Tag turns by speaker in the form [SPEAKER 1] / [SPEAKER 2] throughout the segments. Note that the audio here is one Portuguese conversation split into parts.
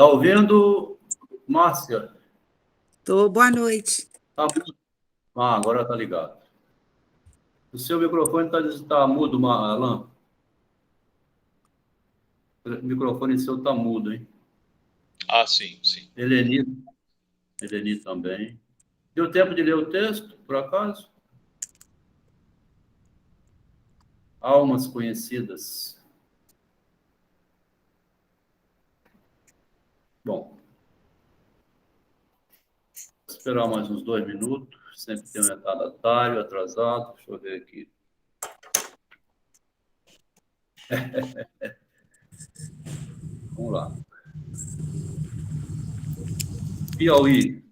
[SPEAKER 1] Tá ouvindo, Márcia?
[SPEAKER 2] Tô, boa noite.
[SPEAKER 1] Tá... agora tá ligado. O seu microfone tá mudo, Alan. O microfone seu tá mudo, hein?
[SPEAKER 3] Sim.
[SPEAKER 1] Eleni também. Deu tempo de ler o texto, por acaso? Almas conhecidas. Bom, vou esperar mais uns 2 minutos. Sempre tem um retardatário atrasado. Deixa eu ver aqui. Vamos lá. Piauí.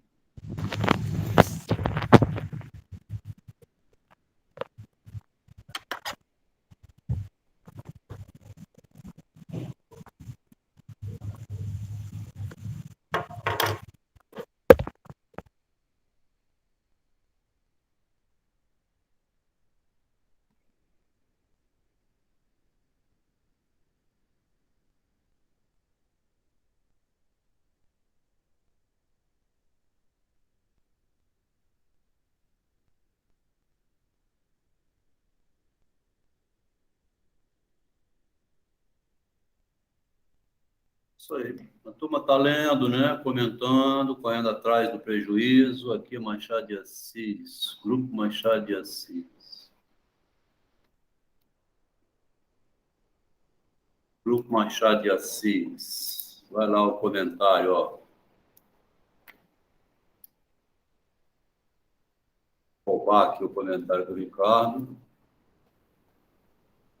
[SPEAKER 1] Isso aí. A turma está lendo, né? Comentando, correndo atrás do prejuízo. Aqui, Machado de Assis. Grupo Machado de Assis. Grupo Machado de Assis. Vai lá o comentário, ó. Vou roubar aqui o comentário do Ricardo.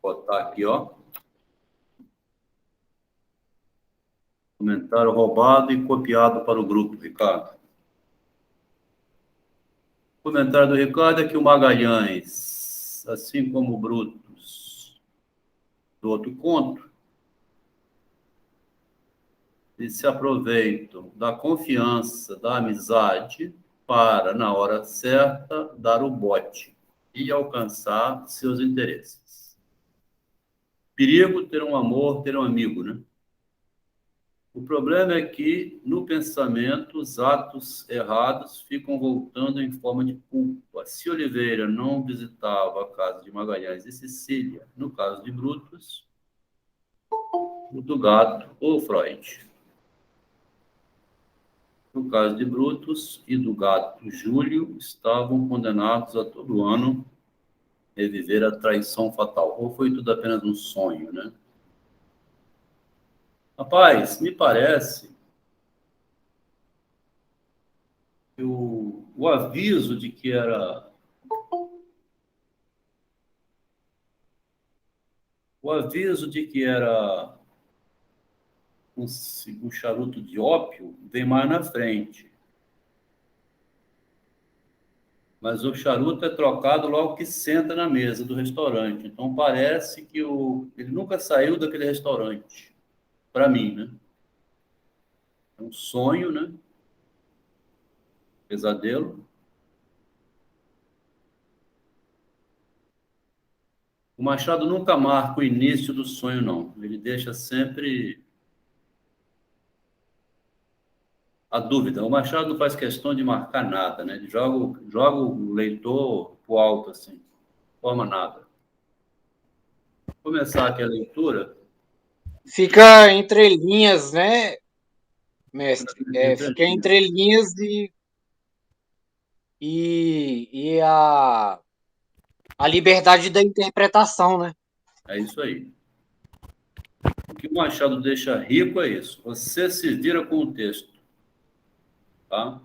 [SPEAKER 1] Vou botar aqui, ó. Comentário roubado e copiado para o grupo, Ricardo. O comentário do Ricardo é que o Magalhães, assim como o Brutus do outro conto, eles se aproveitam da confiança, da amizade, para, na hora certa, dar o bote e alcançar seus interesses. Perigo ter um amor, ter um amigo, né? O problema é que, no pensamento, os atos errados ficam voltando em forma de culpa. Se Oliveira não visitava a casa de Magalhães e Cecília, no caso de Brutus, o do gato ou Freud. No caso de Brutus e do gato Júlio, estavam condenados a todo ano reviver a traição fatal. Ou foi tudo apenas um sonho, né? Rapaz, me parece que o aviso de que era... O aviso de que era um charuto de ópio vem mais na frente. Mas o charuto é trocado logo que senta na mesa do restaurante. Então parece que ele nunca saiu daquele restaurante. Para mim, né? É um sonho, né? Pesadelo. O Machado nunca marca o início do sonho, não. Ele deixa sempre a dúvida. O Machado não faz questão de marcar nada, né? Ele joga o leitor pro alto, assim. Não forma nada. Vou começar aqui a leitura.
[SPEAKER 4] Fica entre linhas, né, mestre? Fica entre linhas e a liberdade da interpretação, né?
[SPEAKER 1] É isso aí. O que o Machado deixa rico é isso. Você se vira com o texto. Tá?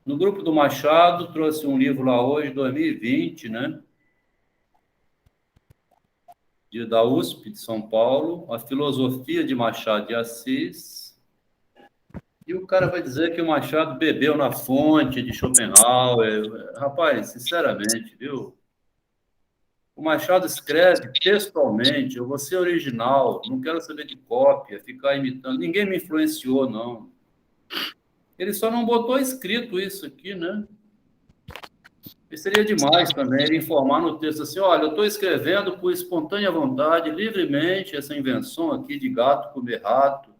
[SPEAKER 1] No grupo do Machado, trouxe um livro lá hoje, 2020, né? Da USP de São Paulo, A Filosofia de Machado de Assis. E o cara vai dizer que o Machado bebeu na fonte de Schopenhauer. Rapaz, sinceramente, viu? O Machado escreve textualmente, eu vou ser original, não quero saber de cópia, ficar imitando. Ninguém me influenciou, não. Ele só não botou escrito isso aqui, né? E seria demais também ele informar no texto assim, olha, eu estou escrevendo por espontânea vontade, livremente, essa invenção aqui de gato comer rato.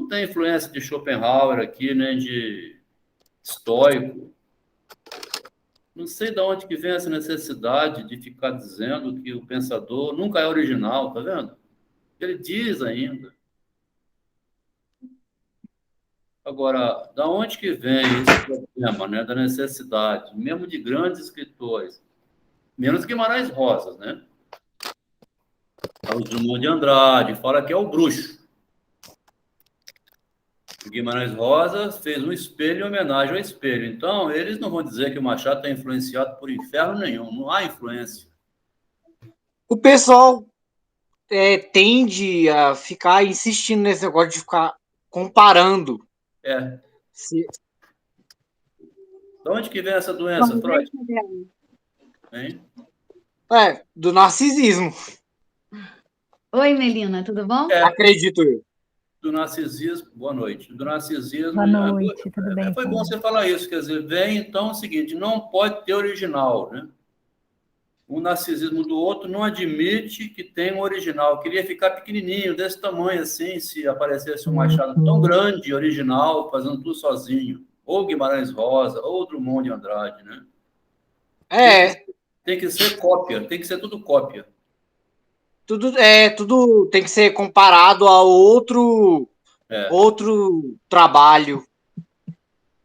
[SPEAKER 1] Não tem influência de Schopenhauer aqui, nem de estoico. Não sei de onde que vem essa necessidade de ficar dizendo que o pensador nunca é original, tá vendo? Ele diz ainda. Agora, da onde que vem esse problema, né, da necessidade, mesmo de grandes escritores, menos Guimarães Rosa, né? O Drummond de Andrade fala que é o bruxo. O Guimarães Rosa fez um espelho em homenagem ao espelho. Então, eles não vão dizer que o Machado está influenciado por inferno nenhum. Não há influência.
[SPEAKER 4] O pessoal tende a ficar insistindo nesse negócio de ficar comparando.
[SPEAKER 1] De onde que vem essa doença, Freud? Hein?
[SPEAKER 4] Do narcisismo.
[SPEAKER 5] Oi, Melina, tudo bom?
[SPEAKER 4] Acredito eu.
[SPEAKER 1] Do narcisismo, boa noite. Do narcisismo.
[SPEAKER 6] Boa noite, tudo bem?
[SPEAKER 1] Foi bom você falar isso, quer dizer, vem então o seguinte, não pode ter original, né? O narcisismo do outro não admite que tem um original. Queria ficar pequenininho, desse tamanho assim, se aparecesse um Machado tão grande, original, fazendo tudo sozinho. Ou Guimarães Rosa, ou Drummond de Andrade, né? Tem que ser cópia, tem que ser tudo cópia.
[SPEAKER 4] Tudo tem que ser comparado a outro trabalho.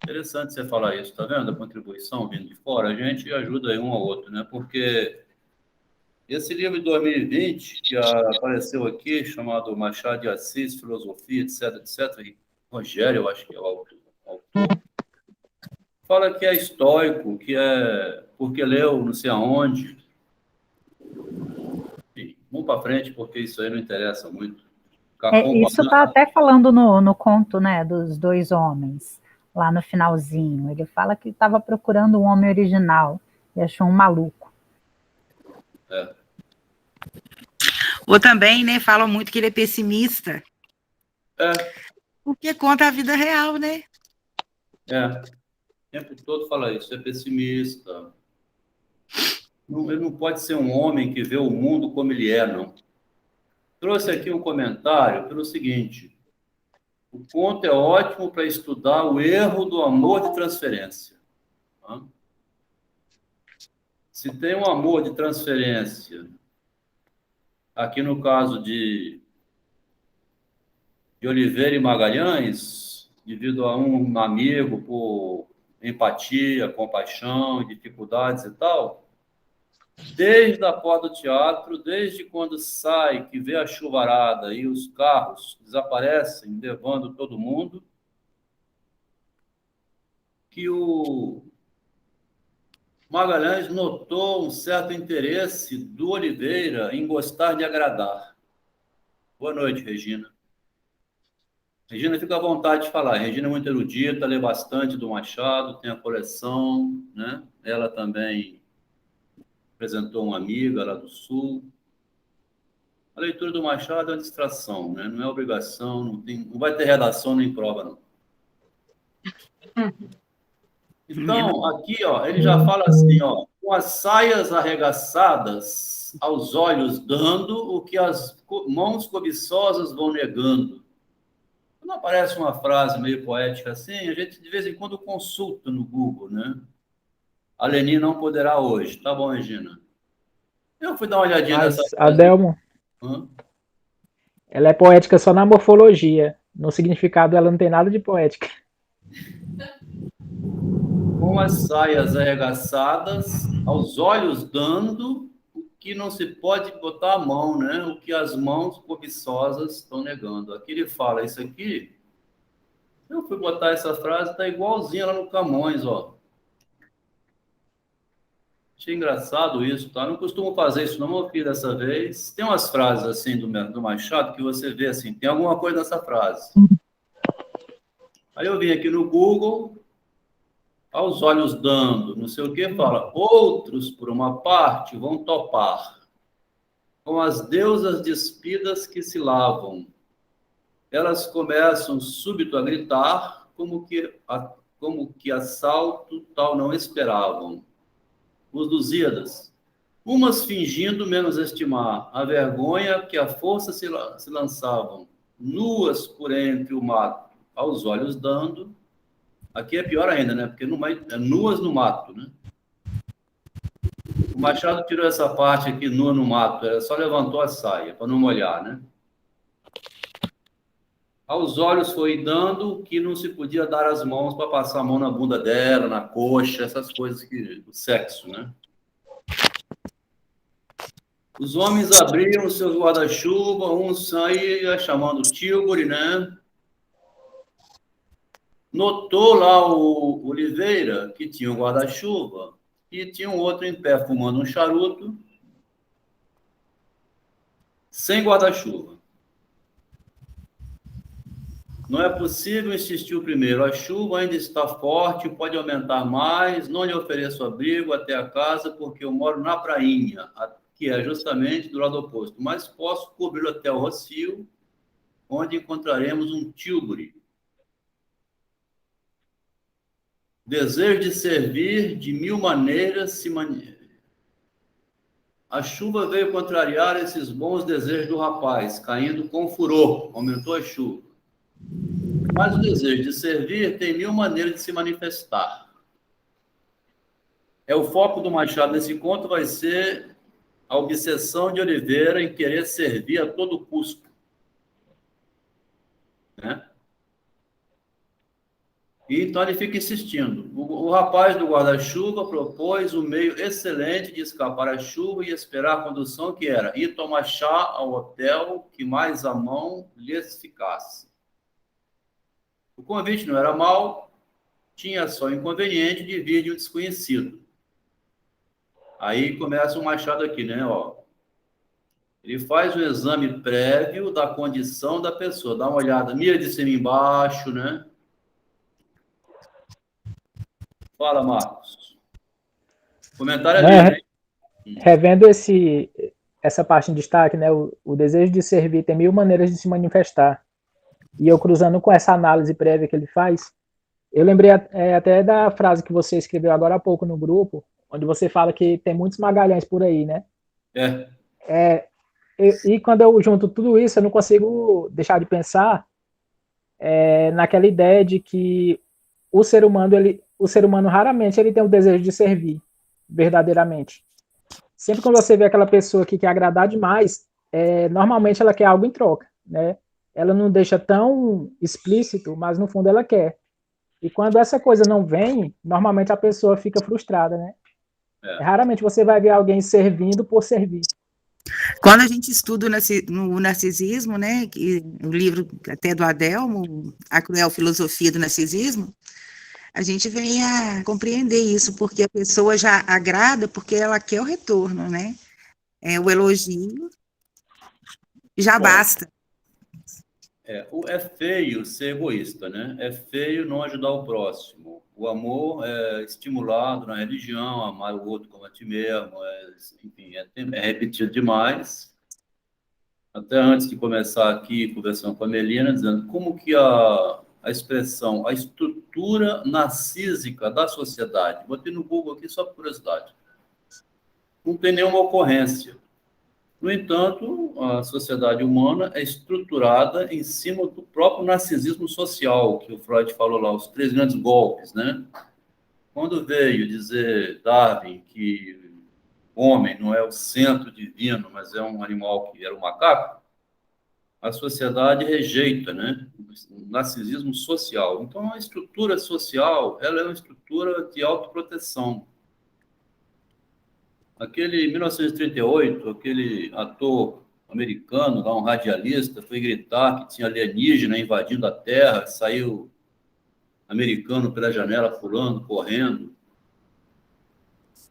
[SPEAKER 1] Interessante você falar isso, tá vendo? A contribuição vindo de fora, a gente ajuda aí um ao outro, né? Porque esse livro de 2020, que apareceu aqui, chamado Machado de Assis, Filosofia, etc., etc., Rogério, eu acho que é o autor, fala que é estoico, que é porque leu não sei aonde. Enfim, vamos para frente, porque isso aí não interessa muito.
[SPEAKER 6] Isso está até falando no conto, né, dos dois homens, lá no finalzinho. Ele fala que estava procurando um homem original e achou um maluco.
[SPEAKER 2] Ou também, né, falam muito que ele é pessimista. Porque conta a vida real, né?
[SPEAKER 1] O tempo todo fala isso, é pessimista. Ele não pode ser um homem que vê o mundo como ele é, não. Trouxe aqui um comentário pelo seguinte: o conto é ótimo para estudar o erro do amor de transferência. Tá? Se tem um amor de transferência, aqui no caso de Oliveira e Magalhães, devido a um amigo por empatia, compaixão, dificuldades e tal, desde a porta do teatro, desde quando sai, que vê a chuvarada e os carros desaparecem, levando todo mundo, que o Magalhães notou um certo interesse do Oliveira em gostar de agradar. Boa noite, Regina. Regina, fica à vontade de falar. Regina é muito erudita, lê bastante do Machado, tem a coleção, né? Ela também apresentou uma amiga lá do Sul. A leitura do Machado é uma distração, né? Não é obrigação, não vai ter redação nem prova, não. Então, aqui, ó, ele já fala assim, ó, com as saias arregaçadas, aos olhos dando o que as mãos cobiçosas vão negando. Quando aparece uma frase meio poética assim, a gente de vez em quando consulta no Google, né? A Leni não poderá hoje. Tá bom, Regina? Eu fui dar uma olhadinha nessa frase.
[SPEAKER 7] Adelmo, ela é poética só na morfologia. No significado, ela não tem nada de poética.
[SPEAKER 1] Com as saias arregaçadas, aos olhos dando o que não se pode botar a mão, né? O que as mãos cobiçosas estão negando. Aqui ele fala isso aqui. Eu fui botar essa frase, tá igualzinha lá no Camões, ó. Achei engraçado isso, tá? Não costumo fazer isso, não, eu fiz dessa vez. Tem umas frases assim do Machado que você vê assim, tem alguma coisa nessa frase. Aí eu vim aqui no Google, aos olhos dando, não sei o que, fala, outros, por uma parte, vão topar com as deusas despidas que se lavam. Elas começam súbito a gritar, como que assalto tal não esperavam. Os Lusíadas, umas fingindo menos estimar a vergonha que a força se lançavam, nuas por entre o mato, aos olhos dando. Aqui é pior ainda, né? Porque é nuas no mato, né? O Machado tirou essa parte aqui, nua no mato, só levantou a saia, para não molhar, né? Aos olhos foi dando que não se podia dar as mãos para passar a mão na bunda dela, na coxa, essas coisas do sexo, né? Os homens abriram seus guarda-chuva, um saía chamando Tilbury, né? Notou lá o Oliveira que tinha um guarda-chuva e tinha um outro em pé fumando um charuto, sem guarda-chuva. Não é possível, insistiu primeiro. A chuva ainda está forte, pode aumentar mais. Não lhe ofereço abrigo até a casa, porque eu moro na prainha, que é justamente do lado oposto. Mas posso cobri-lo até o Rocio, onde encontraremos um Tilbury. Desejo de servir de mil maneiras A chuva veio contrariar esses bons desejos do rapaz, caindo com furor. Aumentou a chuva. Mas o desejo de servir tem mil maneiras de se manifestar. O foco do Machado nesse conto vai ser a obsessão de Oliveira em querer servir a todo custo. Né? E então ele fica insistindo. O rapaz do guarda-chuva propôs um meio excelente de escapar à chuva e esperar a condução, que era ir tomar chá ao hotel que mais à mão lhes ficasse. O convite não era mau, tinha só o inconveniente de vir de um desconhecido. Aí começa o Machado aqui, né? Ó. Ele faz o exame prévio da condição da pessoa. Dá uma olhada, mira de cima e embaixo, né? Fala, Marcos. Comentário ali.
[SPEAKER 7] Revendo essa parte em destaque, né? O desejo de servir tem mil maneiras de se manifestar. E eu cruzando com essa análise prévia que ele faz, eu lembrei até da frase que você escreveu agora há pouco no grupo, onde você fala que tem muitos Magalhães por aí, né? E quando eu junto tudo isso, eu não consigo deixar de pensar naquela ideia de que o ser humano raramente ele tem o desejo de servir, verdadeiramente. Sempre quando você vê aquela pessoa que quer agradar demais, normalmente ela quer algo em troca, né? Ela não deixa tão explícito, mas no fundo ela quer. E quando essa coisa não vem, normalmente a pessoa fica frustrada, né? Raramente você vai ver alguém servindo por servir.
[SPEAKER 2] Quando a gente estuda o narcisismo, né, o livro até do Adelmo, A Cruel Filosofia do Narcisismo, a gente vem a compreender isso, porque a pessoa já agrada porque ela quer o retorno, né? O elogio já basta.
[SPEAKER 1] É feio ser egoísta, né? É feio não ajudar o próximo. O amor é estimulado na religião, amar o outro como a ti mesmo, enfim, é repetido demais. Até antes de começar aqui, conversando com a Melina, dizendo como que a expressão, a estrutura narcísica da sociedade, botei no Google aqui só por curiosidade, não tem nenhuma ocorrência. No entanto, a sociedade humana é estruturada em cima do próprio narcisismo social, que o Freud falou lá, os 3 grandes golpes, né? Quando veio dizer Darwin que o homem não é o centro divino, mas é um animal que era um macaco, a sociedade rejeita, né? O narcisismo social. Então, a estrutura social, ela é uma estrutura de autoproteção. Em 1938, aquele ator americano, um radialista, foi gritar que tinha alienígena invadindo a Terra, saiu americano pela janela pulando, correndo.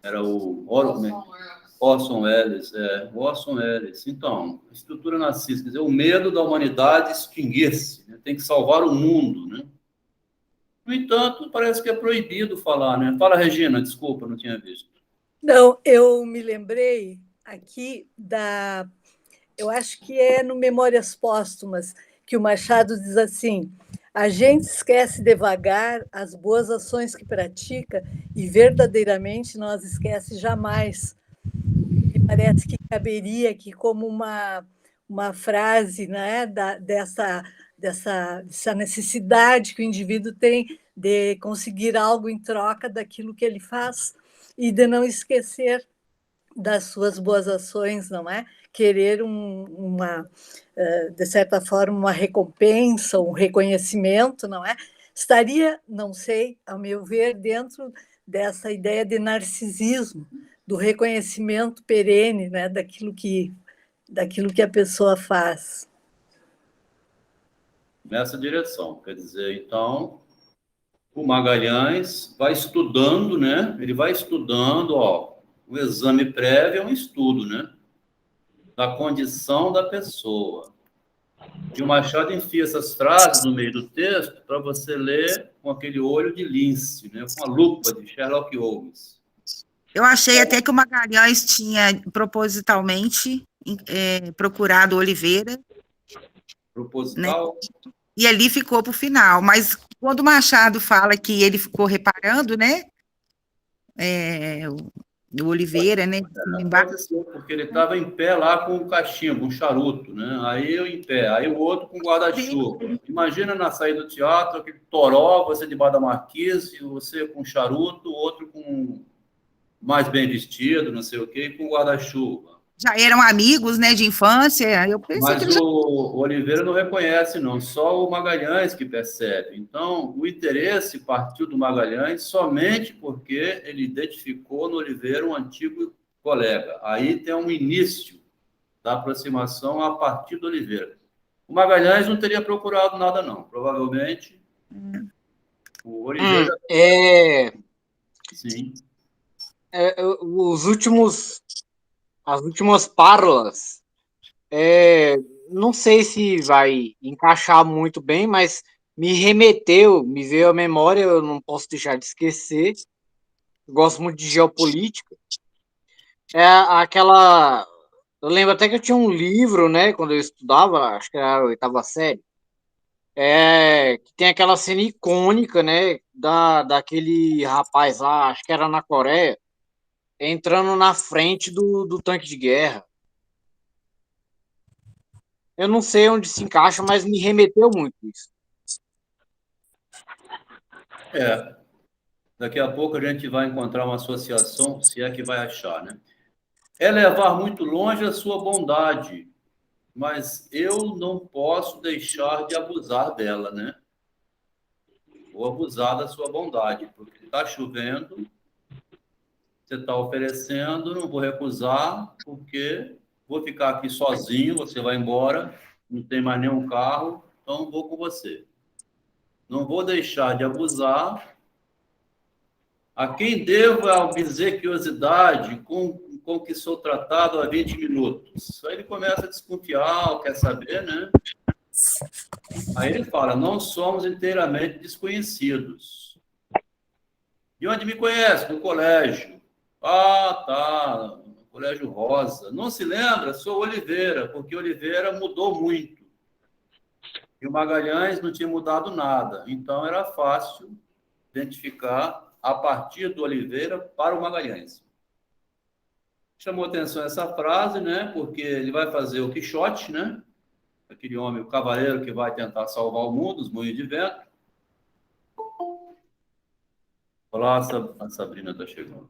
[SPEAKER 1] Era o Orson Welles. Orson Welles. Então, estrutura narcísica, quer dizer, o medo da humanidade extinguir-se, né? Tem que salvar o mundo, né? No entanto, parece que é proibido falar, né? Fala, Regina, desculpa, não tinha visto.
[SPEAKER 8] Não, eu me lembrei aqui eu acho que é no Memórias Póstumas, que o Machado diz assim: a gente esquece devagar as boas ações que pratica e verdadeiramente não as esquece jamais. E parece que caberia aqui como uma frase, né, dessa necessidade que o indivíduo tem de conseguir algo em troca daquilo que ele faz e de não esquecer das suas boas ações, não é? Querer de certa forma, uma recompensa, um reconhecimento, não é? Estaria, não sei, ao meu ver, dentro dessa ideia de narcisismo, do reconhecimento perene, né, daquilo que a pessoa faz.
[SPEAKER 1] Nessa direção. Quer dizer, então, o Magalhães vai estudando, né? Ele vai estudando, ó, o exame prévio é um estudo, né? Da condição da pessoa. E o Machado enfia essas frases no meio do texto para você ler com aquele olho de lince, né? Com a lupa de Sherlock Holmes.
[SPEAKER 2] Eu achei até que o Magalhães tinha propositalmente procurado Oliveira.
[SPEAKER 1] Proposital?
[SPEAKER 2] Né? E ali ficou para o final. Mas quando o Machado fala que ele ficou reparando, né? O Oliveira, né?
[SPEAKER 1] Pode ser, porque ele estava em pé lá com o cachimbo, um charuto, né? Aí eu em pé, aí o outro com guarda-chuva. Imagina na saída do teatro, aquele toró, você debaixo da marquise, você com charuto, o outro com mais bem vestido, não sei o quê, com guarda-chuva.
[SPEAKER 2] Já eram amigos, né, de infância. Eu pensei
[SPEAKER 1] Mas
[SPEAKER 2] que
[SPEAKER 1] o Oliveira não reconhece, não, só o Magalhães que percebe. Então, o interesse partiu do Magalhães somente porque ele identificou no Oliveira um antigo colega. Aí tem um início da aproximação a partir do Oliveira. O Magalhães não teria procurado nada, não. Provavelmente, o Oliveira... Sim.
[SPEAKER 4] As últimas párolas, não sei se vai encaixar muito bem, mas me veio à memória, eu não posso deixar de esquecer. Gosto muito de geopolítica. Eu lembro até que eu tinha um livro, né, quando eu estudava, acho que era a 8ª série, que tem aquela cena icônica, né, daquele rapaz lá, acho que era na Coreia, entrando na frente do tanque de guerra. Eu não sei onde se encaixa, mas me remeteu muito isso.
[SPEAKER 1] Daqui a pouco a gente vai encontrar uma associação, se é que vai achar, né? É levar muito longe a sua bondade, mas eu não posso deixar de abusar dela, né? Vou abusar da sua bondade, porque está chovendo, você está oferecendo, não vou recusar, porque vou ficar aqui sozinho, você vai embora, não tem mais nenhum carro, então vou com você. Não vou deixar de abusar. A quem devo a obsequiosidade com que sou tratado há 20 minutos? Aí ele começa a desconfiar, quer saber, né? Aí ele fala, não somos inteiramente desconhecidos. De onde me conhece? Do colégio. Ah, tá, no Colégio Rosa. Não se lembra? Sou Oliveira, porque Oliveira mudou muito. E o Magalhães não tinha mudado nada. Então, era fácil identificar a partir do Oliveira para o Magalhães. Chamou atenção essa frase, né? Porque ele vai fazer o Quixote, né? Aquele homem, o cavaleiro que vai tentar salvar o mundo, os moinhos de vento. Olá, a Sabrina está chegando.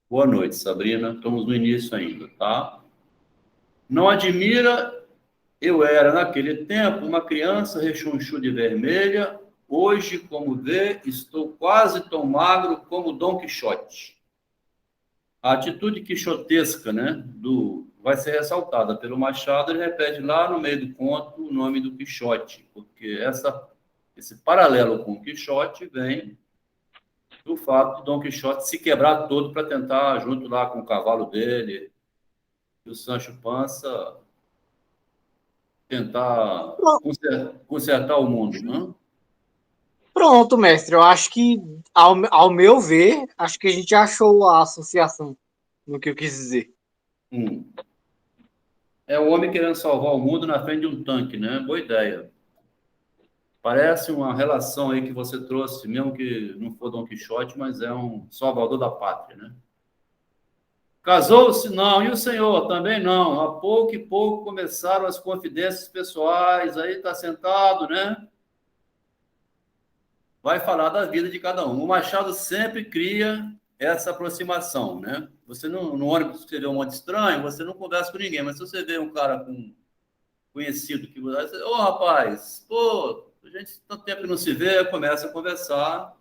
[SPEAKER 1] Boa noite, Sabrina. Estamos no início ainda, tá? Não admira, eu era naquele tempo uma criança rechonchuda e vermelha. Hoje, como vê, estou quase tão magro como Dom Quixote. A atitude quixotesca, né, vai ser ressaltada pelo Machado. Ele repete lá no meio do conto o nome do Quixote, porque esse paralelo com o Quixote vem do fato de Dom Quixote se quebrar todo para tentar, junto lá com o cavalo dele, e o Sancho Panza, tentar consertar o mundo, né?
[SPEAKER 4] Pronto, mestre. Eu acho que, ao meu ver, acho que a gente achou a associação no que eu quis dizer.
[SPEAKER 1] É o homem querendo salvar o mundo na frente de um tanque, né? Boa ideia. Parece uma relação aí que você trouxe, mesmo que não for Dom Quixote, mas é um salvador da pátria, né? Casou-se? Não. E o senhor? Também não. A pouco e pouco começaram as confidências pessoais, aí está sentado, né? Vai falar da vida de cada um. O Machado sempre cria essa aproximação, né? Você no ônibus, você vê um monte estranho, você não conversa com ninguém, mas se você vê um cara conhecido que você... Ô, rapaz, pô, a gente tanto tempo que não se vê, começa a conversar,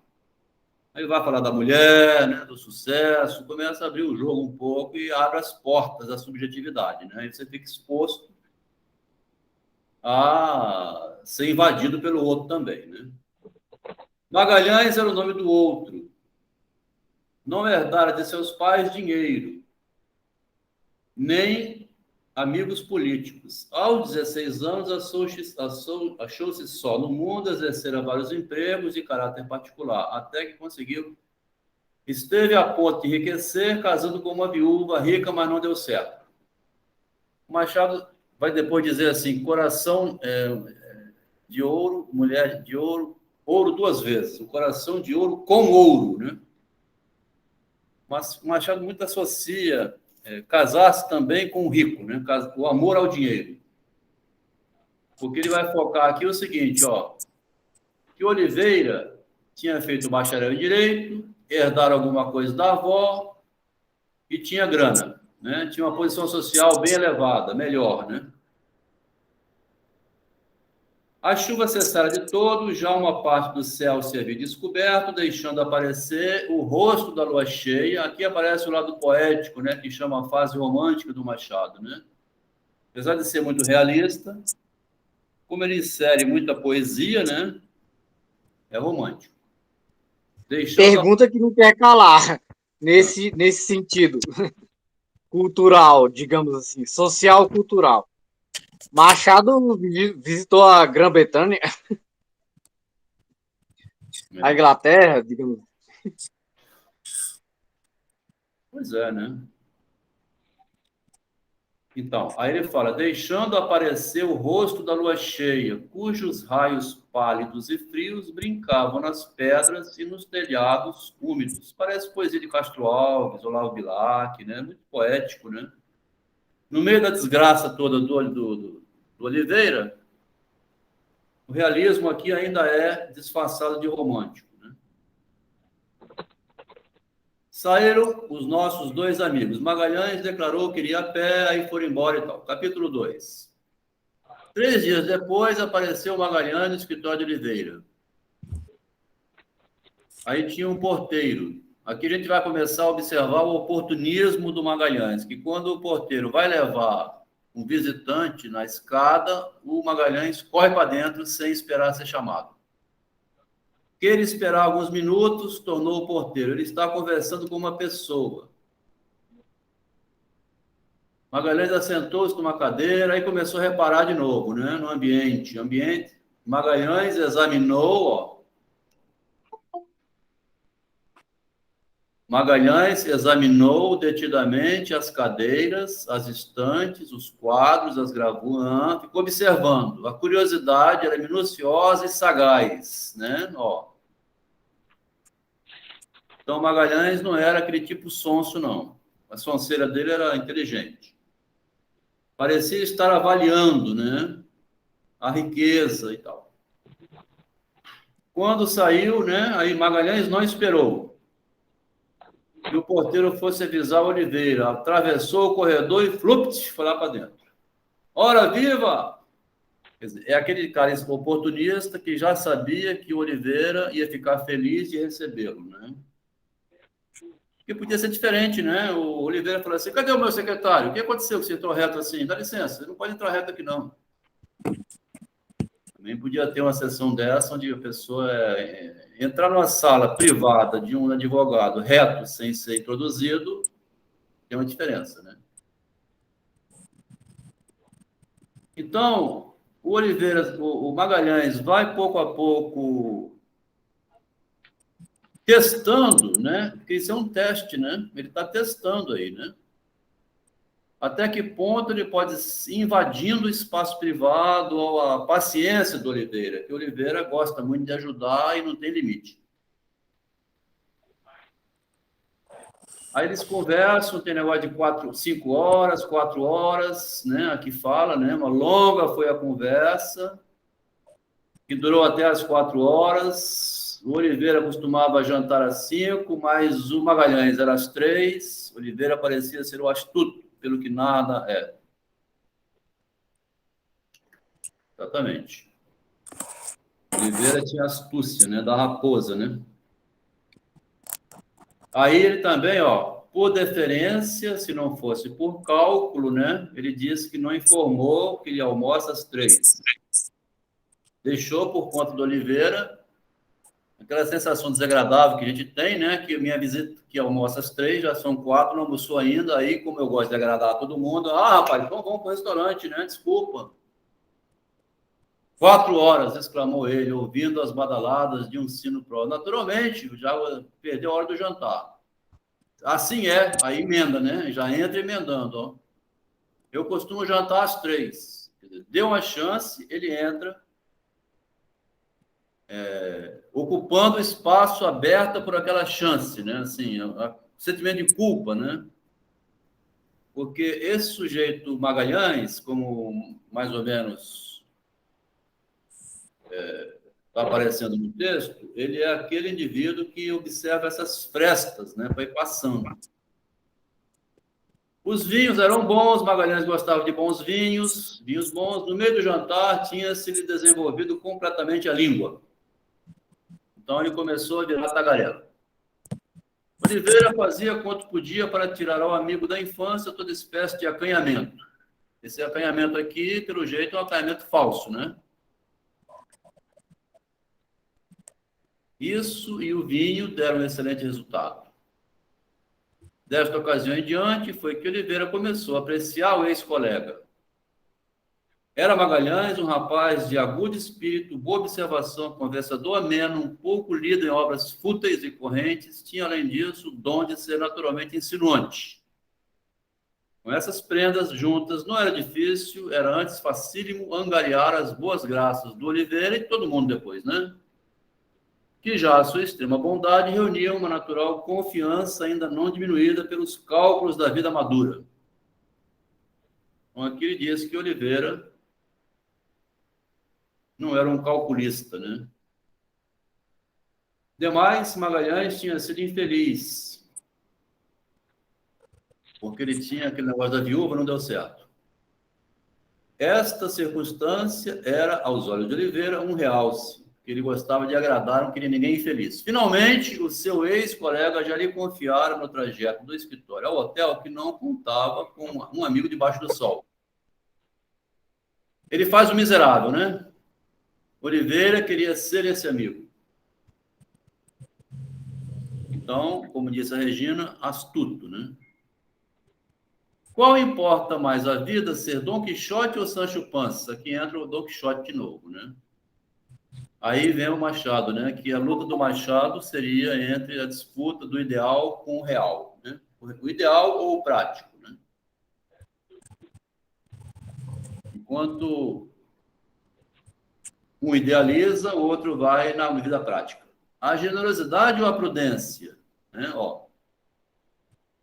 [SPEAKER 1] aí vai falar da mulher, né, do sucesso, começa a abrir o jogo um pouco e abre as portas da subjetividade, né? Aí você fica exposto a ser invadido pelo outro também, né? Magalhães era o nome do outro. Não herdara de seus pais dinheiro, nem amigos políticos. Aos 16 anos, achou-se só no mundo, exercera vários empregos de caráter particular, até que conseguiu. Esteve a ponto de enriquecer, casando com uma viúva rica, mas não deu certo. O Machado vai depois dizer assim, coração de ouro, mulher de ouro, ouro duas vezes, o coração de ouro com ouro, né? Mas o Machado muito associa casar-se também com o rico, né? O amor ao dinheiro. Porque ele vai focar aqui o seguinte, ó, que Oliveira tinha feito bacharel em Direito, herdaram alguma coisa da avó e tinha grana, né? Tinha uma posição social bem elevada, melhor, né? A chuva cessara de todo, já uma parte do céu se havia descoberto, deixando aparecer o rosto da lua cheia. Aqui aparece o lado poético, né, que chama a fase romântica do Machado, né? Apesar de ser muito realista, como ele insere muita poesia, né, é romântico.
[SPEAKER 4] Pergunta que não quer calar, nesse sentido cultural, digamos assim, social-cultural. Machado visitou a Grã-Bretanha, a Inglaterra, digamos.
[SPEAKER 1] Pois é, né? Então, aí ele fala, deixando aparecer o rosto da lua cheia, cujos raios pálidos e frios brincavam nas pedras e nos telhados úmidos. Parece poesia de Castro Alves, Olavo Bilac, né? Muito poético, né? No meio da desgraça toda do Oliveira, o realismo aqui ainda é disfarçado de romântico, né? Saíram os nossos dois amigos. Magalhães declarou que iria a pé, aí foram embora e tal. Capítulo 2. 3 dias depois, apareceu Magalhães no escritório de Oliveira. Aí tinha um porteiro. Aqui a gente vai começar a observar o oportunismo do Magalhães, que quando o porteiro vai levar um visitante na escada, o Magalhães corre para dentro sem esperar ser chamado. Quer esperar alguns minutos, tornou o porteiro. Ele está conversando com uma pessoa. Magalhães assentou-se numa cadeira e começou a reparar de novo, né, no ambiente. Magalhães examinou, ó. Magalhães examinou detidamente as cadeiras, as estantes, os quadros, as gravuras, ficou observando. A curiosidade era minuciosa e sagaz, né? Ó. Então, Magalhães não era aquele tipo sonso, não. A sonseira dele era inteligente. Parecia estar avaliando, né, a riqueza e tal. Quando saiu, né, aí Magalhães não esperou que o porteiro fosse avisar Oliveira. Atravessou o corredor e flupt, foi lá para dentro. Ora, viva! Quer dizer, é aquele cara oportunista que já sabia que o Oliveira ia ficar feliz de recebê-lo, né? Porque podia ser diferente, né? O Oliveira falou assim, cadê o meu secretário? O que aconteceu que você entrou reto assim? Dá licença, você não pode entrar reto aqui, não. Também podia ter uma sessão dessa, onde a pessoa entrar numa sala privada de um advogado reto, sem ser introduzido, tem uma diferença, né? Então, o Oliveira, o Magalhães vai pouco a pouco testando, né? Porque isso é um teste, né? Ele está testando aí, né? Até que ponto ele pode ir invadindo o espaço privado ou a paciência do Oliveira, que o Oliveira gosta muito de ajudar e não tem limite. Aí eles conversam, tem negócio de 5 horas, 4 horas, né? Aqui fala, né? Uma longa foi a conversa, que durou até as 4 horas. O Oliveira costumava jantar às 5, mas o Magalhães era às 3. Oliveira parecia ser o astuto, pelo que nada é. Exatamente. Oliveira tinha astúcia, né? Da raposa, né? Aí ele também, ó, por deferência, se não fosse por cálculo, né? Ele disse que não informou que ele almoça às 3. Deixou por conta do Oliveira aquela sensação desagradável que a gente tem, né? Que minha visita, que almoça às 3, já são 4, não almoçou ainda. Aí, como eu gosto de agradar todo mundo, rapaz, então vamos para o restaurante, né? Desculpa. 4 horas, exclamou ele, ouvindo as badaladas de um sino pró. Naturalmente, já perdeu a hora do jantar. Assim é, aí emenda, né? Já entra emendando, ó. Eu costumo jantar às 3. Deu uma chance, ele entra, ocupando o espaço aberto por aquela chance, né? Assim, sentimento de culpa, né? Porque esse sujeito Magalhães, como mais ou menos está aparecendo no texto, ele é aquele indivíduo que observa essas frestas, né? Vai passando. Os vinhos eram bons, Magalhães gostava de bons vinhos bons. No meio do jantar, tinha se lhe desenvolvido completamente a língua. Então, ele começou a virar tagarela. Oliveira fazia quanto podia para tirar ao amigo da infância toda espécie de acanhamento. Esse acanhamento aqui, pelo jeito, é um acanhamento falso, né? Isso e o vinho deram um excelente resultado. Desta ocasião em diante, foi que Oliveira começou a apreciar o ex-colega. Era Magalhães um rapaz de agudo espírito, boa observação, conversador ameno, um pouco lido em obras fúteis e correntes, tinha, além disso, o dom de ser naturalmente insinuante. Com essas prendas juntas, não era difícil, era antes facílimo angariar as boas graças do Oliveira e todo mundo depois, né? Que já a sua extrema bondade reunia uma natural confiança ainda não diminuída pelos cálculos da vida madura. Então, aqui ele diz que Oliveira não era um calculista, né? Demais, Magalhães tinha sido infeliz, porque ele tinha aquele negócio da viúva, não deu certo. Esta circunstância era, aos olhos de Oliveira, um realce, que ele gostava de agradar, não queria ninguém infeliz. Finalmente, o seu ex-colega já lhe confiara no trajeto do escritório ao hotel que não contava com um amigo debaixo do sol. Ele faz o miserável, né? Oliveira queria ser esse amigo. Então, como disse a Regina, astuto, né? Qual importa mais a vida, ser Dom Quixote ou Sancho Panza? Aqui entra o Dom Quixote de novo, né? Aí vem o Machado, né? Que a luta do Machado seria entre a disputa do ideal com o real, né? O ideal ou o prático, né? Enquanto um idealiza, o outro vai na vida prática. A generosidade ou a prudência, né? Ó,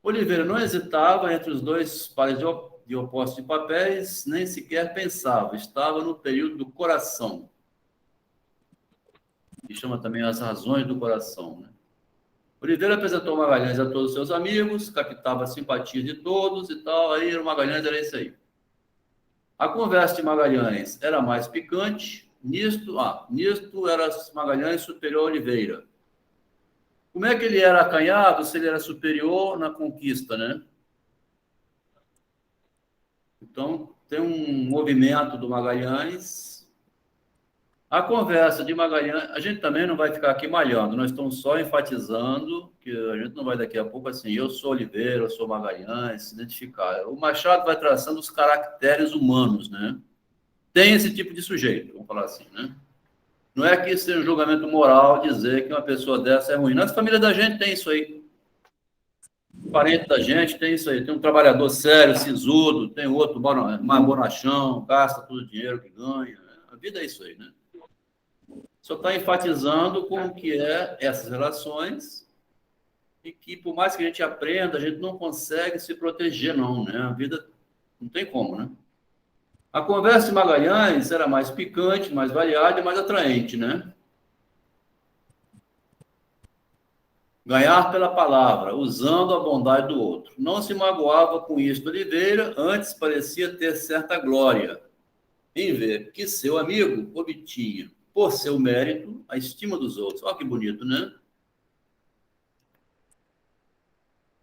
[SPEAKER 1] Oliveira não hesitava entre os dois pares de opostos de papéis, nem sequer pensava, estava no período do coração, que chama também as razões do coração, né? Oliveira apresentou Magalhães a todos os seus amigos, captava a simpatia de todos e tal, aí o Magalhães era isso aí. A conversa de Magalhães era mais picante, nisto era Magalhães superior a Oliveira. Como é que ele era acanhado se ele era superior na conquista, né? Então, tem um movimento do Magalhães. A conversa de Magalhães, a gente também não vai ficar aqui malhando, nós estamos só enfatizando que a gente não vai daqui a pouco assim, eu sou Oliveira, eu sou Magalhães, se identificar. O Machado vai traçando os caracteres humanos, né? Tem esse tipo de sujeito, vamos falar assim, né? Não é que seja um julgamento moral dizer que uma pessoa dessa é ruim. Na família da gente tem isso aí. O parente da gente tem isso aí. Tem um trabalhador sério, sisudo, tem outro mais bonachão, gasta todo o dinheiro que ganha. A vida é isso aí, né? Só está enfatizando como que é essas relações e que, por mais que a gente aprenda, a gente não consegue se proteger, não, né? A vida não tem como, né? A conversa de Magalhães era mais picante, mais variada e mais atraente, né? Ganhar pela palavra, usando a bondade do outro. Não se magoava com isso Oliveira, antes parecia ter certa glória em ver que seu amigo obtinha, por seu mérito, a estima dos outros. Olha que bonito, né?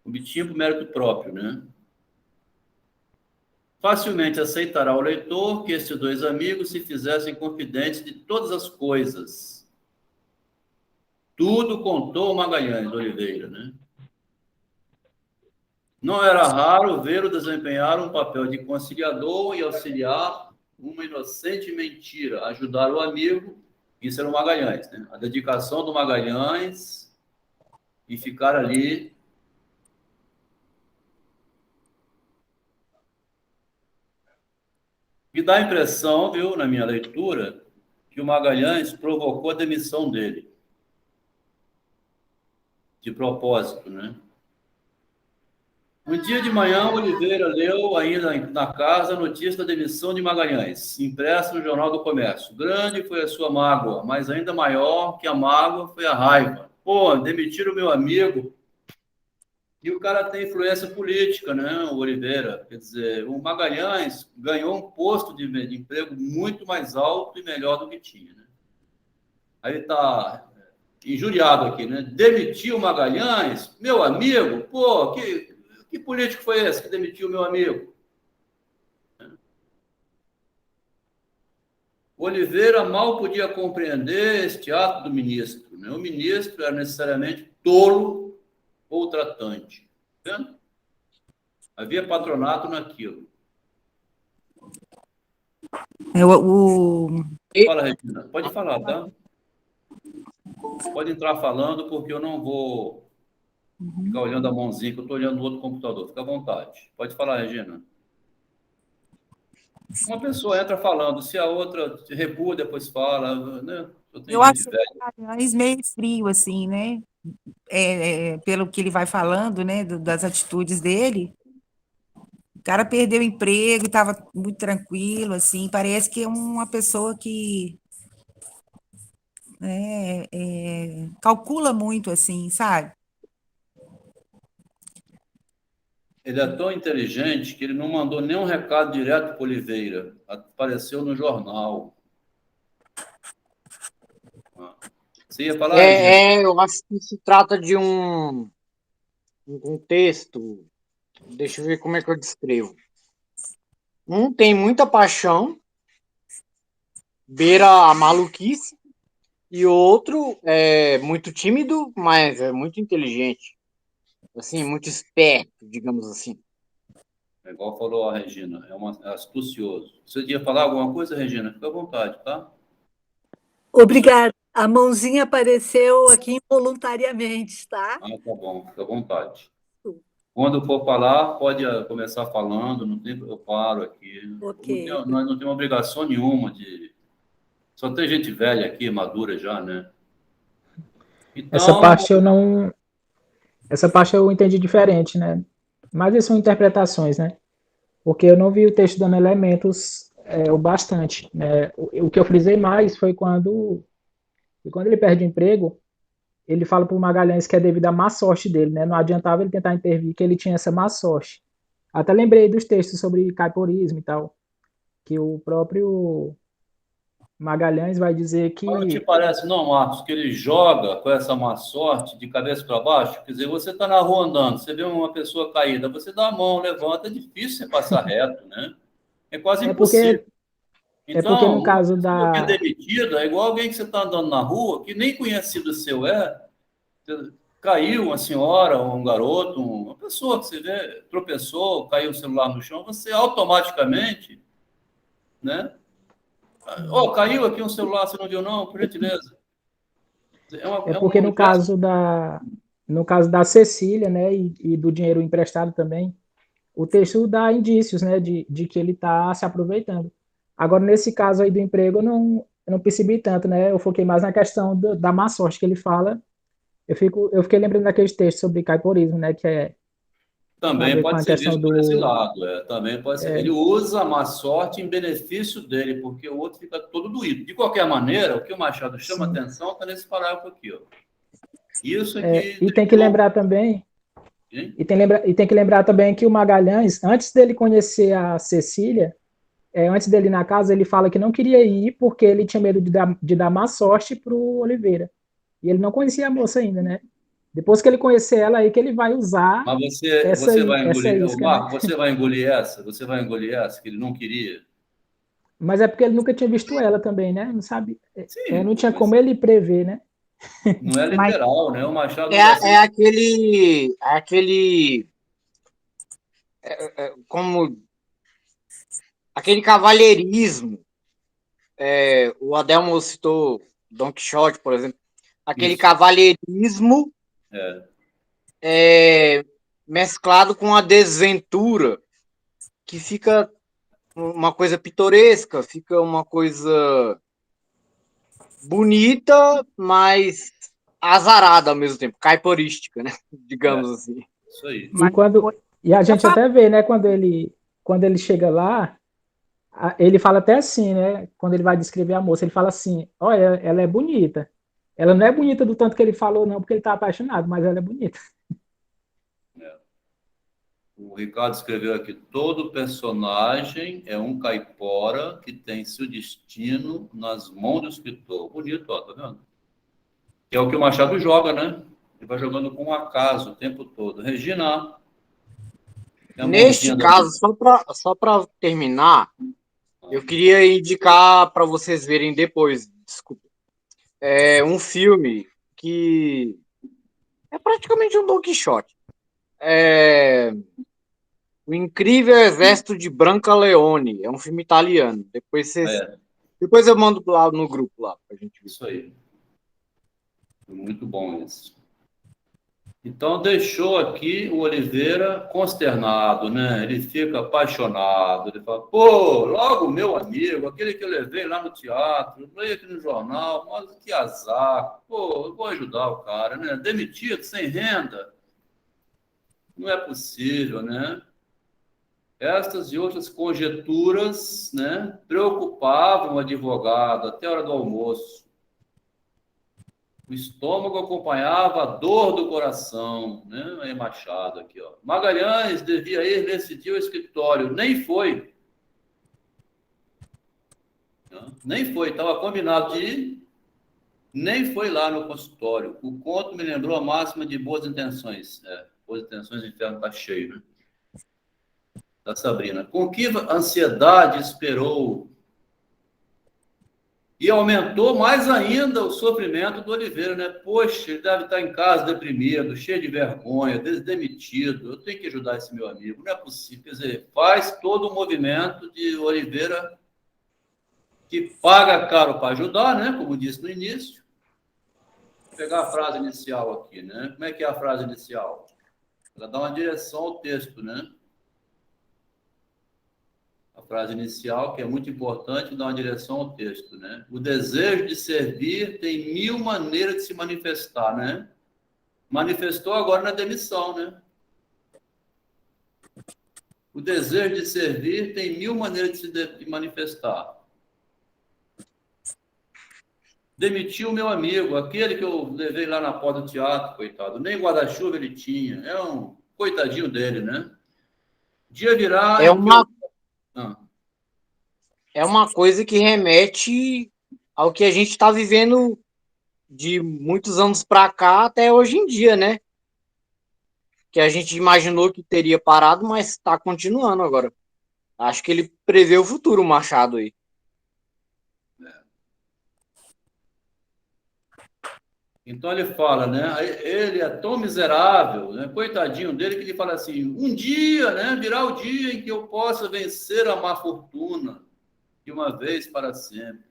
[SPEAKER 1] Obtinha por mérito próprio, né? Facilmente aceitará o leitor que estes dois amigos se fizessem confidentes de todas as coisas. Tudo contou Magalhães Oliveira, né? Não era raro vê-lo desempenhar um papel de conciliador e auxiliar uma inocente mentira, ajudar o amigo. Isso era o Magalhães, né? A dedicação do Magalhães e ficar ali. Me dá a impressão, viu, na minha leitura, que o Magalhães provocou a demissão dele. De propósito, né? Um dia de manhã, Oliveira leu ainda na casa a notícia da demissão de Magalhães, impressa no Jornal do Comércio. Grande foi a sua mágoa, mas ainda maior que a mágoa foi a raiva. Pô, demitiram o meu amigo. E o cara tem influência política, né, o Oliveira? Quer dizer, o Magalhães ganhou um posto de emprego muito mais alto e melhor do que tinha, né? Aí está injuriado aqui, né? Demitiu o Magalhães, meu amigo, pô, que político foi esse que demitiu o meu amigo? Oliveira mal podia compreender este ato do ministro, né? O ministro era necessariamente tolo ou tratante. Tá vendo? Havia patronato naquilo. Fala, Regina. Pode falar, tá? Pode entrar falando, porque eu não vou ficar olhando a mãozinha, que eu estou olhando no outro computador. Fica à vontade. Pode falar, Regina. Uma pessoa entra falando, se a outra recua, depois fala, né?
[SPEAKER 2] Eu acho que meio frio, assim, né? Pelo que ele vai falando, né? Das atitudes dele. O cara perdeu o emprego, estava muito tranquilo, assim. Parece que é uma pessoa que calcula muito, assim, sabe?
[SPEAKER 1] Ele é tão inteligente que ele não mandou nenhum recado direto para Oliveira. Apareceu no jornal. Você ia falar?
[SPEAKER 4] Eu acho que se trata de um contexto. Deixa eu ver como é que eu descrevo. Um tem muita paixão, beira a maluquice, e o outro é muito tímido, mas é muito inteligente. Assim, muito esperto, digamos assim.
[SPEAKER 1] É igual falou a Regina, é astucioso. Você ia falar alguma coisa, Regina? Fica à vontade, tá?
[SPEAKER 8] Obrigada. A mãozinha apareceu aqui involuntariamente, tá?
[SPEAKER 1] Ah, tá bom, fica à vontade. Quando for falar, pode começar falando, não tem, eu paro aqui.
[SPEAKER 8] Ok.
[SPEAKER 1] Nós não temos obrigação nenhuma de... Só tem gente velha aqui, madura já, né? Então,
[SPEAKER 7] Essa parte eu entendi diferente, né? Mas isso são interpretações, né? Porque eu não vi o texto dando elementos o bastante, né? O que eu frisei mais foi quando ele perde o emprego, ele fala para o Magalhães que é devido à má sorte dele, né? Não adiantava ele tentar intervir, que ele tinha essa má sorte. Até lembrei dos textos sobre caiporismo e tal, que o próprio Magalhães vai dizer que...
[SPEAKER 1] Não te parece, não, Marcos, que ele joga com essa má sorte de cabeça para baixo? Quer dizer, você está na rua andando, você vê uma pessoa caída, você dá a mão, levanta, é difícil você passar reto, né? É quase impossível. Então,
[SPEAKER 7] porque no caso
[SPEAKER 1] da... que é demitido, é igual alguém que você está andando na rua, que nem conhecido seu caiu uma senhora, um garoto, uma pessoa que você vê, tropeçou, caiu o celular no chão, você automaticamente, né? Caiu aqui um celular, você não viu não? Por gentileza.
[SPEAKER 7] Porque no caso da Cecília, né, e do dinheiro emprestado também, o texto dá indícios, né, de que ele está se aproveitando. Agora, nesse caso aí do emprego, eu não percebi tanto, né? Eu foquei mais na questão da má sorte que ele fala. Eu fiquei lembrando daqueles textos sobre caiporismo, né? Que é a
[SPEAKER 1] Também
[SPEAKER 7] ver com
[SPEAKER 1] pode
[SPEAKER 7] a
[SPEAKER 1] ser
[SPEAKER 7] questão
[SPEAKER 1] visto por esse
[SPEAKER 7] do.
[SPEAKER 1] lado. Também pode ser. Ele usa a má sorte em benefício dele, porque o outro fica todo doído. De qualquer maneira, o que o Machado chama
[SPEAKER 7] Sim.
[SPEAKER 1] atenção está nesse parágrafo aqui. Ó. Isso
[SPEAKER 7] E tem que lembrar também.
[SPEAKER 1] Hein?
[SPEAKER 7] E tem que lembrar também que o Magalhães, antes dele conhecer a Cecília, antes dele ir na casa, ele fala que não queria ir porque ele tinha medo de dar má sorte para o Oliveira. E ele não conhecia a moça ainda, né? Depois que ele conhecer ela, aí que ele vai usar
[SPEAKER 1] Mas
[SPEAKER 7] essa
[SPEAKER 1] vai engolir,
[SPEAKER 7] isca,
[SPEAKER 1] Marco,
[SPEAKER 7] né?
[SPEAKER 1] você vai engolir essa? Você vai engolir essa que ele não queria?
[SPEAKER 7] Mas é porque ele nunca tinha visto ela também, né? Não sabe.
[SPEAKER 1] Sim,
[SPEAKER 7] Não tinha
[SPEAKER 1] mas
[SPEAKER 7] como ele prever, né?
[SPEAKER 1] não é
[SPEAKER 6] Mas
[SPEAKER 1] literal, né? O Machado
[SPEAKER 4] É aquele como aquele cavalheirismo. O Adelmo citou Don Quixote, por exemplo. Aquele
[SPEAKER 1] Isso.
[SPEAKER 4] cavalheirismo mesclado com a desventura, que fica uma coisa pitoresca, fica uma coisa bonita, mas azarada ao mesmo tempo, caiporística, né? Digamos assim.
[SPEAKER 1] Isso aí.
[SPEAKER 7] E a gente até vê, né, quando ele chega lá, ele fala até assim, né? Quando ele vai descrever a moça, ele fala assim: olha, ela é bonita. Ela não é bonita do tanto que ele falou, não, porque ele tá apaixonado, mas ela é bonita.
[SPEAKER 1] O Ricardo escreveu aqui: todo personagem é um caipora que tem seu destino nas mãos do escritor. Bonito, ó, tá vendo? Que é o que o Machado joga, né? Ele vai jogando com um acaso o tempo todo. Regina.
[SPEAKER 4] Neste caso, só para terminar, eu queria indicar para vocês verem depois, desculpa, um filme que é praticamente um Don Quixote. O Incrível Exército de Brancaleone. É um filme italiano. Depois eu mando lá no grupo lá pra gente ver.
[SPEAKER 1] Isso aí. Muito bom isso. Então, deixou aqui o Oliveira consternado, né? Ele fica apaixonado. Ele fala: pô, logo meu amigo, aquele que eu levei lá no teatro, leio aqui no jornal, mas que azar. Pô, eu vou ajudar o cara, né? Demitido, sem renda. Não é possível, né? Estas e outras conjecturas, né, preocupavam o advogado até a hora do almoço. O estômago acompanhava a dor do coração, né? Aí Machado aqui, ó. Magalhães devia ir nesse dia ao escritório, nem foi. Nem foi, estava combinado de ir, nem foi lá no consultório. O conto me lembrou a máxima de boas intenções. Boas intenções, o inferno está cheio, né? Da Sabrina. Com que ansiedade esperou? E aumentou mais ainda o sofrimento do Oliveira, né? Poxa, ele deve estar em casa deprimido, cheio de vergonha, demitido. Eu tenho que ajudar esse meu amigo. Não é possível. Quer dizer, faz todo o movimento de Oliveira que paga caro para ajudar, né? Como disse no início. Vou pegar a frase inicial aqui, né? Como é que é a frase inicial? Ela dá uma direção ao texto, né? A frase inicial, que é muito importante, dá uma direção ao texto, né? O desejo de servir tem 1000 maneiras de se manifestar, né? Manifestou agora na demissão, né? O desejo de servir tem 1000 maneiras de se manifestar. Demitiu o meu amigo, aquele que eu levei lá na porta do teatro, coitado. Nem guarda-chuva ele tinha. É um coitadinho dele, né? Dia virá...
[SPEAKER 4] É uma coisa que remete ao que a gente está vivendo de muitos anos para cá até hoje em dia, né? Que a gente imaginou que teria parado, mas está continuando agora. Acho que ele prevê o futuro, o Machado aí.
[SPEAKER 1] Então ele fala, né? Ele é tão miserável, né? Coitadinho dele, que ele fala assim: um dia, né? Virá o dia em que eu possa vencer a má fortuna de uma vez para sempre.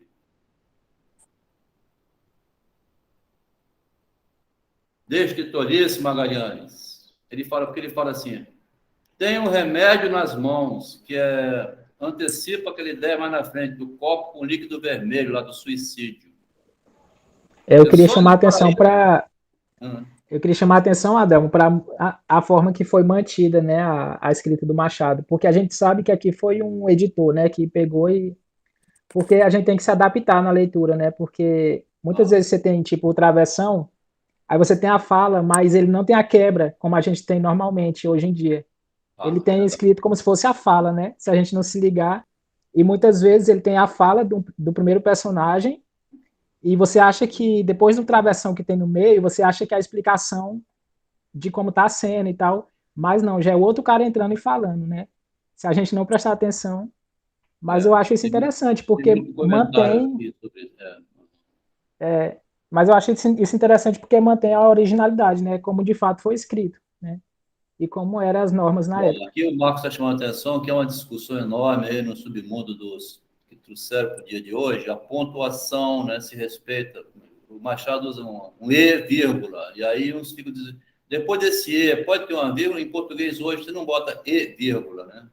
[SPEAKER 1] Desde que tolice, Magalhães. Porque ele fala assim: tem um remédio nas mãos, que antecipa aquela ideia mais na frente, do copo com líquido vermelho, lá do suicídio.
[SPEAKER 7] Eu queria chamar a atenção para Eu queria chamar a atenção, Adelmo, para a forma que foi mantida, né, a escrita do Machado, porque a gente sabe que aqui foi um editor, né, que pegou e... Porque a gente tem que se adaptar na leitura, né, porque muitas vezes você tem, tipo, o travessão, aí você tem a fala, mas ele não tem a quebra, como a gente tem normalmente hoje em dia. Ele tem escrito como se fosse a fala, né, se a gente não se ligar, e muitas vezes ele tem a fala do primeiro personagem, e você acha que, depois do travessão que tem no meio, você acha que é a explicação de como está a cena e tal, mas não, já é o outro cara entrando e falando, né? Se a gente não prestar atenção. Mas eu acho isso interessante, porque mantém.
[SPEAKER 1] Aqui sobre,
[SPEAKER 7] Mas eu acho isso interessante porque mantém a originalidade, né? Como de fato foi escrito, né? E como eram as normas na época.
[SPEAKER 1] Aqui o Marcos está chamando a atenção que é uma discussão enorme aí no submundo dos que trouxeram para o dia de hoje, a pontuação, né, se respeita. O Machado usa um E, vírgula, e aí uns ficam dizendo, depois desse E, pode ter uma vírgula, em português hoje você não bota E, vírgula, né?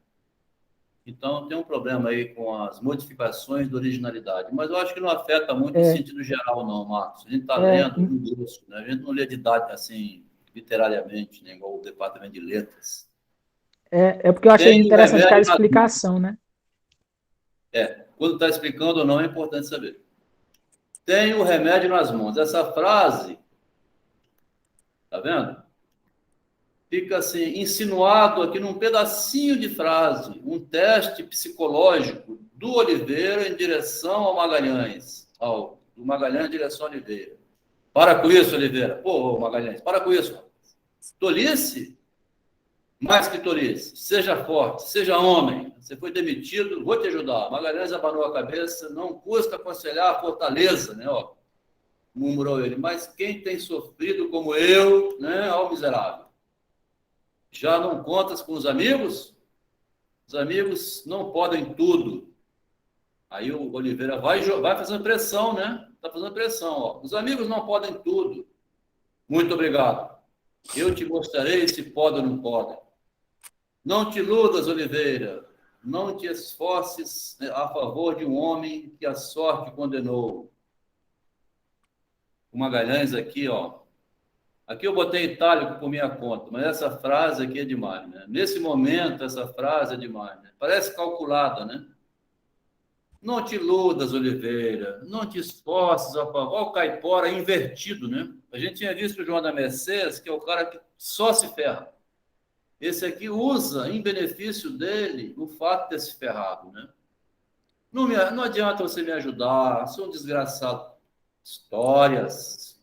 [SPEAKER 1] Então tem um problema aí com as modificações da originalidade, mas eu acho que não afeta muito o sentido geral, não, Marcos. A gente está lendo no grosso, né? A gente não lê didática assim, literariamente, né? Igual o departamento de letras.
[SPEAKER 7] É porque eu achei interessante a explicação, né?
[SPEAKER 1] Quando está explicando ou não é importante saber. Tem o remédio nas mãos. Essa frase, tá vendo? Fica assim, insinuado aqui num pedacinho de frase, um teste psicológico do Oliveira em direção ao Magalhães, do Magalhães em direção ao Oliveira. Para com isso, Oliveira. Pô, Magalhães, para com isso. Tolice? Mais que tolice. Seja forte, seja homem. Você foi demitido, vou te ajudar. Magalhães abanou a cabeça, não custa aconselhar a fortaleza, né? Ó, murmurou ele. Mas quem tem sofrido como eu, né? Ao miserável. Já não contas com os amigos? Os amigos não podem tudo. Aí o Oliveira vai fazendo pressão, né? Está fazendo pressão, ó. Os amigos não podem tudo. Muito obrigado. Eu te mostrarei se podem ou não podem. Não te iludas, Oliveira. Não te esforces a favor de um homem que a sorte condenou. O Magalhães aqui, ó. Aqui eu botei itálico por minha conta, mas essa frase aqui é demais, né? Nesse momento, essa frase é demais, né? Parece calculada, né? Não te iludas, Oliveira. Não te esforces a favor. Olha o caipora invertido, né? A gente tinha visto o João da Mercedes, que é o cara que só se ferra. Esse aqui usa, em benefício dele, o fato de ter se ferrado, né? Não adianta você me ajudar, sou um desgraçado. Histórias.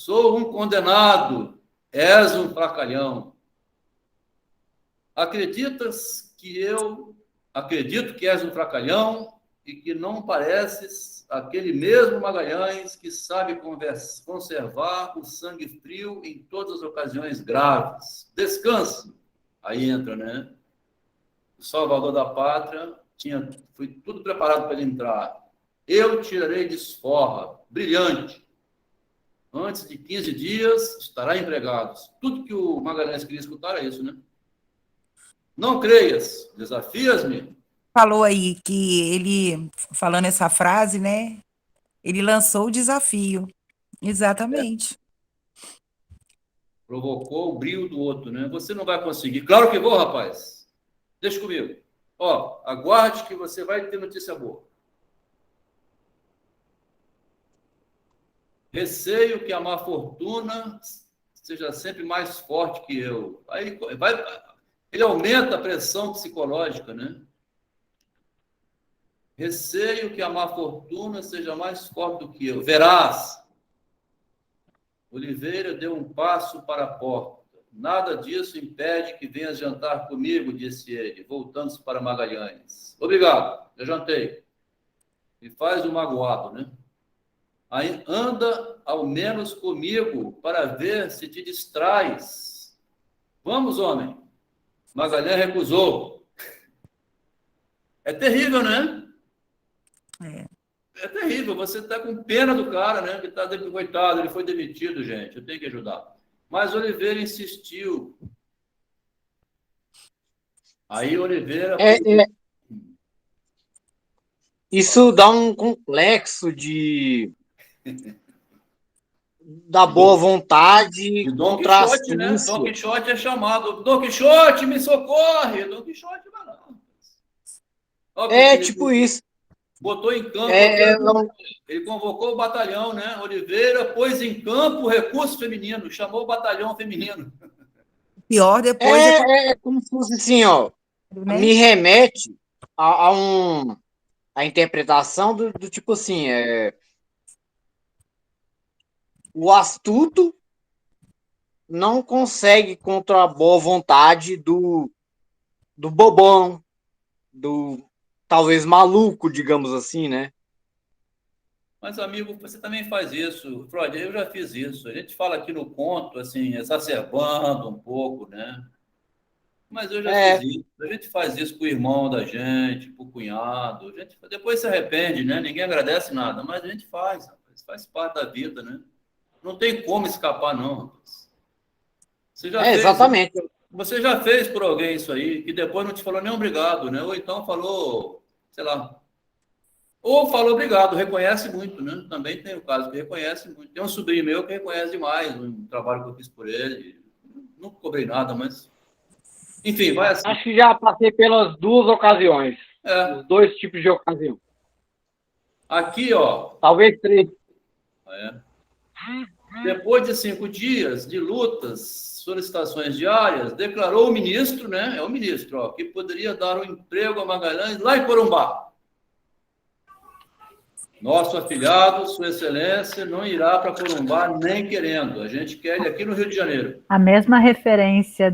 [SPEAKER 1] Sou um condenado, és um fracalhão. Acredito que és um fracalhão e que não pareces aquele mesmo Magalhães que sabe conservar o sangue frio em todas as ocasiões graves. Descanse. Aí entra, né? O Salvador da Pátria foi tudo preparado para ele entrar. Eu tirarei desforra, brilhante. Antes de 15 dias, estará empregado. Tudo que o Magalhães queria escutar é isso, né? Não creias, desafias-me.
[SPEAKER 2] Falou aí que ele, falando essa frase, né? Ele lançou o desafio. Exatamente.
[SPEAKER 1] Provocou o brilho do outro, né? Você não vai conseguir. Claro que vou, rapaz. Deixa comigo. Ó, aguarde que você vai ter notícia boa. Receio que a má fortuna seja sempre mais forte que eu. Aí ele aumenta a pressão psicológica, né? Receio que a má fortuna seja mais forte do que eu. Verás. Oliveira deu um passo para a porta. Nada disso impede que venhas jantar comigo, disse ele, voltando-se para Magalhães. Obrigado, eu jantei. E faz o magoado, né? Aí anda ao menos comigo para ver se te distrais. Vamos, homem. Magalhães recusou. É terrível, né? É terrível. Você está com pena do cara, né? Que está coitado, ele foi demitido, gente. Eu tenho que ajudar. Mas Oliveira insistiu. Aí Oliveira...
[SPEAKER 4] Isso dá um complexo da boa vontade
[SPEAKER 1] E Dom
[SPEAKER 4] contra a
[SPEAKER 1] Quixote, né?
[SPEAKER 4] astúcia.
[SPEAKER 1] Dom Quixote é chamado. Dom Quixote, me socorre! Dom Quixote, vai lá. Ó,
[SPEAKER 4] É
[SPEAKER 1] ele
[SPEAKER 4] tipo isso.
[SPEAKER 1] botou em campo,
[SPEAKER 4] É,
[SPEAKER 1] ele convocou o batalhão, né? Oliveira pôs em campo o recurso feminino, chamou o batalhão feminino.
[SPEAKER 2] Pior depois
[SPEAKER 4] é como se fosse assim, ó.
[SPEAKER 2] né?
[SPEAKER 4] Me remete a interpretação do tipo assim, o astuto não consegue contra a boa vontade do bobão, do talvez maluco, digamos assim, né?
[SPEAKER 1] Mas, amigo, você também faz isso. Freud, eu já fiz isso. A gente fala aqui no conto, assim, exacerbando um pouco, né? Mas eu já fiz isso. A gente faz isso com o irmão da gente, com o cunhado. A gente depois se arrepende, né? Ninguém agradece nada, mas a gente faz, rapaz. Faz parte da vida, né? Não tem como escapar, não, rapaz. Você já fez,
[SPEAKER 4] Exatamente.
[SPEAKER 1] você já fez por alguém isso aí, que depois não te falou nem obrigado, né? Ou então falou, sei lá. Ou falou obrigado, reconhece muito, né? Também tem o caso que reconhece muito. Tem um sobrinho meu que reconhece demais o trabalho que eu fiz por ele. Nunca cobrei nada, mas... Enfim, vai assim.
[SPEAKER 4] Acho que já passei pelas duas ocasiões. Os dois tipos de ocasião.
[SPEAKER 1] Aqui, ó.
[SPEAKER 4] Talvez 3.
[SPEAKER 1] Depois de 5 dias de lutas, solicitações diárias, declarou o ministro, né? É o ministro, ó, que poderia dar um emprego a Magalhães lá em Corumbá. Nosso afilhado, Sua Excelência, não irá para Corumbá nem querendo. A gente quer ele aqui no Rio de Janeiro.
[SPEAKER 6] A mesma referência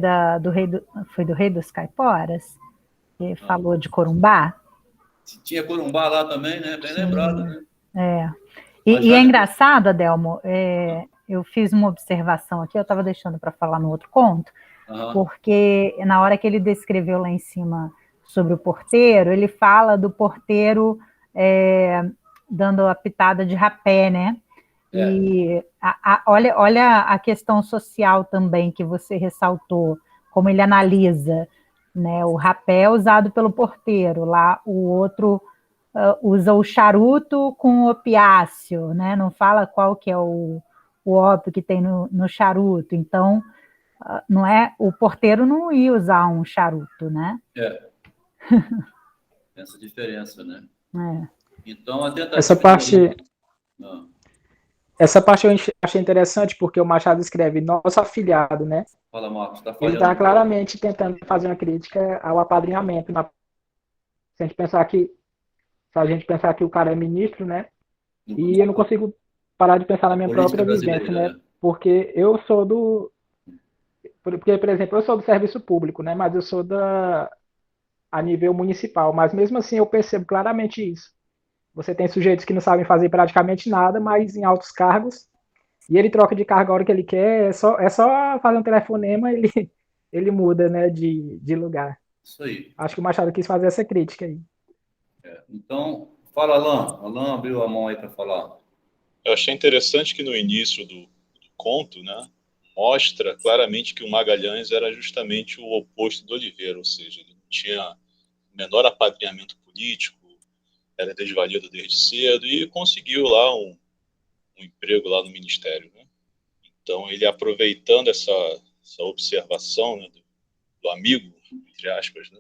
[SPEAKER 6] foi do Rei dos Caiporas, que falou de Corumbá.
[SPEAKER 1] Tinha Corumbá lá também, né? Bem lembrado, né?
[SPEAKER 6] E é engraçado, Adelmo, eu fiz uma observação aqui, eu estava deixando para falar no outro conto, porque na hora que ele descreveu lá em cima sobre o porteiro, ele fala do porteiro dando a pitada de rapé, né? E olha a questão social também que você ressaltou, como ele analisa, né? O rapé usado pelo porteiro, lá o outro usa o charuto com opiáceo, né? Não fala qual que é o ópio que tem no charuto. Então, não é, o porteiro não ia usar um charuto, né?
[SPEAKER 1] Tem essa diferença, né? Então, a tentativa...
[SPEAKER 7] Essa parte eu achei interessante, porque o Machado escreve nosso afilhado, né?
[SPEAKER 1] Fala, Marcos, tá falhando.
[SPEAKER 7] Ele está claramente tentando fazer uma crítica ao apadrinhamento. Se a gente pensar que o cara é ministro, né? E eu não consigo parar de pensar na minha própria vivência, né? Porque eu sou porque, por exemplo, eu sou do serviço público, né? Mas eu sou a nível municipal. Mas mesmo assim eu percebo claramente isso. Você tem sujeitos que não sabem fazer praticamente nada, mas em altos cargos, e ele troca de cargo a hora que ele quer, é só fazer um telefonema, ele muda, né, de lugar.
[SPEAKER 1] Isso aí.
[SPEAKER 7] Acho que o Machado quis fazer essa crítica aí.
[SPEAKER 1] Então, fala, Alain. Alain abriu a mão aí para falar.
[SPEAKER 3] Eu achei interessante que no início do conto, né, mostra claramente que o Magalhães era justamente o oposto do Oliveira, ou seja, ele não tinha menor apadrinhamento político, era desvalido desde cedo e conseguiu lá um emprego lá no ministério, né? Então ele, aproveitando essa observação, né, do amigo, entre aspas, né,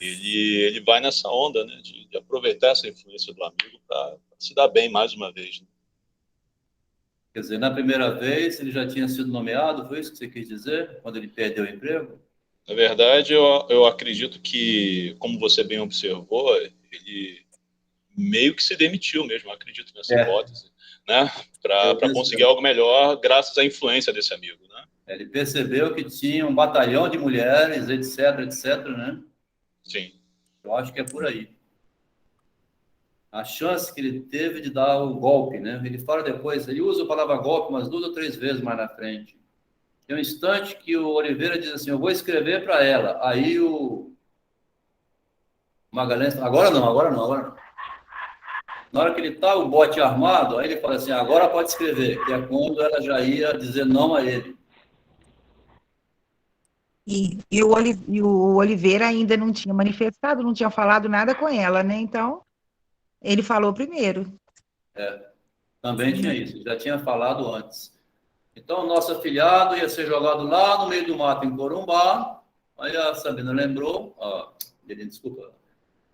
[SPEAKER 3] ele vai nessa onda, né, de aproveitar essa influência do amigo para se dar bem mais uma vez, né?
[SPEAKER 1] Quer dizer, na primeira vez ele já tinha sido nomeado, foi isso que você quis dizer? Quando ele perdeu o emprego?
[SPEAKER 3] Na verdade, eu acredito que, como você bem observou, ele meio que se demitiu mesmo, eu acredito nessa hipótese, né? Para conseguir algo melhor, graças à influência desse amigo, né?
[SPEAKER 1] Ele percebeu que tinha um batalhão de mulheres, etc, né?
[SPEAKER 3] Sim.
[SPEAKER 1] Eu acho que é por aí. A chance que ele teve de dar o golpe, né? Ele fala depois, ele usa a palavra golpe umas 2 ou 3 vezes mais na frente. Tem um instante que o Oliveira diz assim, eu vou escrever para ela. Aí o Magalhães fala, agora não. Na hora que ele tá o bote armado, aí ele fala assim, agora pode escrever, que é quando ela já ia dizer não a ele.
[SPEAKER 2] E o Oliveira ainda não tinha manifestado, não tinha falado nada com ela, né? Então, ele falou primeiro.
[SPEAKER 1] Também tinha isso, já tinha falado antes. Então, o nosso afilhado ia ser jogado lá no meio do mato, em Corumbá. Aí a Sabina lembrou, desculpa,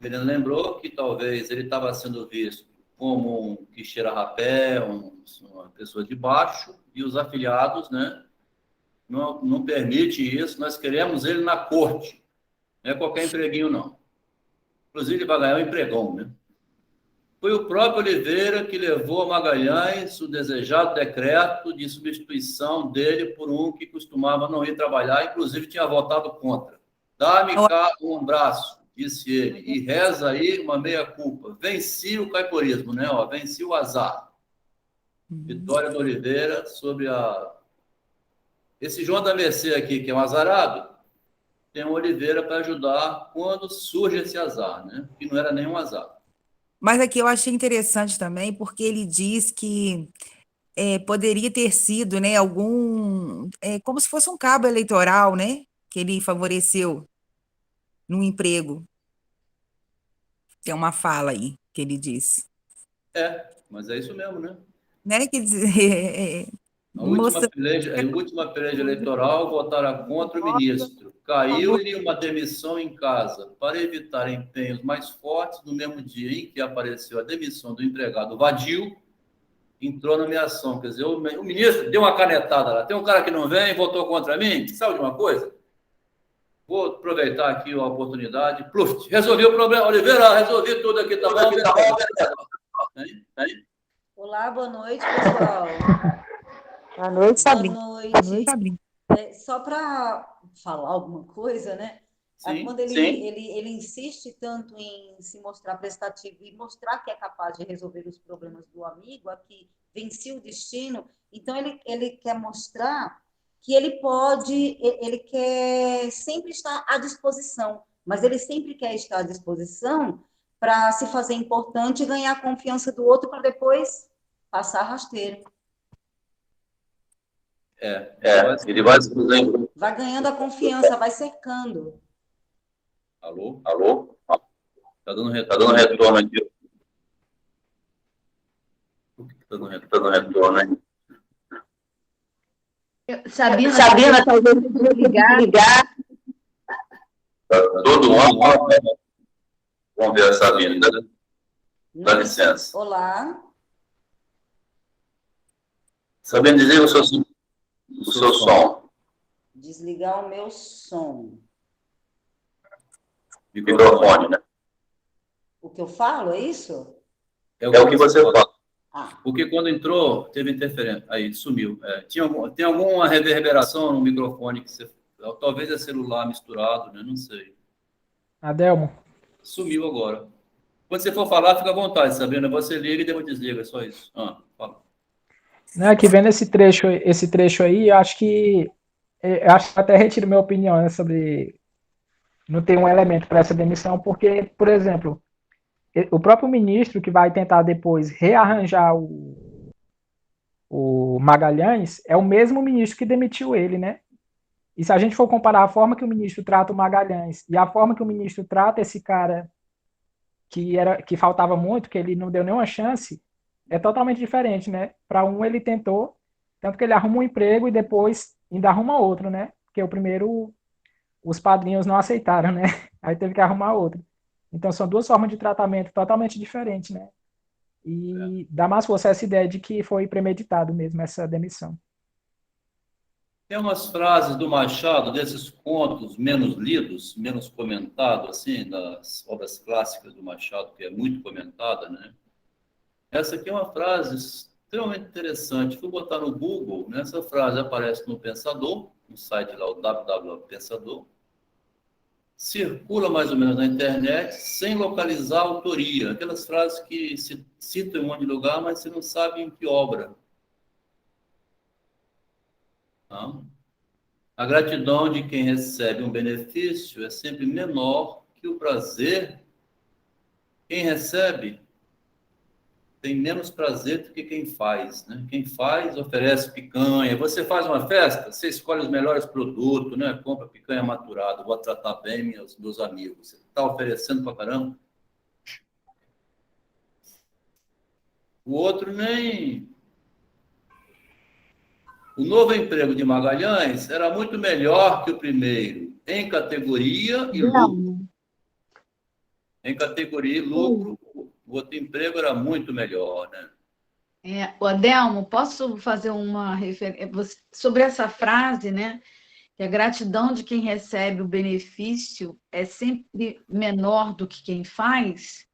[SPEAKER 1] Helena lembrou que talvez ele estava sendo visto como um que cheira rapé, uma pessoa de baixo, e os afiliados, né, não permite isso, nós queremos ele na corte, não é qualquer empreguinho, não. Inclusive, ele vai ganhar um empregão, né? Foi o próprio Oliveira que levou a Magalhães o desejado decreto de substituição dele por um que costumava não ir trabalhar, inclusive tinha votado contra. Dá-me cá um braço, disse ele, e reza aí uma meia-culpa. Venci o caiporismo, né? Venci o azar. Vitória do Oliveira sobre esse João da Mercê aqui, que é um azarado, tem um Oliveira para ajudar quando surge esse azar, né? Que não era nenhum azar.
[SPEAKER 2] Mas aqui eu achei interessante também, porque ele diz que poderia ter sido, né, como se fosse um cabo eleitoral, né, que ele favoreceu no emprego. Tem uma fala aí que ele diz.
[SPEAKER 1] Mas é isso mesmo, né?
[SPEAKER 2] Né? Quer dizer,
[SPEAKER 1] a última peleja eleitoral votaram contra o ministro. Caiu-lhe uma demissão em casa para evitar empenhos mais fortes. No mesmo dia em que apareceu a demissão do empregado vadio, entrou na nomeação. Quer dizer, o ministro deu uma canetada lá. Tem um cara que não vem, votou contra mim. Sabe de uma coisa? Vou aproveitar aqui a oportunidade. Pluf, resolvi o problema. Oliveira, resolvi tudo aqui, tá bom?
[SPEAKER 9] Olá, boa noite, pessoal.
[SPEAKER 2] Boa noite, Sabrina.
[SPEAKER 9] Boa noite. Só para falar alguma coisa, né?
[SPEAKER 1] Sim,
[SPEAKER 9] quando ele insiste tanto em se mostrar prestativo e mostrar que é capaz de resolver os problemas do amigo, aqui venci o destino, então ele quer mostrar que ele quer sempre estar à disposição, mas ele sempre quer estar à disposição para se fazer importante e ganhar a confiança do outro para depois passar rasteiro.
[SPEAKER 1] Ele vai
[SPEAKER 9] ganhando a confiança, vai cercando.
[SPEAKER 1] Alô? Tá dando retorno aqui. Por que tá dando retorno aí?
[SPEAKER 5] Sabrina, talvez ligar.
[SPEAKER 1] Todo mundo conversar, Sabrina. Dá licença.
[SPEAKER 9] Olá.
[SPEAKER 1] Sabrina, dizer o seu som.
[SPEAKER 9] Desligar o meu som.
[SPEAKER 1] Microfone, né?
[SPEAKER 9] O que eu falo, é isso?
[SPEAKER 1] É o que você fala.
[SPEAKER 9] Ah.
[SPEAKER 1] Porque quando entrou, teve interferência. Aí, sumiu. Tem alguma reverberação no microfone que você... Talvez é celular misturado, né? Não sei.
[SPEAKER 7] Adelmo.
[SPEAKER 1] Sumiu agora. Quando você for falar, fica à vontade, Sabrina. Você liga e depois desliga, é só isso. Fala.
[SPEAKER 7] Não, que vendo esse trecho aí, eu acho que até retiro minha opinião, né, sobre não ter um elemento para essa demissão, porque, por exemplo, o próprio ministro que vai tentar depois rearranjar o Magalhães é o mesmo ministro que demitiu ele, né? E se a gente for comparar a forma que o ministro trata o Magalhães e a forma que o ministro trata esse cara que faltava muito, que ele não deu nenhuma chance, é totalmente diferente, né? Para um ele tentou, tanto que ele arruma um emprego e depois ainda arruma outro, né? Porque o primeiro os padrinhos não aceitaram, né? Aí teve que arrumar outro. Então são duas formas de tratamento totalmente diferentes, né? E dá mais força essa ideia de que foi premeditado mesmo essa demissão.
[SPEAKER 1] Tem umas frases do Machado, desses contos menos lidos, menos comentados, assim, das obras clássicas do Machado, que é muito comentada, né? Essa aqui é uma frase extremamente interessante. Fui botar no Google, né? Essa frase aparece no Pensador, no site lá, o www.pensador. Circula mais ou menos na internet, sem localizar a autoria. Aquelas frases que se citam em um monte de lugar, mas você não sabe em que obra. A gratidão de quem recebe um benefício é sempre menor que o prazer. Quem recebe tem menos prazer do que quem faz, né? Quem faz oferece picanha. Você faz uma festa, você escolhe os melhores produtos, né? Compra picanha maturada, vou tratar bem meus amigos. Você está oferecendo para caramba. O outro nem... O novo emprego de Magalhães era muito melhor que o primeiro, em categoria e lucro. Em categoria e lucro, o outro emprego era muito melhor, né?
[SPEAKER 10] O Adelmo, posso fazer uma referência sobre essa frase, né? Que a gratidão de quem recebe o benefício é sempre menor do que quem faz.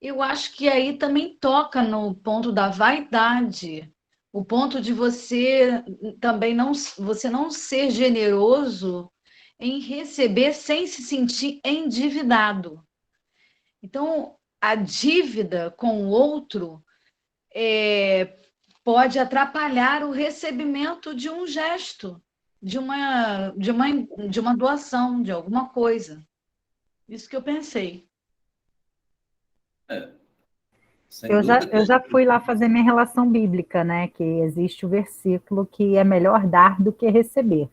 [SPEAKER 10] Eu acho que aí também toca no ponto da vaidade, o ponto de você também não ser generoso em receber sem se sentir endividado. Então, a dívida com o outro pode atrapalhar o recebimento de um gesto, de uma doação, de alguma coisa. Isso que eu pensei.
[SPEAKER 6] Eu já fui lá fazer minha relação bíblica, né? Que existe o versículo que é melhor dar do que receber.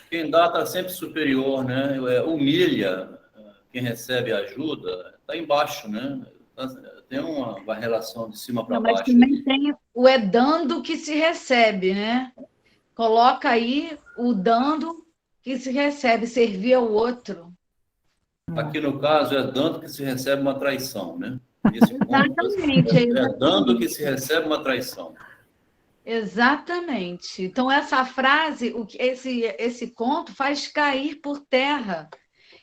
[SPEAKER 1] Quem dá está sempre superior, né? Humilha quem recebe ajuda, está embaixo, né? Tem uma relação de cima para baixo.
[SPEAKER 10] Mas também tem o dando que se recebe, né? Coloca aí o dando que se recebe, servir ao outro.
[SPEAKER 1] Aqui, no caso, é dando que se recebe uma traição, né?
[SPEAKER 10] Exatamente.
[SPEAKER 1] É dando que se recebe uma traição.
[SPEAKER 10] Exatamente. Então, essa frase, esse conto faz cair por terra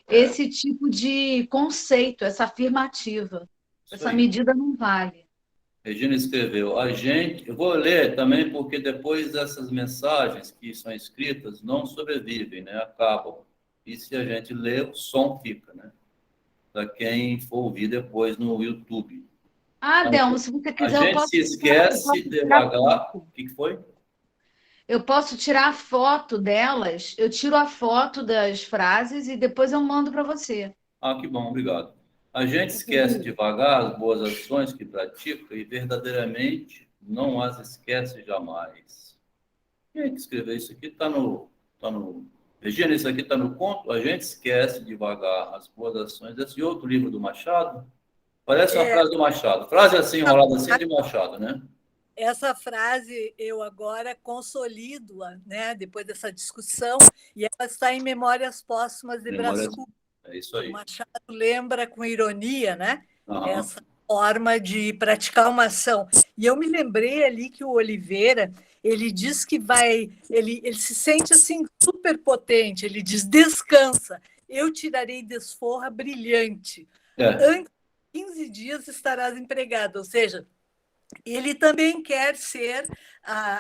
[SPEAKER 10] esse tipo de conceito, essa afirmativa. Essa medida não vale.
[SPEAKER 1] Regina escreveu, eu vou ler também, porque depois essas mensagens que são escritas não sobrevivem, né? Acabam. E se a gente lê, o som fica, né? Para quem for ouvir depois no YouTube.
[SPEAKER 10] Delmo, se você quiser,
[SPEAKER 1] eu posso... A gente se esquece devagar. O que foi?
[SPEAKER 10] Eu posso tirar a foto delas, eu tiro a foto das frases e depois eu mando para você.
[SPEAKER 1] Que bom, obrigado. A gente esquece devagar as boas ações que pratica e verdadeiramente não as esquece jamais. Quem é que escreveu isso aqui? Está no... Regina, isso aqui está no conto? A gente esquece devagar as boas ações. Esse outro livro do Machado? Parece uma frase do Machado. Frase assim, enrolada assim, de Machado, né?
[SPEAKER 8] Essa frase eu agora consolido-a, né, depois dessa discussão, e ela está em Memórias Póstumas de Brás Cubas.
[SPEAKER 1] É isso aí.
[SPEAKER 8] O Machado lembra com ironia, né, essa forma de praticar uma ação. E eu me lembrei ali que o Oliveira, ele diz que ele se sente assim super potente, ele diz, descansa, eu tirarei desforra brilhante. Antes de 15 dias estarás empregado, ou seja, ele também quer ser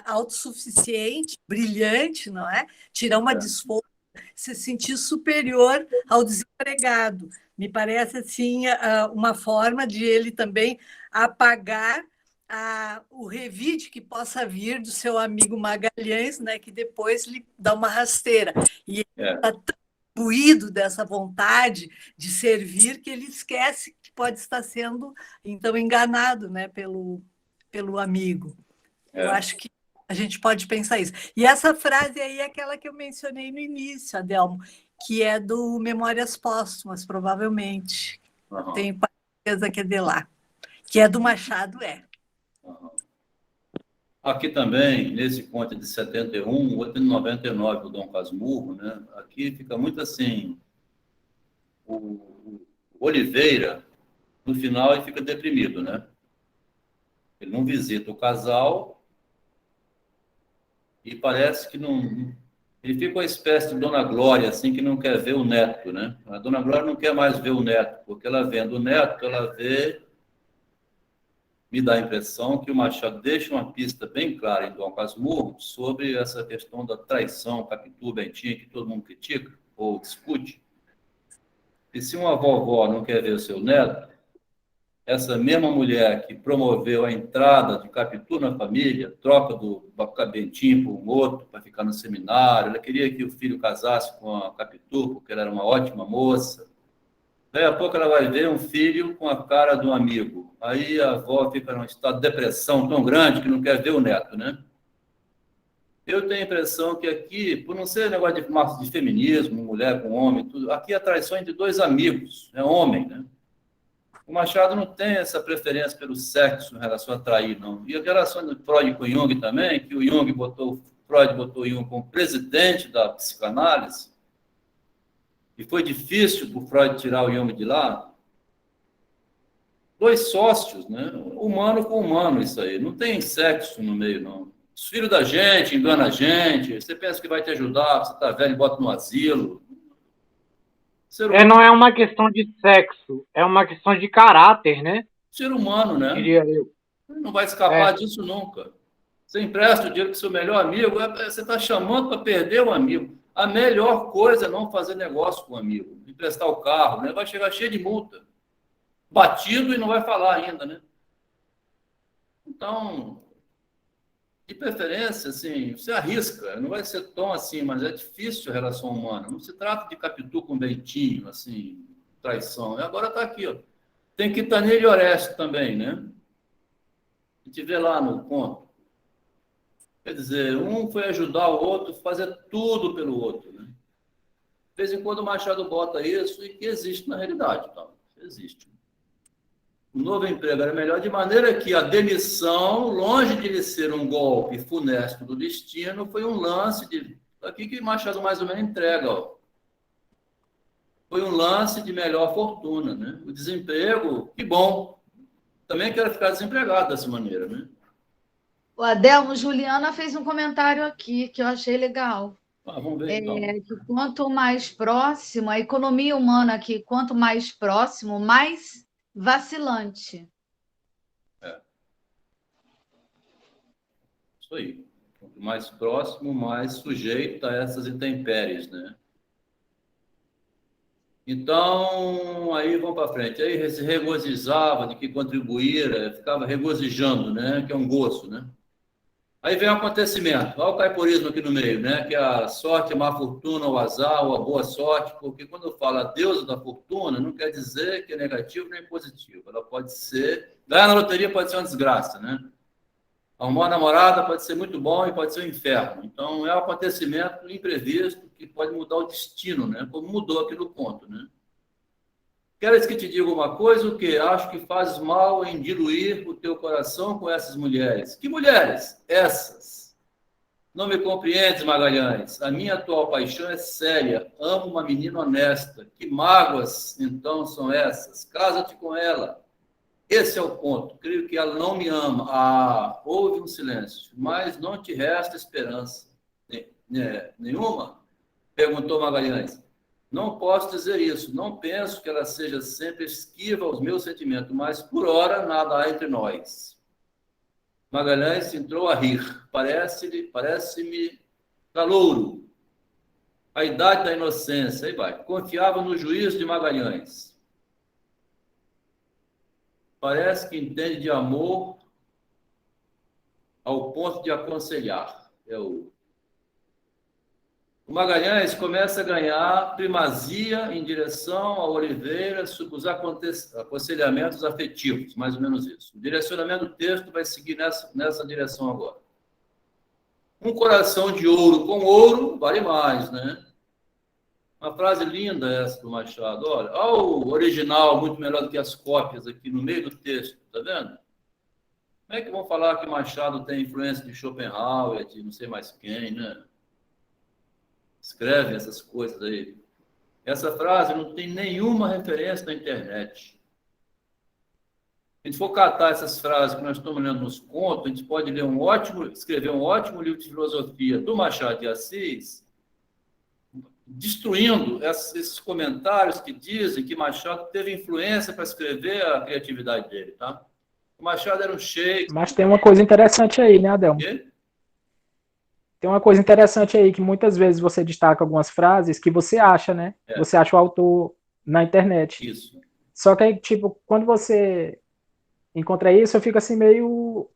[SPEAKER 8] autossuficiente, brilhante, não é? Tirar uma desforra, se sentir superior ao desempregado. Me parece assim uma forma de ele também apagar o revide que possa vir do seu amigo Magalhães, né, que depois lhe dá uma rasteira. E ele está tão imbuído dessa vontade de servir que ele esquece que pode estar sendo, então, enganado, né, pelo amigo. Eu acho que a gente pode pensar isso. E essa frase aí é aquela que eu mencionei no início, Adelmo, que é do Memórias Póstumas, provavelmente. Tenho certeza que é de lá. Que é do Machado,
[SPEAKER 1] Aqui também, nesse conto de 71, outro de 99, do Dom Casmurro, né? Aqui fica muito assim, o Oliveira, no final, ele fica deprimido, né? Ele não visita o casal e parece que não... Ele fica uma espécie de Dona Glória, assim, que não quer ver o neto, né? A Dona Glória não quer mais ver o neto, porque ela vendo o neto, ela vê... Me dá a impressão que o Machado deixa uma pista bem clara em Dom Casmurro sobre essa questão da traição, Capitu, Bentinho, que todo mundo critica ou discute. E se uma vovó não quer ver o seu neto, essa mesma mulher que promoveu a entrada de Capitu na família, troca do Bentinho por um outro para ficar no seminário, ela queria que o filho casasse com a Capitu, porque ela era uma ótima moça. Daí a pouco ela vai ver um filho com a cara de um amigo. Aí a avó fica num estado de depressão tão grande que não quer ver o neto, né? Eu tenho a impressão que aqui, por não ser negócio de feminismo, mulher com homem, tudo, aqui é a traição entre dois amigos, é homem, né? O Machado não tem essa preferência pelo sexo em relação a trair, não. E a relação de Freud com Jung também, que Freud botou o Jung como presidente da psicanálise, e foi difícil para o Freud tirar o Jung de lá. 2 sócios, né? Humano com humano, isso aí. Não tem sexo no meio, não. Os filhos da gente enganam a gente. Você pensa que vai te ajudar, você tá velho e bota no asilo.
[SPEAKER 4] Não é uma questão de sexo, é uma questão de caráter, né?
[SPEAKER 1] Ser humano, né?
[SPEAKER 4] Diria eu.
[SPEAKER 1] Não vai escapar disso nunca. Você empresta o dinheiro para o seu melhor amigo, você está chamando para perder o amigo. A melhor coisa é não fazer negócio com o amigo, emprestar o carro, né? Vai chegar cheio de multa. Batido e não vai falar ainda, né? Então, de preferência, assim, você arrisca, não vai ser tão assim, mas é difícil a relação humana. Não se trata de Capitu com Bentinho, assim, traição. E agora está aqui, ó. Tem Quintanilha e Orestes também, né? A gente vê lá no conto. Quer dizer, um foi ajudar o outro, fazer tudo pelo outro, né? De vez em quando o Machado bota isso e que existe na realidade, tá? Existe. O novo emprego era melhor, de maneira que a demissão, longe de lhe ser um golpe funesto do destino, foi um lance de... Aqui que Machado mais ou menos entrega, ó. Foi um lance de melhor fortuna, né? O desemprego, que bom. Também quero ficar desempregado dessa maneira, né?
[SPEAKER 10] O Adelmo, Juliana fez um comentário aqui que eu achei legal.
[SPEAKER 1] Vamos ver, então.
[SPEAKER 10] Que quanto mais próximo, a economia humana aqui, quanto mais próximo, mais vacilante.
[SPEAKER 1] Isso aí. Quanto mais próximo, mais sujeito a essas intempéries, né? Então, aí vamos para frente. Aí se regozijava de que contribuíra, ficava regozijando, né? Que é um gozo, né? Aí vem o acontecimento. Olha o caiporismo aqui no meio, né? Que a sorte, a má fortuna, o azar, ou a boa sorte, porque quando eu falo a deusa da fortuna, não quer dizer que é negativo nem positivo. Ela pode ser... Ganhar na loteria pode ser uma desgraça, né? Arrumar uma namorada pode ser muito bom e pode ser um inferno. Então, é um acontecimento imprevisto que pode mudar o destino, né? Como mudou aqui no conto, né? Queres que te diga uma coisa? O quê? Acho que fazes mal em diluir o teu coração com essas mulheres. Que mulheres? Essas. Não me compreendes, Magalhães. A minha atual paixão é séria. Amo uma menina honesta. Que mágoas, então, são essas? Casa-te com ela. Esse é o ponto. Creio que ela não me ama. Ah, houve um silêncio. Mas não te resta esperança. Nenhuma? Perguntou Magalhães. Não posso dizer isso. Não penso que ela seja sempre esquiva aos meus sentimentos, mas por hora nada há entre nós. Magalhães entrou a rir. Parece-me calouro. A idade da inocência. Aí vai. Confiava no juízo de Magalhães. Parece que entende de amor ao ponto de aconselhar. O Magalhães começa a ganhar primazia em direção a Oliveira sobre os aconselhamentos afetivos, mais ou menos isso. O direcionamento do texto vai seguir nessa direção agora. Um coração de ouro com ouro vale mais, né? Uma frase linda essa do Machado. Olha o original, muito melhor do que as cópias aqui no meio do texto, tá vendo? Como é que vão falar que Machado tem influência de Schopenhauer, de não sei mais quem, né? Escreve essas coisas aí. Essa frase não tem nenhuma referência na internet. Se a gente for catar essas frases que nós estamos lendo nos contos, a gente pode escrever um ótimo livro de filosofia do Machado de Assis, destruindo esses comentários que dizem que Machado teve influência para escrever a criatividade dele, tá? O Machado era um sheik.
[SPEAKER 7] Mas tem uma coisa interessante aí, né, Adelmo?
[SPEAKER 1] Quê?
[SPEAKER 7] Tem uma coisa interessante aí, que muitas vezes você destaca algumas frases que você acha, né? Você acha o autor na internet.
[SPEAKER 1] Isso.
[SPEAKER 7] Só que aí, tipo, quando você encontra isso, eu fico assim meio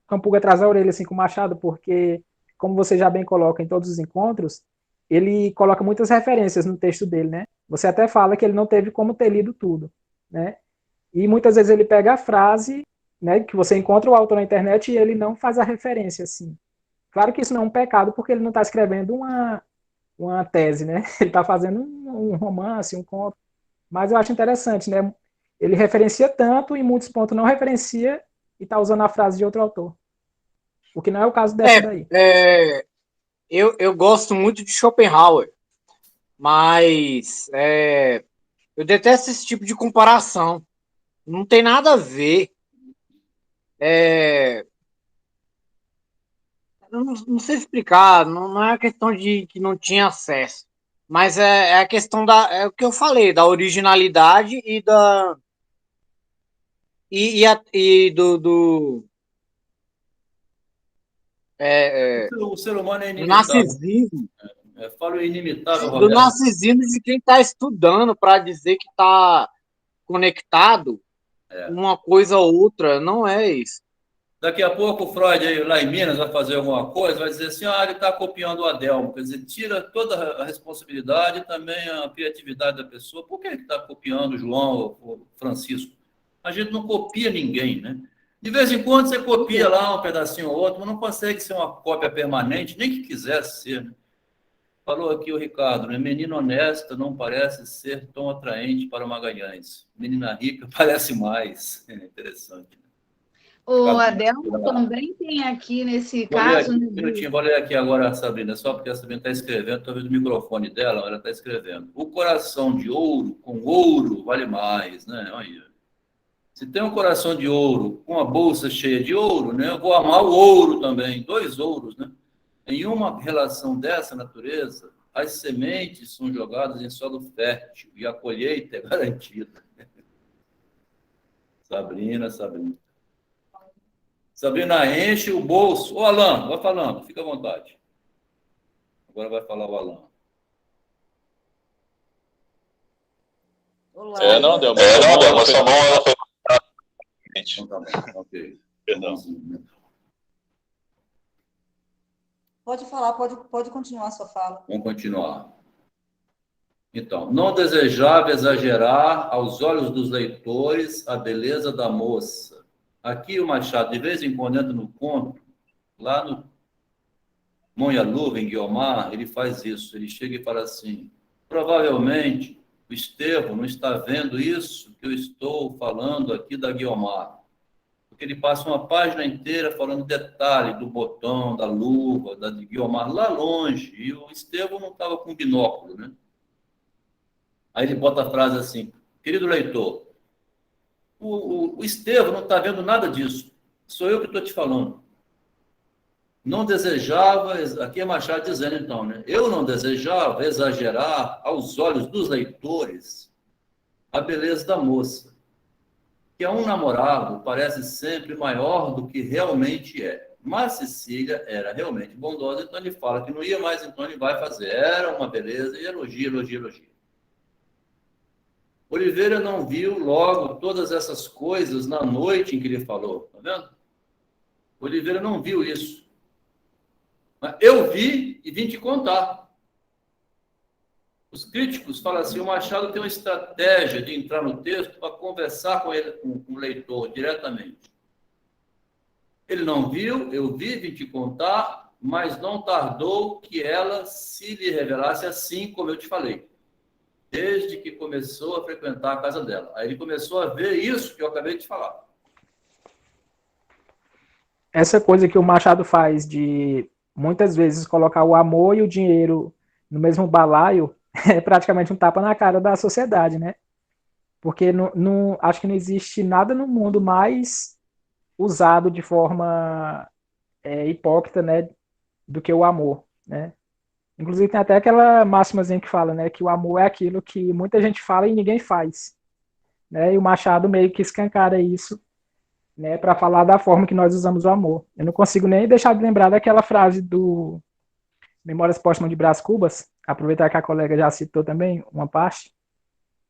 [SPEAKER 7] com a pulga atrás da orelha, assim, com o Machado, porque, como você já bem coloca em todos os encontros, ele coloca muitas referências no texto dele, né? Você até fala que ele não teve como ter lido tudo, né? E muitas vezes ele pega a frase, né, que você encontra o autor na internet e ele não faz a referência, assim. Claro que isso não é um pecado, porque ele não está escrevendo uma tese, né? Ele está fazendo um romance, um conto. Mas eu acho interessante, né? ele referencia tanto, em muitos pontos não referencia e está usando a frase de outro autor. O que não é o caso dessa daí.
[SPEAKER 4] Eu gosto muito de Schopenhauer, mas eu detesto esse tipo de comparação. Não tem nada a ver. Não sei explicar, não é a questão de que não tinha acesso, mas é a questão é o que eu falei, da originalidade e do
[SPEAKER 1] O ser humano é
[SPEAKER 4] do
[SPEAKER 1] inimitável.
[SPEAKER 4] narcisismo.
[SPEAKER 1] Eu falo inimitável,
[SPEAKER 4] Do
[SPEAKER 1] Roberto.
[SPEAKER 4] narcisismo de quem está estudando para dizer que está conectado uma coisa ou outra, não é isso.
[SPEAKER 1] Daqui a pouco o Freud, aí, lá em Minas, vai fazer alguma coisa, vai dizer assim, ele está copiando o Adelmo. Quer dizer, tira toda a responsabilidade e também a criatividade da pessoa. Por que ele está copiando o João ou Francisco? A gente não copia ninguém, né? De vez em quando você copia lá um pedacinho ou outro, mas não consegue ser uma cópia permanente, nem que quisesse ser, né? Falou aqui o Ricardo, né? Menina honesta não parece ser tão atraente para Magalhães. Menina rica parece mais. É interessante.
[SPEAKER 10] O Adelmo também tem aqui nesse caso.
[SPEAKER 1] Vou ler aqui agora a Sabrina, só porque a Sabrina está escrevendo, talvez o microfone dela, ela está escrevendo. O coração de ouro com ouro vale mais, né? Olha. Se tem um coração de ouro com a bolsa cheia de ouro, né? Eu vou amar o ouro também, 2 ouros, né? Em uma relação dessa natureza, as sementes são jogadas em solo fértil e a colheita é garantida. Sabrina. Sabrina, enche o bolso. Ô, Alan, vai falando, fica à vontade. Agora vai falar o Alan.
[SPEAKER 3] Olá. Não, Delma, sua mão ela foi...
[SPEAKER 1] Então, tá bom, ok.
[SPEAKER 3] Perdão.
[SPEAKER 9] Pode falar, pode continuar a sua fala.
[SPEAKER 1] Vamos continuar. Então, não desejava exagerar aos olhos dos leitores a beleza da moça. Aqui o Machado, de vez em quando, entra no conto, lá no Monha Luva, em Guiomar, ele faz isso. Ele chega e fala assim, provavelmente o Estevão não está vendo isso que eu estou falando aqui da Guiomar. Porque ele passa uma página inteira falando detalhe do botão, da luva, da de Guiomar, lá longe. E o Estevão não estava com binóculo, né? Aí ele bota a frase assim, querido leitor, o Estevão não está vendo nada disso. Sou eu que estou te falando. Não desejava, aqui é Machado dizendo então, né? Eu não desejava exagerar aos olhos dos leitores a beleza da moça, que a um namorado parece sempre maior do que realmente é. Mas Cecília era realmente bondosa, então ele fala que não ia mais, então ele vai fazer. Era uma beleza e elogia. Oliveira não viu logo todas essas coisas na noite em que ele falou, tá vendo? Oliveira não viu isso. Mas eu vi e vim te contar. Os críticos falam assim, o Machado tem uma estratégia de entrar no texto para conversar com ele, com o leitor diretamente. Ele não viu, eu vi, vim te contar, mas não tardou que ela se lhe revelasse assim como eu te falei. Desde que começou a frequentar a casa dela. Aí ele começou a ver isso que eu acabei de falar.
[SPEAKER 7] Essa coisa que o Machado faz de, muitas vezes, colocar o amor e o dinheiro no mesmo balaio, é praticamente um tapa na cara da sociedade, né? Porque acho que não existe nada no mundo mais usado de forma hipócrita, né, do que o amor, né? Inclusive tem até aquela máximazinha que fala, né, que o amor é aquilo que muita gente fala e ninguém faz, né? E o Machado meio que escancara isso, né, para falar da forma que nós usamos o amor. Eu não consigo nem deixar de lembrar daquela frase do Memórias Póstumas de Brás Cubas, aproveitar que a colega já citou também uma parte,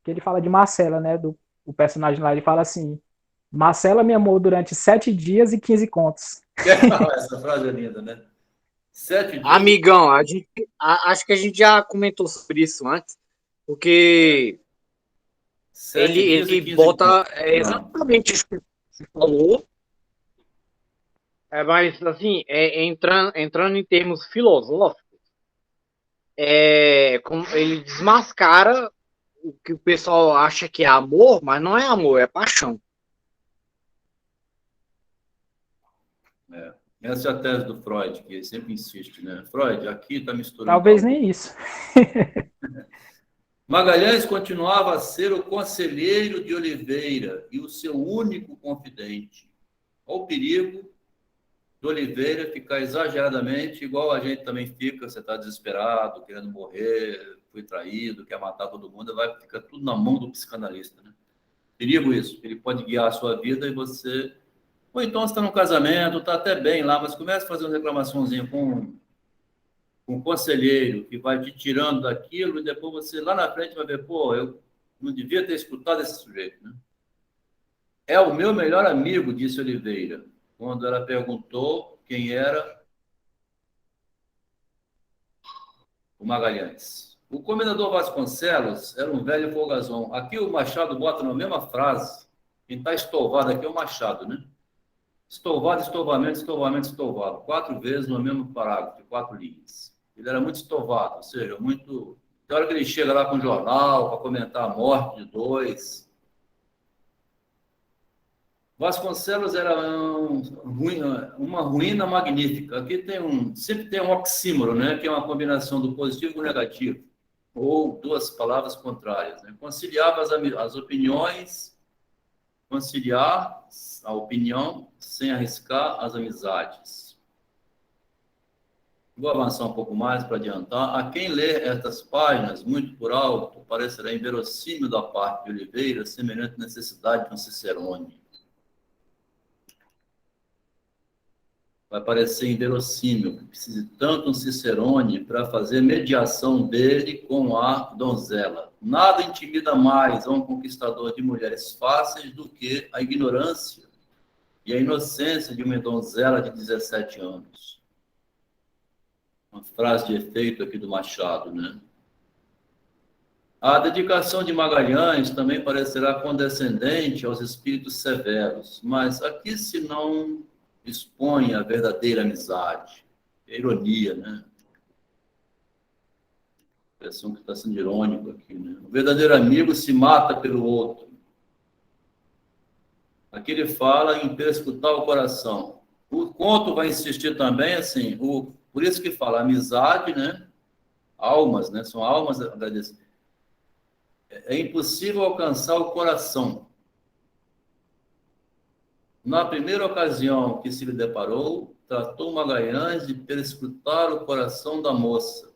[SPEAKER 7] que ele fala de Marcela, né, o personagem lá, ele fala assim, Marcela me amou durante 7 dias e 15 contos.
[SPEAKER 1] Essa frase é linda, né? 7 dias.
[SPEAKER 4] Amigão, acho que a gente já comentou sobre isso antes, porque ele bota exatamente isso que você falou, mas assim, entrando em termos filosóficos, como ele desmascara o que o pessoal acha que é amor, mas não é amor, é paixão.
[SPEAKER 1] Essa é a tese do Freud, que ele sempre insiste, né? Freud, aqui está misturando...
[SPEAKER 7] Talvez nem isso.
[SPEAKER 1] Magalhães continuava a ser o conselheiro de Oliveira e o seu único confidente. Olha o perigo de Oliveira ficar exageradamente, igual a gente também fica, você está desesperado, querendo morrer, fui traído, quer matar todo mundo, vai ficar tudo na mão do psicanalista, né? Perigo isso, ele pode guiar a sua vida e você... Ou então você está num casamento, está até bem lá, mas começa a fazer uma reclamaçãozinha com um conselheiro que vai te tirando daquilo e depois você lá na frente vai ver, pô, eu não devia ter escutado esse sujeito, né? É o meu melhor amigo, disse Oliveira, quando ela perguntou quem era o Magalhães. O comendador Vasconcelos era um velho folgazão. Aqui o Machado bota na mesma frase, quem está estovado aqui é o Machado, né? Estovado, estovamento, estovamento, estovado. 4 vezes no mesmo parágrafo, de 4 linhas. Ele era muito estovado, ou seja, muito... Na hora que ele chega lá com o jornal para comentar a morte de 2... Vasconcelos era uma ruína magnífica. Aqui sempre tem um oxímoro, né? Que é uma combinação do positivo com o negativo, ou duas palavras contrárias, né? Conciliava as opiniões, conciliar a opinião sem arriscar as amizades. Vou avançar um pouco mais para adiantar. A quem ler estas páginas, muito por alto, parecerá inverossímil da parte de Oliveira, semelhante necessidade de um Cicerone. Vai parecer inverossímil, que precise tanto um Cicerone para fazer mediação dele com a donzela. Nada intimida mais a um conquistador de mulheres fáceis do que a ignorância e a inocência de uma donzela de 17 anos. Uma frase de efeito aqui do Machado, né? A dedicação de Magalhães também parecerá condescendente aos espíritos severos, mas aqui se não expõe a verdadeira amizade. É ironia, né? A impressão que está sendo irônico aqui, né? O verdadeiro amigo se mata pelo outro. Aqui ele fala em perscrutar o coração. O conto vai insistir também, assim, por isso que fala amizade, né? Almas, né? São almas agradecidas. É impossível alcançar o coração. Na primeira ocasião que se lhe deparou, tratou Magalhães de perscrutar o coração da moça.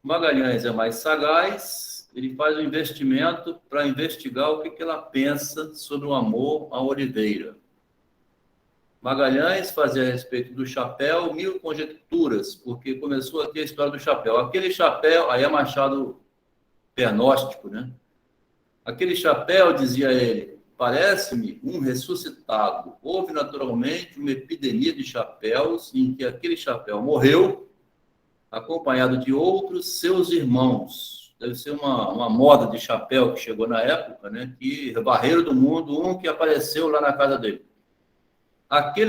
[SPEAKER 1] Magalhães é mais sagaz, ele faz um investimento para investigar o que ela pensa sobre o amor a Oliveira. Magalhães fazia a respeito do chapéu 1000 conjecturas, porque começou aqui a história do chapéu. Aquele chapéu, aí é Machado pernóstico, né? Aquele chapéu, dizia ele, parece-me um ressuscitado. Houve naturalmente uma epidemia de chapéus em que aquele chapéu morreu, acompanhado de outros seus irmãos. Deve ser uma moda de chapéu que chegou na época, né? Que varreram do mundo um que apareceu lá na casa dele.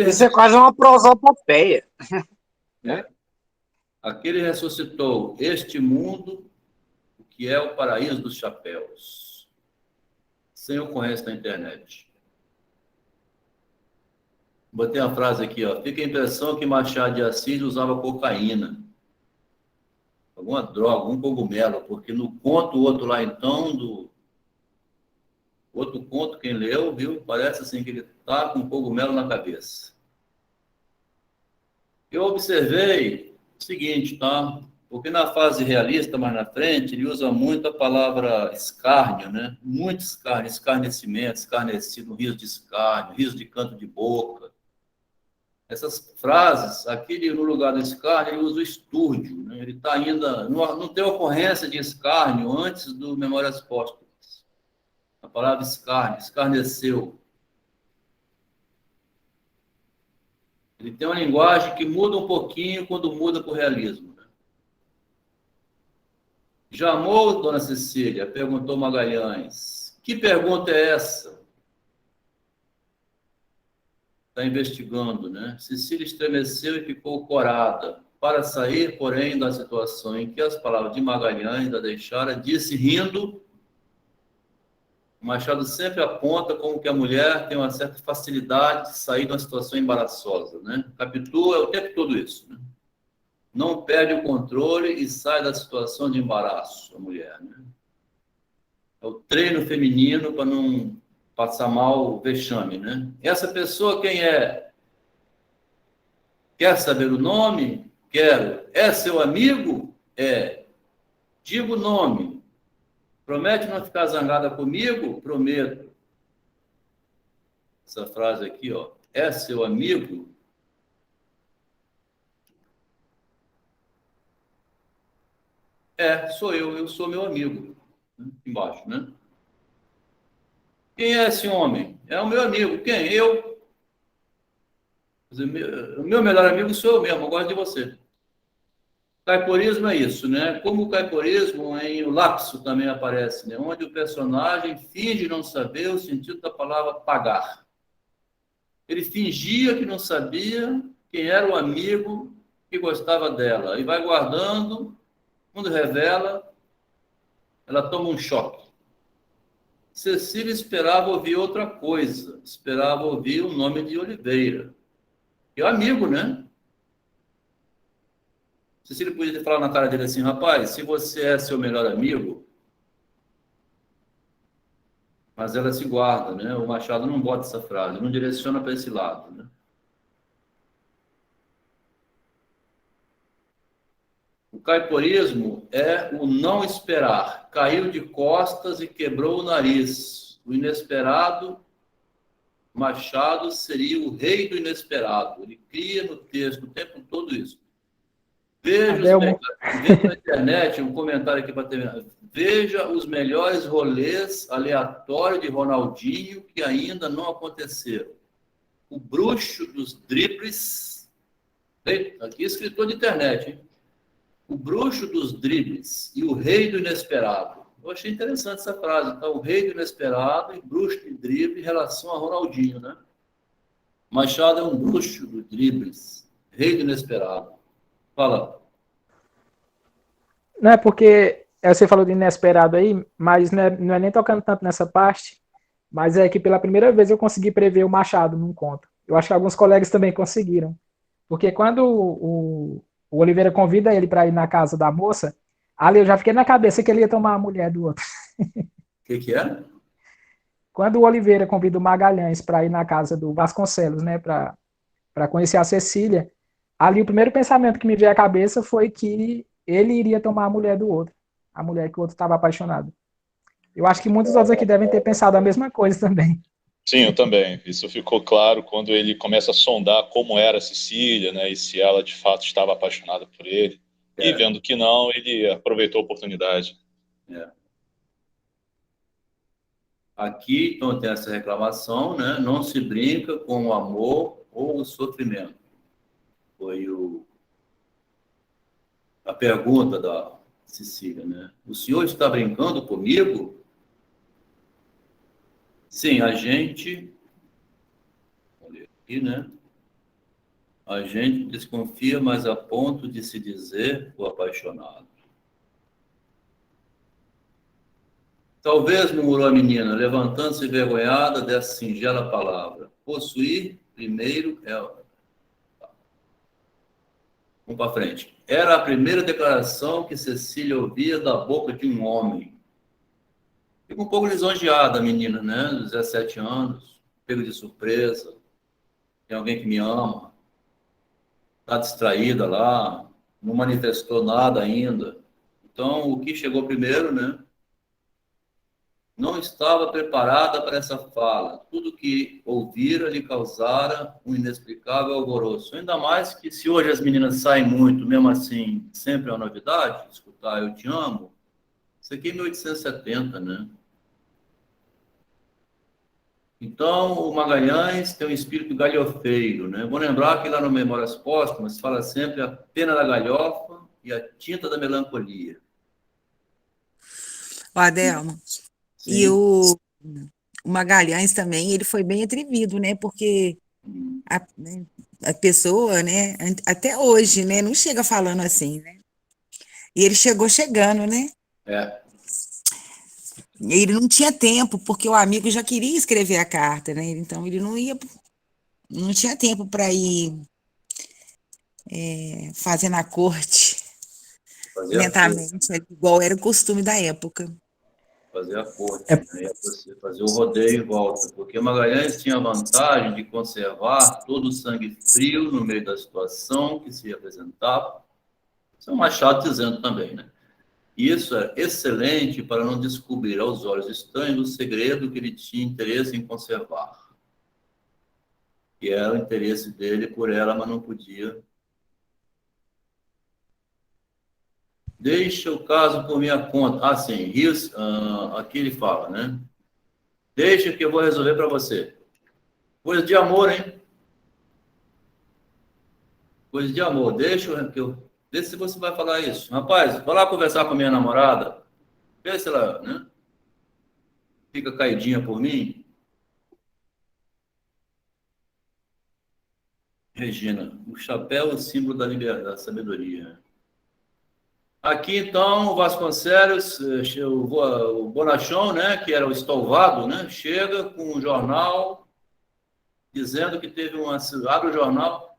[SPEAKER 4] Isso é quase uma prosopopeia.
[SPEAKER 1] Né? Aquele ressuscitou este mundo, o que é o paraíso dos chapéus. Sem ocorrência na internet. Botei uma frase aqui, ó. Fica a impressão que Machado de Assis usava cocaína. Alguma droga, algum cogumelo, porque no conto, o outro lá então, outro conto, quem leu, viu? Parece assim que ele está com cogumelo na cabeça. Eu observei o seguinte, tá? Porque na fase realista, mais na frente, ele usa muito a palavra escárnio, né? Muito escárnio, escarnecimento, escarnecido, riso de escárnio, riso de canto de boca. Essas frases, aqui no lugar do escárnio, ele usa o estúrdio, né? Ele está ainda... Não tem ocorrência de escárnio antes do Memórias Póstumas. A palavra escárnio, escarneceu. Ele tem uma linguagem que muda um pouquinho quando muda para o realismo. Né? Já amou, dona Cecília? Perguntou Magalhães. Que pergunta é essa? Está investigando, né? Cecília estremeceu e ficou corada. para sair, porém, da situação em que as palavras de Magalhães a deixara, disse rindo. O Machado sempre aponta como que a mulher tem uma certa facilidade de sair de uma situação embaraçosa, né? Capitu é o tempo todo isso, né? Não perde o controle e sai da situação de embaraço, a mulher, né? É o treino feminino para não passar mal o vexame, né? Essa pessoa quem é? Quer saber o nome? Quero. É seu amigo? É. Diga o nome. Promete não ficar zangada comigo? Prometo. Essa frase aqui, ó. É seu amigo? É, sou eu sou meu amigo. Embaixo, né? Quem é esse homem? É o meu amigo. Quem? Eu. O meu melhor amigo sou eu mesmo, eu gosto de você. Caiporismo é isso, né? Como o caiporismo em O Lapso também aparece, né? Onde o personagem finge não saber o sentido da palavra pagar. Ele fingia que não sabia quem era o amigo que gostava dela. E vai guardando, quando revela, ela toma um choque. Cecília esperava ouvir outra coisa, esperava ouvir o nome de Oliveira. E o amigo, né? Cecília podia ter falado na cara dele assim, rapaz, se você é seu melhor amigo, mas ela se guarda, né? O Machado não bota essa frase, não direciona para esse lado, né? O caiporismo é o não esperar. Caiu de costas e quebrou o nariz. O inesperado, Machado seria o rei do inesperado. Ele cria no texto o tempo todo isso. Veja na internet, um comentário aqui para terminar. Veja os melhores rolês aleatórios de Ronaldinho que ainda não aconteceram. O bruxo dos dribles. Aqui escritor de internet, hein? O bruxo dos dribles e o rei do inesperado. Eu achei interessante essa frase. Então, o rei do inesperado e bruxo de drible em relação a Ronaldinho, né? Machado é um bruxo dos dribles, rei do inesperado. Fala.
[SPEAKER 7] Não é porque você falou de inesperado aí, mas não é nem tocando tanto nessa parte, mas é que pela primeira vez eu consegui prever o Machado num conto. Eu acho que alguns colegas também conseguiram. Porque quando o Oliveira convida ele para ir na casa da moça, ali eu já fiquei na cabeça que ele ia tomar a mulher do outro.
[SPEAKER 1] O que é?
[SPEAKER 7] Quando o Oliveira convida o Magalhães para ir na casa do Vasconcelos, né, para conhecer a Cecília, ali o primeiro pensamento que me veio à cabeça foi que ele iria tomar a mulher do outro, a mulher que o outro estava apaixonado. Eu acho que muitos outros aqui devem ter pensado a mesma coisa também.
[SPEAKER 3] Sim, eu também. Isso ficou claro quando ele começa a sondar como era a Cecília, né, e se ela de fato estava apaixonada por ele. E vendo que não, ele aproveitou a oportunidade.
[SPEAKER 1] Aqui, então, tem essa reclamação, né? Não se brinca com o amor ou o sofrimento. Foi a pergunta da Cecília, né? O senhor está brincando comigo? Sim, a gente... Vou ler aqui, né? A gente desconfia, mas a ponto de se dizer o apaixonado. Talvez, murmurou a menina, levantando-se envergonhada dessa singela palavra. Possuir, primeiro, é... Vamos para frente. Era a primeira declaração que Cecília ouvia da boca de um homem. Fica um pouco lisonjeada a menina, né? 17 anos, pego de surpresa. Tem alguém que me ama. Está distraída lá, não manifestou nada ainda. Então, o que chegou primeiro, né? Não estava preparada para essa fala. Tudo que ouvira lhe causara um inexplicável alvoroço. Ainda mais que se hoje as meninas saem muito, mesmo assim, sempre é uma novidade, escutar Eu Te Amo, isso aqui é 1870, né? Então, o Magalhães tem um espírito galhofeiro, né? Vou lembrar que lá no Memórias Póstumas fala sempre a pena da galhofa e a tinta da melancolia.
[SPEAKER 2] O Adelmo. Sim. E o Magalhães também, ele foi bem atrevido, né? Porque né, a pessoa, né, até hoje, né, não chega falando assim, né? E ele chegou chegando, né? Ele não tinha tempo, porque o amigo já queria escrever a carta, né? Então ele não tinha tempo para ir fazendo a corte lentamente, igual era o costume da época.
[SPEAKER 1] Fazer a corte, né? Você fazer o rodeio em volta, porque Magalhães tinha a vantagem de conservar todo o sangue frio no meio da situação que se apresentava. Isso é um Machado dizendo também, né? E isso é excelente para não descobrir aos olhos estranhos o segredo que ele tinha interesse em conservar. Que era o interesse dele por ela, mas não podia. Deixa o caso por minha conta. Ah, sim, Rios, aqui ele fala, né? Deixa que eu vou resolver para você. Coisa de amor, hein? Coisa de amor. Deixa que eu... Vê se você vai falar isso. Rapaz, vai lá conversar com a minha namorada. Vê se ela, né? Fica caidinha por mim. Regina, o chapéu é o símbolo da liberdade, da sabedoria. Aqui, então, o Vasconcelos, o Bonachão, né, que era o estolvado, né, chega com um jornal dizendo que teve uma... Abre o jornal,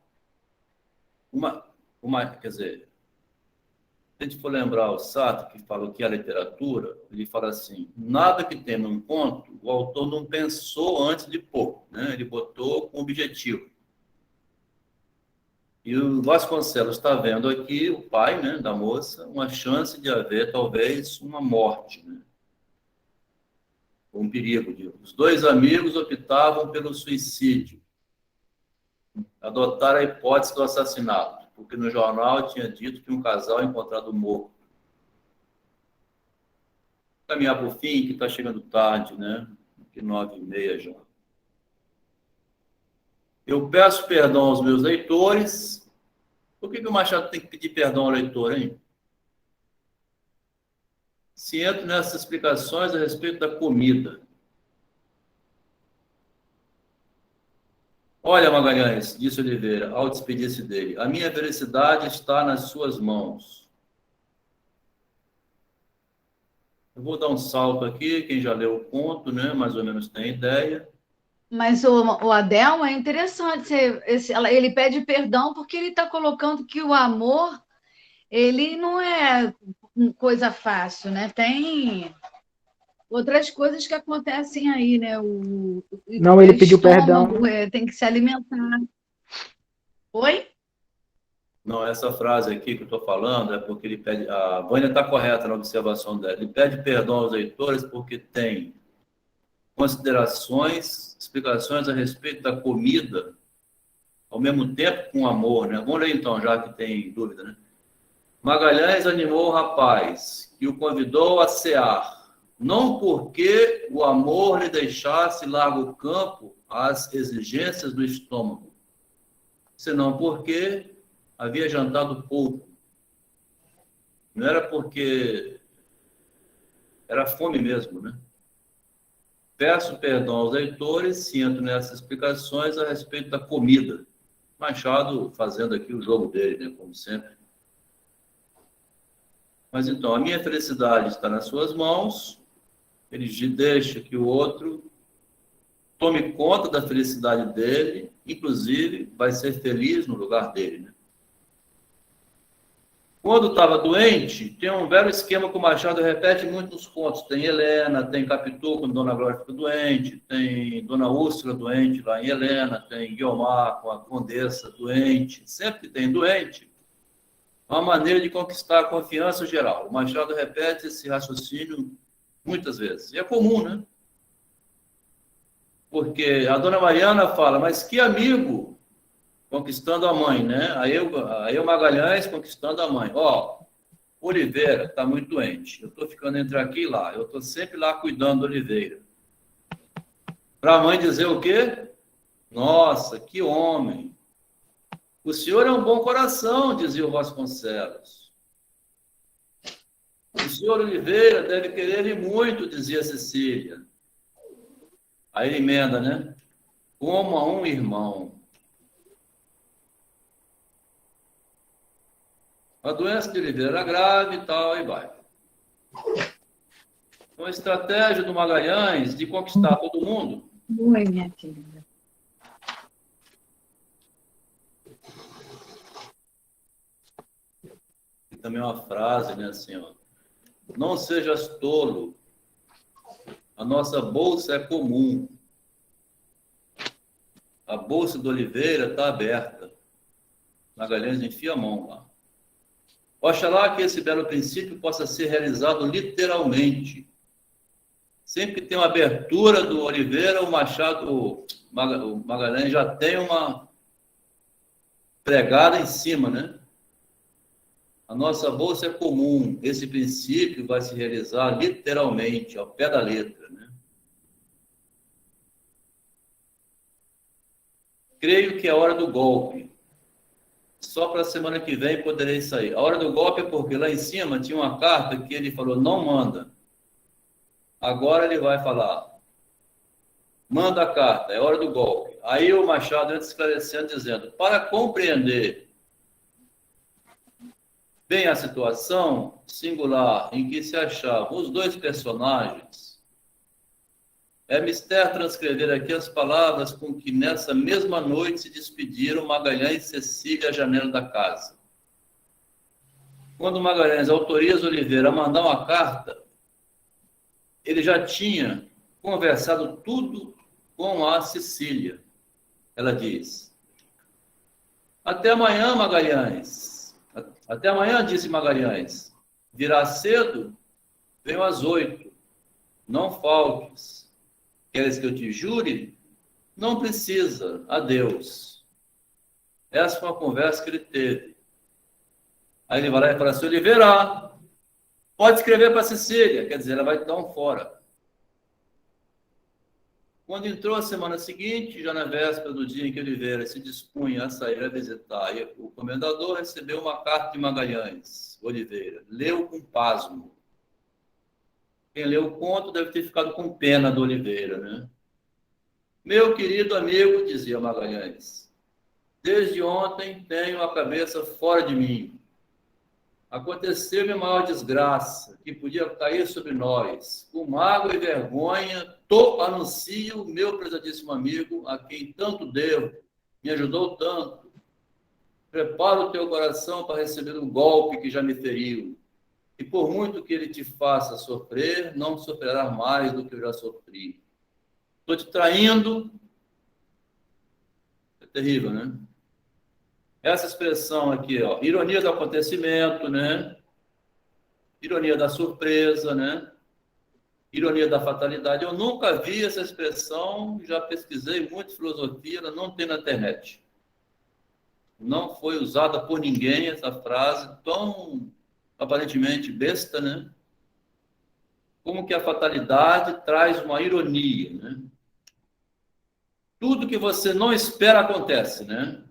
[SPEAKER 1] quer dizer, se a gente for lembrar o Sartre, que fala o que é literatura, ele fala assim, nada que tem num conto, o autor não pensou antes de pôr, né, ele botou com objetivo. E o Vasconcelos está vendo aqui, o pai, né, da moça, uma chance de haver, talvez, uma morte, né? Um perigo. Os dois amigos optavam pelo suicídio. Adotaram a hipótese do assassinato, porque no jornal tinha dito que um casal encontrado morto. Caminhar para o fim, que está chegando tarde, né? Que 9h30 já. Eu peço perdão aos meus leitores. Por que o Machado tem que pedir perdão ao leitor, hein? Se entro nessas explicações a respeito da comida. Olha, Magalhães, disse Oliveira, ao despedir-se dele, a minha felicidade está nas suas mãos. Eu vou dar um salto aqui, quem já leu o conto, né, mais ou menos tem ideia.
[SPEAKER 10] Mas o Adelmo é interessante, ele pede perdão porque ele está colocando que o amor, ele não é coisa fácil, né? Tem outras coisas que acontecem aí, né?
[SPEAKER 7] Não, ele pediu perdão.
[SPEAKER 10] Tem que se alimentar. Oi?
[SPEAKER 1] Não, essa frase aqui que eu estou falando é porque ele pede... A Vânia está correta na observação dela. Ele pede perdão aos leitores porque tem considerações, explicações a respeito da comida, ao mesmo tempo com amor, né? Vamos ler então, já que tem dúvida, né? Magalhães animou o rapaz, que o convidou a cear, não porque o amor lhe deixasse largo campo às exigências do estômago, senão porque havia jantado pouco. Não era porque era fome mesmo, né? Peço perdão aos leitores se entro nessas explicações a respeito da comida. Machado fazendo aqui o jogo dele, né, como sempre. Mas então, a minha felicidade está nas suas mãos, ele deixa que o outro tome conta da felicidade dele, inclusive vai ser feliz no lugar dele, né? Quando estava doente, tem um velho esquema que o Machado repete muito nos contos. Tem Helena, tem Capitu, quando Dona Glória fica doente, tem Dona Úrsula doente lá em Helena, tem Guiomar com a Condessa doente. Sempre que tem doente, é uma maneira de conquistar a confiança geral. O Machado repete esse raciocínio muitas vezes. E é comum, né? Porque a Dona Mariana fala, mas que amigo... conquistando a mãe, né? Aí o Magalhães conquistando a mãe. Ó, Oliveira está muito doente. Eu estou ficando entre aqui e lá. Eu estou sempre lá cuidando do Oliveira. Para a mãe dizer o quê? Nossa, que homem. O senhor é um bom coração, dizia o Vasconcelos. O senhor Oliveira deve querer-lhe muito, dizia Cecília. Aí ele emenda, né? Como a um irmão. A doença de Oliveira era grave e tal, e vai. Então, a estratégia do Magalhães de conquistar todo mundo.
[SPEAKER 10] Oi, minha querida.
[SPEAKER 1] E também uma frase, né, assim, ó. Não sejas tolo. A nossa bolsa é comum. A bolsa do Oliveira está aberta. Magalhães enfia a mão lá. Oxalá que esse belo princípio possa ser realizado literalmente. Sempre que tem uma abertura do Oliveira, o Magalhães já tem uma pregada em cima, né? A nossa bolsa é comum. Esse princípio vai se realizar literalmente, ao pé da letra, né? Creio que é a hora do golpe. Só para a semana que vem poderei sair. A hora do golpe é porque lá em cima tinha uma carta que ele falou, não manda. Agora ele vai falar, manda a carta, é hora do golpe. Aí o Machado entra esclarecendo, dizendo, para compreender bem a situação singular em que se achavam os dois personagens, é mister transcrever aqui as palavras com que nessa mesma noite se despediram Magalhães e Cecília à janela da casa. Quando Magalhães autoriza Oliveira a mandar uma carta, ele já tinha conversado tudo com a Cecília. Ela diz, até amanhã, Magalhães. Até amanhã, disse Magalhães. Virá cedo? Venho às 8. Não faltes. Queres que eu te jure? Não precisa. Adeus. Essa foi uma conversa que ele teve. Aí ele vai lá e fala assim, Oliveira, pode escrever para a Cecília. Quer dizer, ela vai dar um fora. Quando entrou a semana seguinte, já na véspera do dia em que Oliveira se dispunha a sair a visitar, o comendador recebeu uma carta de Magalhães. Oliveira leu com pasmo. Quem leu o conto deve ter ficado com pena do Oliveira, né? Meu querido amigo, dizia Magalhães, desde ontem tenho a cabeça fora de mim. Aconteceu-me a maior desgraça que podia cair sobre nós. Com mágoa e vergonha, anuncio o meu prezadíssimo amigo, a quem tanto devo, me ajudou tanto. Prepara o teu coração para receber um golpe que já me feriu. E por muito que ele te faça sofrer, não sofrerá mais do que eu já sofri. Estou te traindo. É terrível, né? Essa expressão aqui, ó, ironia do acontecimento, né? Ironia da surpresa, né? Ironia da fatalidade. Eu nunca vi essa expressão, já pesquisei muito filosofia, ela não tem na internet. Não foi usada por ninguém essa frase tão aparentemente besta, né? Como que a fatalidade traz uma ironia, né? Tudo que você não espera acontece, né?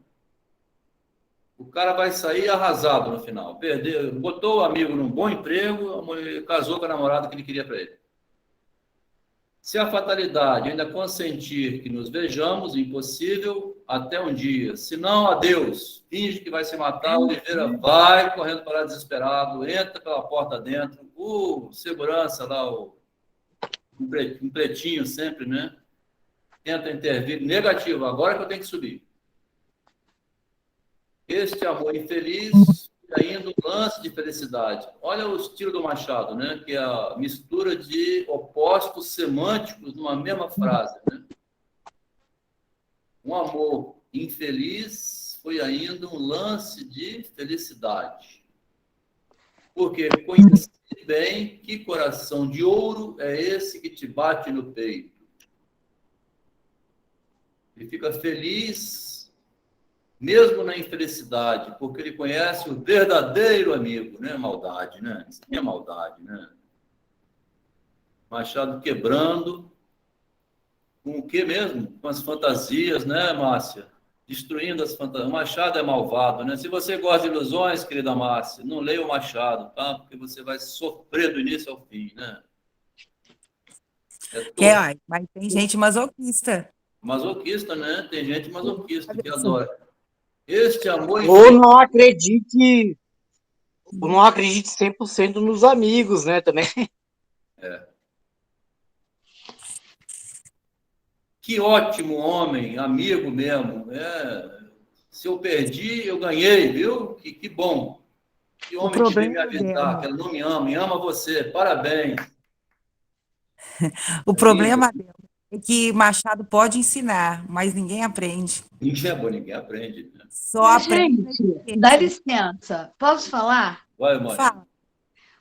[SPEAKER 1] O cara vai sair arrasado no final. Perdeu, botou o amigo num bom emprego, casou com a namorada que ele queria para ele. Se a fatalidade ainda consentir que nos vejamos, impossível, até um dia. Se não, adeus. Finge que vai se matar, Oliveira vai correndo para lá desesperado, entra pela porta dentro, segurança lá, um pretinho sempre, né? Tenta intervir, negativo, agora que eu tenho que subir. Este amor infeliz e ainda um lance de felicidade. Olha o estilo do Machado, né? Que é a mistura de opostos semânticos numa mesma frase, né? Um amor infeliz foi ainda um lance de felicidade. Porque conheci bem que coração de ouro é esse que te bate no peito. Ele fica feliz mesmo na infelicidade, porque ele conhece o verdadeiro amigo, né? Maldade, né? Isso é maldade, né? Machado quebrando com o que mesmo? Com as fantasias, né, Márcia? Destruindo as fantasias. O Machado é malvado, né? Se você gosta de ilusões, querida Márcia, não leia o Machado, tá? Porque você vai sofrer do início ao fim, né?
[SPEAKER 2] Mas tem gente masoquista.
[SPEAKER 1] Masoquista, né? Tem gente masoquista que adora. Este amor...
[SPEAKER 4] Ou não acredite Eu não acredito 100% nos amigos, né, também.
[SPEAKER 1] Que ótimo homem, amigo mesmo. Se eu perdi, eu ganhei, viu? Que bom. Que homem que veio me avisar, que ela não me ama, e ama você. Parabéns.
[SPEAKER 2] O problema é que Machado pode ensinar, mas ninguém aprende.
[SPEAKER 1] Ninguém aprende. Né?
[SPEAKER 2] Só aprende.
[SPEAKER 10] Gente, dá licença. Posso falar?
[SPEAKER 1] Vai, mãe.
[SPEAKER 2] Fala.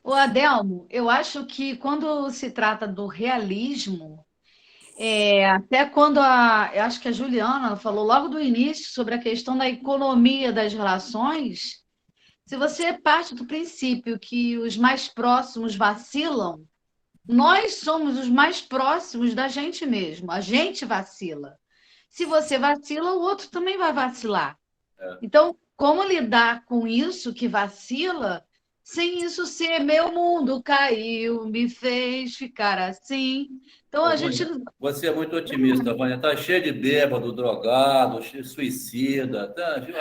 [SPEAKER 10] O Adelmo, eu acho que quando se trata do realismo, até quando eu acho que a Juliana falou logo do início sobre a questão da economia das relações, se você parte do princípio que os mais próximos vacilam, nós somos os mais próximos da gente mesmo, a gente vacila. Se você vacila, o outro também vai vacilar. Então, como lidar com isso que vacila, sem isso ser meu mundo caiu, me fez ficar assim. Então, a gente...
[SPEAKER 1] Você é muito otimista, Vânia. Está cheio de bêbado, drogado, suicida.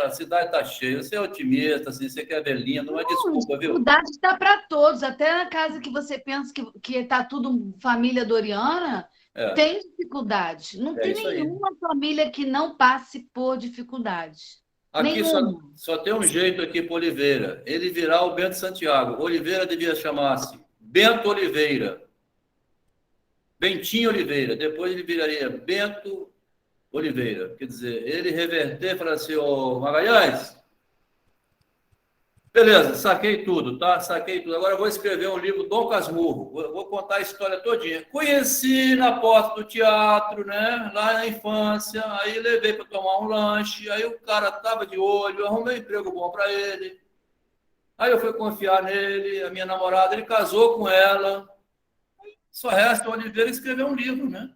[SPEAKER 1] A cidade está cheia. Você é otimista, assim, você quer ver linda, não é desculpa, viu?
[SPEAKER 10] Dificuldade está para todos. Até na casa que você pensa que está tudo família Doriana, tem dificuldade. Não tem nenhuma família que não passe por dificuldades.
[SPEAKER 1] Aqui só tem um jeito aqui para Oliveira. Ele virar o Bento Santiago. Oliveira devia chamar-se Bento Oliveira. Bentinho Oliveira. Depois ele viraria Bento Oliveira. Quer dizer, ele reverter e falar assim, ô Magalhães, beleza, saquei tudo, tá? Saquei tudo. Agora eu vou escrever um livro Dom Casmurro. Vou contar a história todinha. Conheci na porta do teatro, né? Lá na infância. Aí levei para tomar um lanche. Aí o cara tava de olho. Arrumei um emprego bom para ele. Aí eu fui confiar nele. A minha namorada, ele casou com ela. Só resta o Oliveira escrever um livro, né?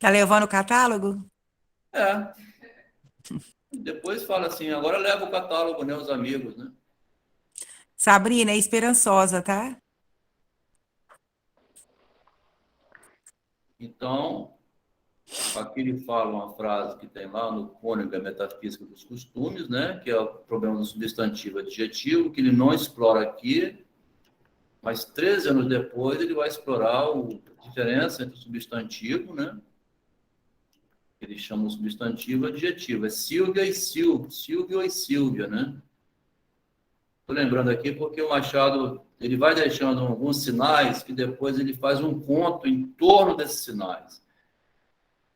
[SPEAKER 2] Tá levando o catálogo?
[SPEAKER 1] Depois fala assim, agora leva o catálogo, né? Os amigos, né?
[SPEAKER 2] Sabrina é esperançosa, tá?
[SPEAKER 1] Então, aqui ele fala uma frase que tem lá no Cônego, a Metafísica dos Costumes, né? Que é o problema do substantivo adjetivo, que ele não explora aqui, mas 13 anos depois ele vai explorar a diferença entre o substantivo, né? Ele chama o substantivo adjetivo. É Silvia e Silvio, Silvio e Silvia, né? Estou lembrando aqui porque o Machado ele vai deixando alguns sinais que depois ele faz um conto em torno desses sinais.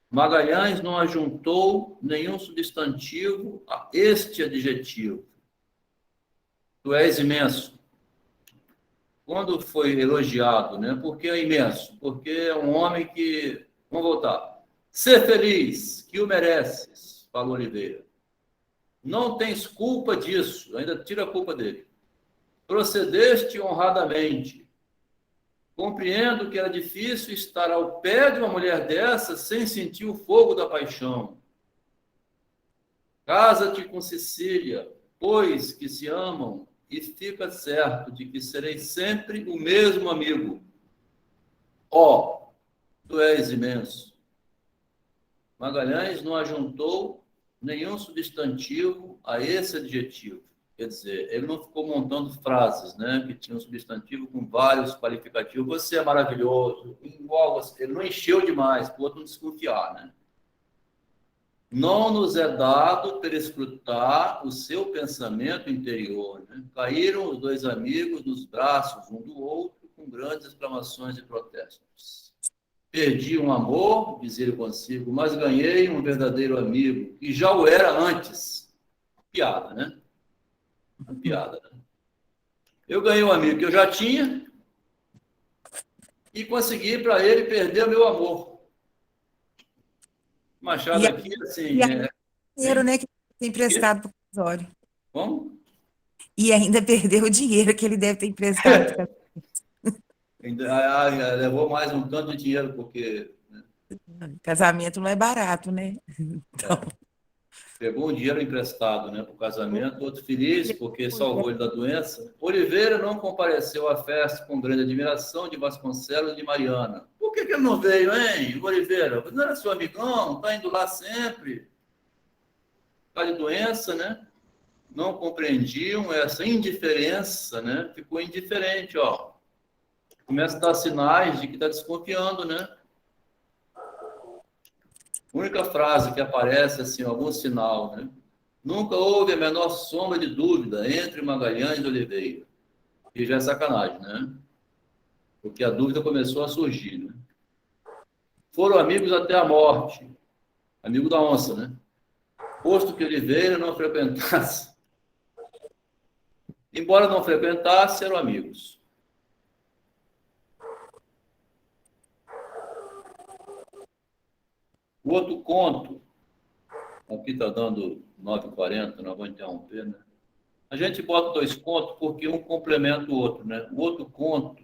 [SPEAKER 1] Magalhães não ajuntou nenhum substantivo a este adjetivo. Tu és imenso. Quando foi elogiado, né? Por que é imenso? Porque é um homem que... Vamos voltar. Ser feliz, que o mereces, falou Oliveira. Não tens culpa disso, ainda tira a culpa dele. Procedeste honradamente. Compreendo que era difícil estar ao pé de uma mulher dessa sem sentir o fogo da paixão. Casa-te com Cecília, pois que se amam, e fica certo de que serei sempre o mesmo amigo. Ó, tu és imenso. Magalhães não ajuntou nenhum substantivo a esse adjetivo. Quer dizer, ele não ficou montando frases, né, que tinham um substantivo com vários qualificativos. Você é maravilhoso, igual você. Ele não encheu demais, para o outro não desconfiar, né? Não nos é dado perscrutar o seu pensamento interior. Né? Caíram os dois amigos nos braços um do outro com grandes exclamações e protestos. Perdi um amor, dizia ele consigo, mas ganhei um verdadeiro amigo, que já o era antes. Piada, né? Uma piada, né? Eu ganhei um amigo que eu já tinha e consegui para ele perder o meu amor. Machado aqui, assim...
[SPEAKER 2] dinheiro, né, que tem emprestado para o casório.
[SPEAKER 1] Como?
[SPEAKER 2] E ainda perdeu o dinheiro que ele deve ter emprestado para
[SPEAKER 1] Ainda levou mais um tanto de dinheiro, porque... Né?
[SPEAKER 2] Casamento não é barato, né? Então...
[SPEAKER 1] Pegou um dinheiro emprestado, né, para o casamento, outro feliz porque salvou ele da doença. Oliveira não compareceu à festa com grande admiração de Vasconcelos e de Mariana. Por que ele não veio, hein, Oliveira? Não era seu amigão, está indo lá sempre. Por causa de doença, né? não compreendiam essa indiferença, né? Ficou indiferente, ó. Começa a dar sinais de que está desconfiando, né? A única frase que aparece, assim, algum sinal, né? Nunca houve a menor sombra de dúvida entre Magalhães e Oliveira. E já é sacanagem, né? Porque a dúvida começou a surgir, né? Foram amigos até a morte. Amigo da onça, né? Posto que Oliveira não frequentasse. Embora não frequentasse, eram amigos. O outro conto, aqui está dando 9h40, não vou interromper, né? A gente bota 2 contos porque um complementa o outro, né? O outro conto,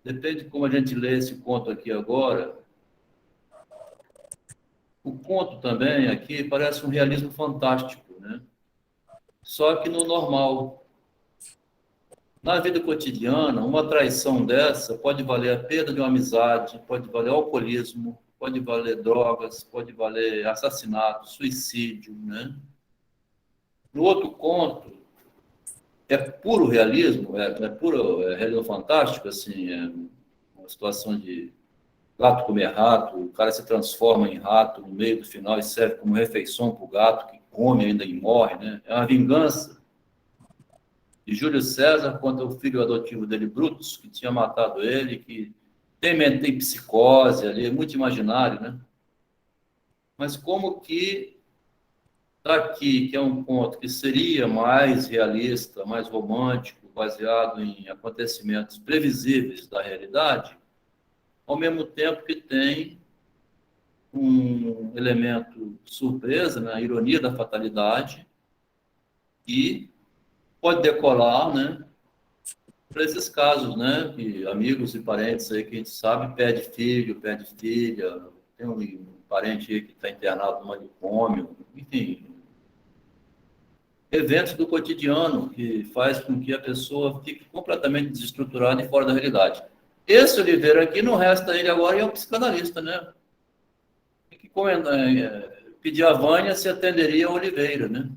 [SPEAKER 1] depende de como a gente lê esse conto aqui agora. O conto também aqui parece um realismo fantástico, né? Só que no normal. Na vida cotidiana, uma traição dessa pode valer a perda de uma amizade, pode valer alcoolismo, pode valer drogas, pode valer assassinato, suicídio, né? No outro conto, é puro realismo, é puro realismo fantástico, assim, é uma situação de gato comer rato, o cara se transforma em rato no meio do final e serve como refeição para o gato, que come ainda e morre, né? É uma vingança de Júlio César contra o filho adotivo dele, Brutus, que tinha matado ele, que tem psicose ali, é muito imaginário, né? Mas como que daqui, que é um ponto que seria mais realista, mais romântico, baseado em acontecimentos previsíveis da realidade, ao mesmo tempo que tem um elemento surpresa, né? A ironia da fatalidade, e pode decolar, né? Para esses casos, né? Que amigos e parentes aí que a gente sabe, perde filho, perde filha, tem um parente aí que está internado no manicômio, enfim. Eventos do cotidiano que faz com que a pessoa fique completamente desestruturada e fora da realidade. Esse Oliveira aqui, não resta ele agora, e é um psicanalista, né? Tem que pedir a Vânia se atenderia a Oliveira, né?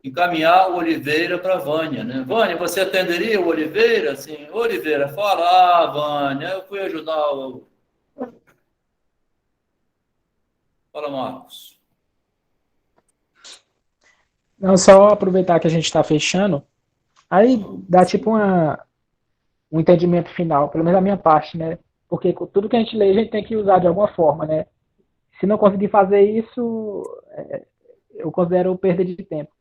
[SPEAKER 1] Encaminhar o Oliveira para a Vânia, né? Vânia, você atenderia o Oliveira? Assim, Oliveira, fala, Vânia, eu fui ajudar o... Fala, Marcos.
[SPEAKER 7] Não, só aproveitar que a gente está fechando, aí dá tipo um entendimento final, pelo menos da minha parte, né? Porque tudo que a gente lê, a gente tem que usar de alguma forma, né? Se não conseguir fazer isso, eu considero perda de tempo.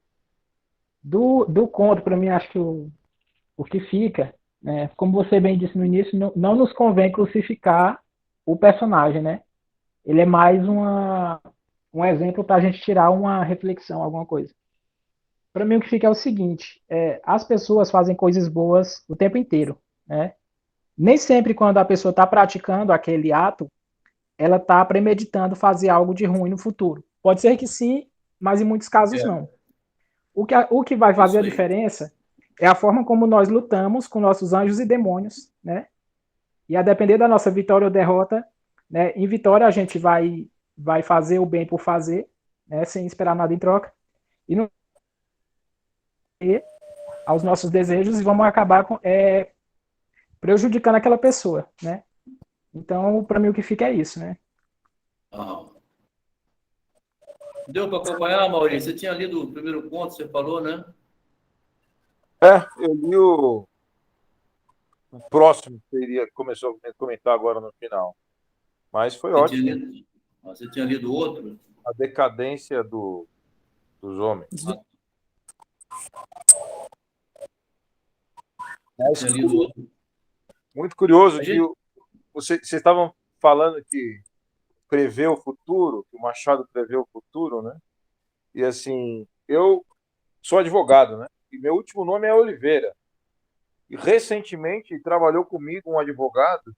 [SPEAKER 7] Do conto, para mim, acho que o que fica, né? Como você bem disse no início, não nos convém crucificar o personagem, né? Ele é mais um exemplo para a gente tirar uma reflexão, alguma coisa. Para mim, o que fica é o seguinte: as pessoas fazem coisas boas o tempo inteiro, né? Nem sempre, quando a pessoa está praticando aquele ato, ela está premeditando fazer algo de ruim no futuro. Pode ser que sim, mas em muitos casos não. O que vai fazer a diferença é a forma como nós lutamos com nossos anjos e demônios, né? E a depender da nossa vitória ou derrota, né? Em vitória a gente vai fazer o bem por fazer, né? Sem esperar nada em troca. E não aos nossos desejos e vamos acabar prejudicando aquela pessoa, né? Então, para mim, o que fica é isso, né?
[SPEAKER 1] Deu para acompanhar, Maurício? Você tinha lido o primeiro conto, você falou, né?
[SPEAKER 11] Eu li o próximo, que começou a comentar agora no final. Mas foi ótimo.
[SPEAKER 1] Você tinha lido outro?
[SPEAKER 11] A decadência dos homens. Muito curioso que vocês estavam falando que prevê o futuro, que o Machado prevê o futuro, né? E assim, eu sou advogado, né? E meu último nome é Oliveira. E recentemente trabalhou comigo um advogado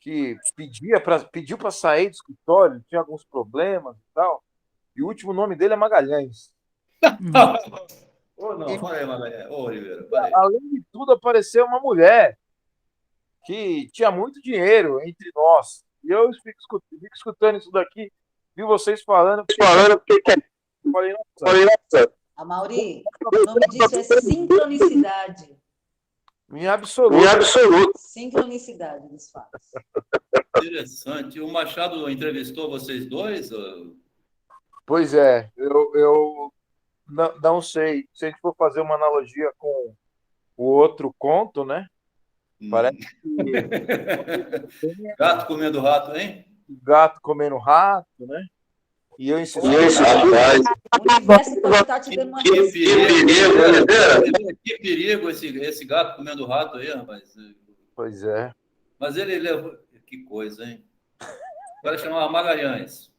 [SPEAKER 11] que pediu para sair do escritório, tinha alguns problemas e tal. E o último nome dele é Magalhães.
[SPEAKER 1] Oliveira.
[SPEAKER 11] Além de tudo, apareceu uma mulher que tinha muito dinheiro entre nós. E eu fico escutando isso daqui, vi vocês falando, falei noção.
[SPEAKER 9] Amaury, o nome disso é sincronicidade.
[SPEAKER 11] Minha absoluta.
[SPEAKER 9] Sincronicidade dos fatos.
[SPEAKER 1] Interessante. O Machado entrevistou vocês dois?
[SPEAKER 11] Pois é, eu não sei. Se a gente for fazer uma analogia com o outro conto, né? Parece que...
[SPEAKER 1] Gato comendo rato, hein?
[SPEAKER 11] Gato comendo rato, né? E eu insisti.
[SPEAKER 1] Que perigo esse gato comendo rato aí, rapaz.
[SPEAKER 11] Pois é.
[SPEAKER 1] Mas ele levou... Que coisa, hein? O cara chamava Magalhães.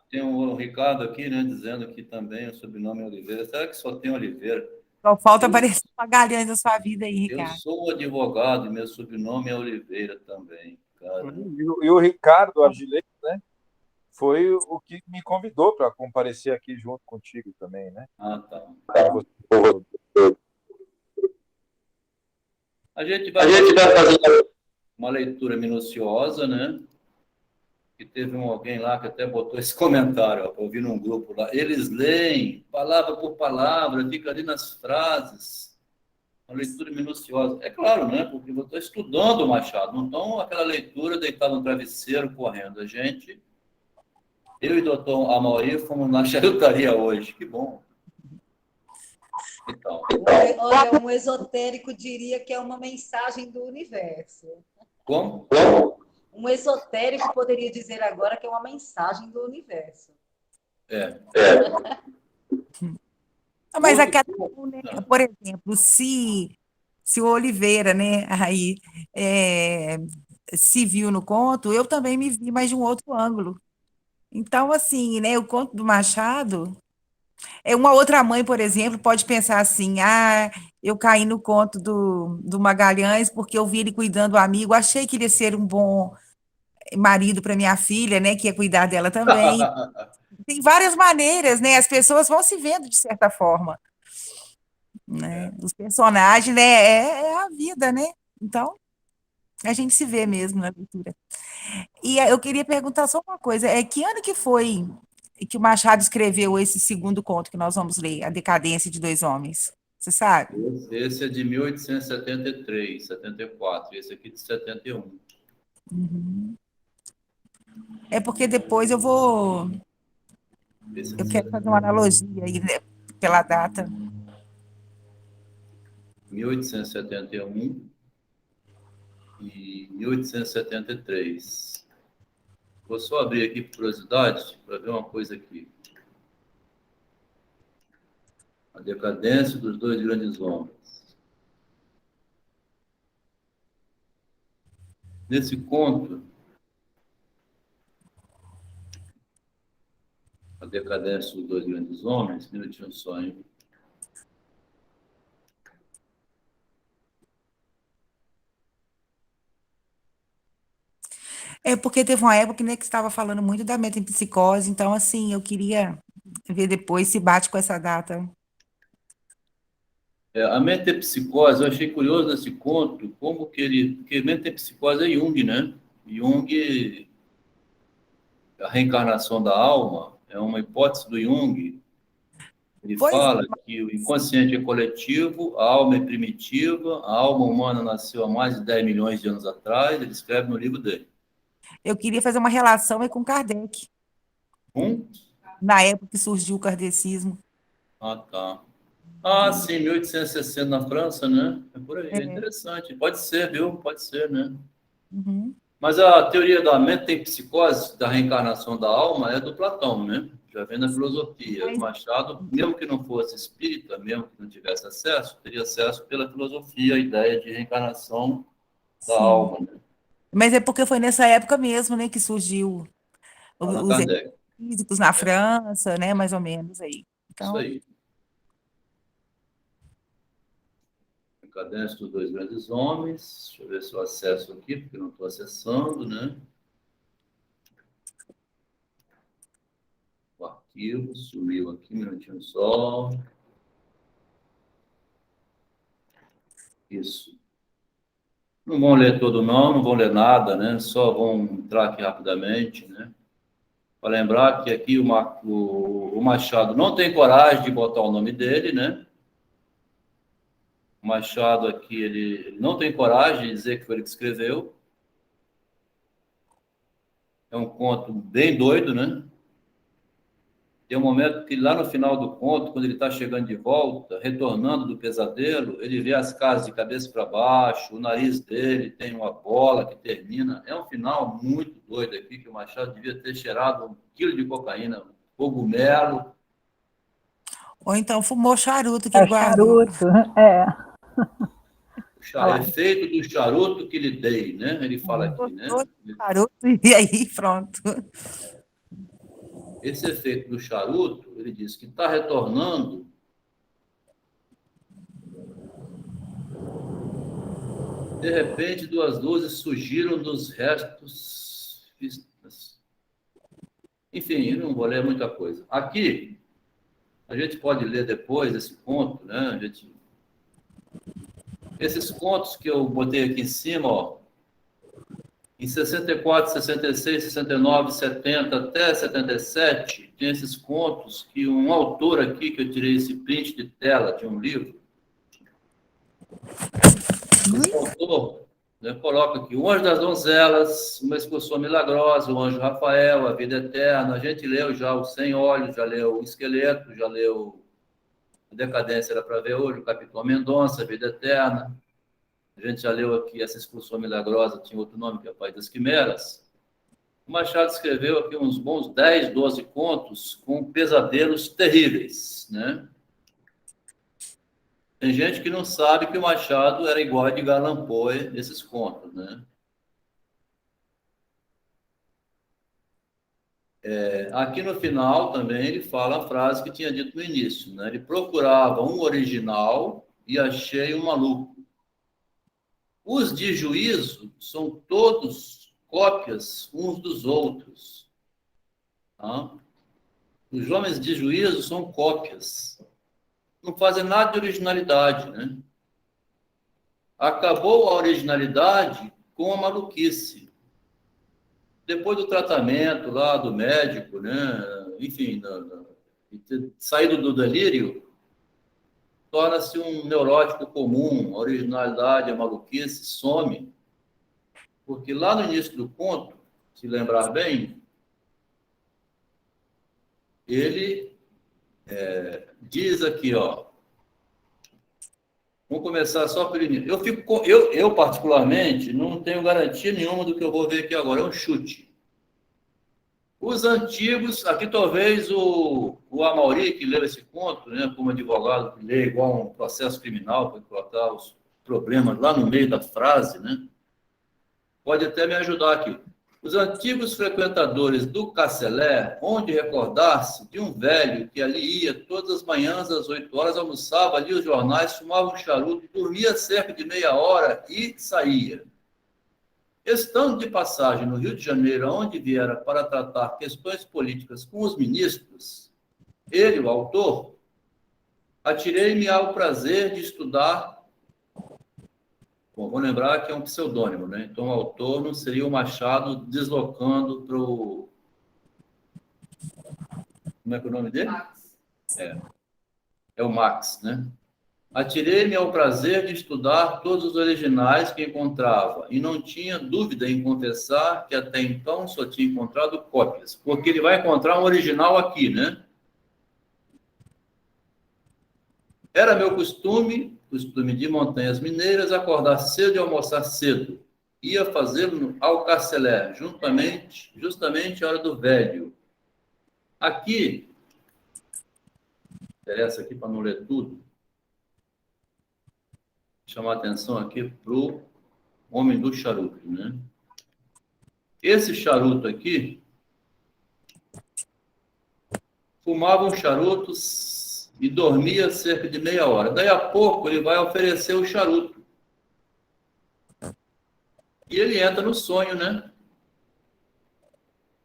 [SPEAKER 1] Tem o Ricardo aqui, né, dizendo que também o sobrenome é Oliveira. Será que só tem Oliveira?
[SPEAKER 2] Só falta aparecer Magalhães na sua vida aí, Ricardo.
[SPEAKER 1] Eu sou advogado e meu sobrenome é Oliveira também, cara.
[SPEAKER 11] E o Ricardo Argilês, né? Foi o que me convidou para comparecer aqui junto contigo também, né?
[SPEAKER 1] Ah, tá. A gente vai fazer uma leitura minuciosa, né? Que teve alguém lá que até botou esse comentário, ó, eu vi num grupo lá. Eles leem palavra por palavra, fica ali nas frases. Uma leitura minuciosa. É claro, né? Porque eu estou estudando o Machado, não estão aquela leitura deitado no travesseiro correndo. A gente, eu e o doutor Amaury fomos na charutaria hoje. Que bom. Então.
[SPEAKER 9] Olha, um esotérico diria que é uma mensagem do universo.
[SPEAKER 1] Como?
[SPEAKER 9] Um esotérico poderia dizer agora que é uma mensagem do universo.
[SPEAKER 2] Mas aquela, né, por exemplo, se o Oliveira, né, aí se viu no conto, eu também me vi, mas de um outro ângulo. Então, assim, né, o conto do Machado, uma outra mãe, por exemplo, pode pensar assim, eu caí no conto do Magalhães porque eu vi ele cuidando do amigo, achei que ele ia ser um bom marido para minha filha, né, que ia cuidar dela também. Tem várias maneiras, né, as pessoas vão se vendo de certa forma, né, os personagens, né, é a vida, né, então a gente se vê mesmo na leitura. E eu queria perguntar só uma coisa, que ano que foi que o Machado escreveu esse segundo conto que nós vamos ler, A Decadência de Dois Homens? Você sabe?
[SPEAKER 1] Esse é de 1873, 74, esse aqui de 71.
[SPEAKER 2] Uhum. É porque depois eu quero fazer uma analogia aí, né, pela data.
[SPEAKER 1] 1871 e 1873. Vou só abrir aqui por curiosidade para ver uma coisa aqui. A decadência dos dois grandes homens. Nesse conto, A Decadência dos Dois Grandes Homens, minutinho só, hein?
[SPEAKER 2] Porque teve uma época, né, que estava falando muito da metempsicose, então, assim, eu queria ver depois se bate com essa data.
[SPEAKER 1] A metempsicose, eu achei curioso nesse conto, como que ele... Porque metempsicose é Jung, né? Jung, a reencarnação da alma, é uma hipótese do Jung. Ele fala que o inconsciente é coletivo, a alma é primitiva, a alma humana nasceu há mais de 10 milhões de anos atrás, ele escreve no livro dele.
[SPEAKER 2] Eu queria fazer uma relação com Kardec. Na época que surgiu o kardecismo.
[SPEAKER 1] Ah, tá. Sim, 1860 na França, né? É por aí, é interessante. Pode ser, viu? Pode ser, né?
[SPEAKER 2] Uhum.
[SPEAKER 1] Mas a teoria da metempsicose, da reencarnação da alma, é do Platão, né? Já vem da filosofia. O Machado, mesmo que não fosse espírita, mesmo que não tivesse acesso, teria acesso pela filosofia, a ideia de reencarnação da alma, né?
[SPEAKER 2] Mas é porque foi nessa época mesmo, né, que surgiu os físicos na França, né, mais ou menos aí. Então,
[SPEAKER 1] isso aí. Decadência dos Dois Grandes Homens. Deixa eu ver se eu acesso aqui, porque não estou acessando, né? O arquivo sumiu aqui, um minutinho só. Isso. Não vão ler todo não vão ler nada, né? Só vão entrar aqui rapidamente, né? Para lembrar que aqui o Machado não tem coragem de botar o nome dele, né? O Machado aqui, ele não tem coragem de dizer que foi ele que escreveu. É um conto bem doido, né? Tem um momento que lá no final do conto, quando ele está chegando de volta, retornando do pesadelo, ele vê as casas de cabeça para baixo, o nariz dele tem uma bola que termina. É um final muito doido aqui, que o Machado devia ter cheirado 1 quilo de cocaína, cogumelo.
[SPEAKER 2] Ou então fumou charuto que ele guardou.
[SPEAKER 6] Charuto, é.
[SPEAKER 1] O efeito do charuto que lhe dei, né? Ele fala aqui, né?
[SPEAKER 2] Charuto, e aí pronto.
[SPEAKER 1] Esse efeito do charuto, ele diz que está retornando de repente 2 luzes surgiram dos restos. Enfim, eu não vou ler muita coisa. Aqui, a gente pode ler depois esse conto, né? Esses contos que eu botei aqui em cima, ó, em 64, 66, 69, 70 até 77, tem esses contos que um autor aqui, que eu tirei esse print de tela de um livro, esse autor, né, coloca aqui O Anjo das Donzelas, Uma Excursão Milagrosa, O Anjo Rafael, A Vida Eterna. A gente leu já o Sem Olhos, já leu o Esqueleto, já leu A Decadência Era Para Ver Hoje, o Capitão Mendonça, A Vida Eterna. A gente já leu aqui Essa Excursão Milagrosa, tinha outro nome, que é o Pai das Quimeras. O Machado escreveu aqui uns bons 10, 12 contos com pesadelos terríveis, né? Tem gente que não sabe que o Machado era igual a Edgar Allan Poe nesses contos, né? Aqui no final também ele fala a frase que tinha dito no início, né? Ele procurava um original e achei um maluco. Os de juízo são todos cópias uns dos outros. Tá? Os homens de juízo são cópias. Não fazem nada de originalidade, né? Acabou a originalidade com a maluquice. Depois do tratamento lá do médico, né? Enfim, saído do delírio, torna-se um neurótico comum, a originalidade, a maluquice some. Porque lá no início do conto, se lembrar bem, ele diz aqui, ó, vamos começar só pelo início. Eu, particularmente, não tenho garantia nenhuma do que eu vou ver aqui agora, é um chute. Os antigos, aqui talvez o Amauri, que leu esse conto, né, como advogado, que lê igual um processo criminal, para colocar os problemas lá no meio da frase, né, pode até me ajudar aqui. Os antigos frequentadores do Casselé, onde recordar-se de um velho que ali ia todas as manhãs às 8 horas, almoçava ali os jornais, fumava um charuto, dormia cerca de meia hora e saía. Estando de passagem no Rio de Janeiro, onde viera para tratar questões políticas com os ministros, ele, o autor, atirei-me ao prazer de estudar. Bom, vou lembrar que é um pseudônimo, né? Então, o autor não seria o Machado deslocando para o... Como é que é o nome dele?
[SPEAKER 9] Max.
[SPEAKER 1] É o Max, né? Atirei-me ao prazer de estudar todos os originais que encontrava e não tinha dúvida em confessar que até então só tinha encontrado cópias, porque ele vai encontrar um original aqui, né? Era meu costume de montanhas mineiras, acordar cedo e almoçar cedo. Ia fazê-lo ao Carcelé, justamente a hora do velho. Aqui, interessa aqui para não ler tudo, chamar a atenção aqui para o homem do charuto, né? Esse charuto aqui fumava um charuto e dormia cerca de meia hora. Daí a pouco ele vai oferecer o charuto. E ele entra no sonho, né?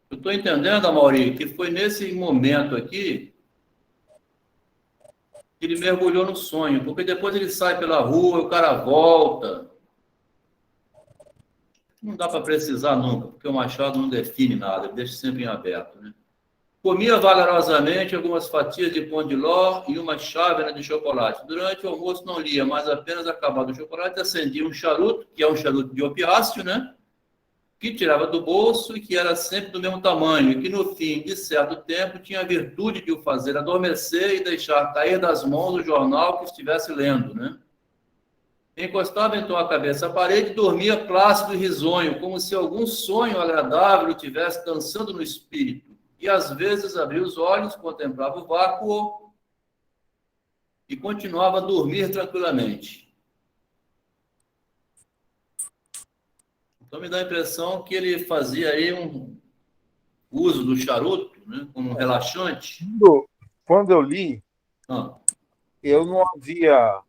[SPEAKER 1] Eu estou entendendo, Amauri, que foi nesse momento aqui que ele mergulhou no sonho, porque depois ele sai pela rua, o cara volta. Não dá para precisar nunca, porque o Machado não define nada, ele deixa sempre em aberto, né? Comia vagarosamente algumas fatias de pão de ló e uma chávena de chocolate. Durante o almoço não lia, mas apenas acabado o chocolate, acendia um charuto, que é um charuto de opiáceo, né? Que tirava do bolso e que era sempre do mesmo tamanho, e que no fim de certo tempo tinha a virtude de o fazer adormecer e deixar cair das mãos o jornal que estivesse lendo, né? Encostava então a cabeça à parede e dormia plácido e risonho, como se algum sonho agradável estivesse dançando no espírito. E às vezes abria os olhos, contemplava o vácuo e continuava a dormir tranquilamente. Então me dá a impressão que ele fazia aí um uso do charuto, né, como um relaxante.
[SPEAKER 11] Quando eu li, eu não havia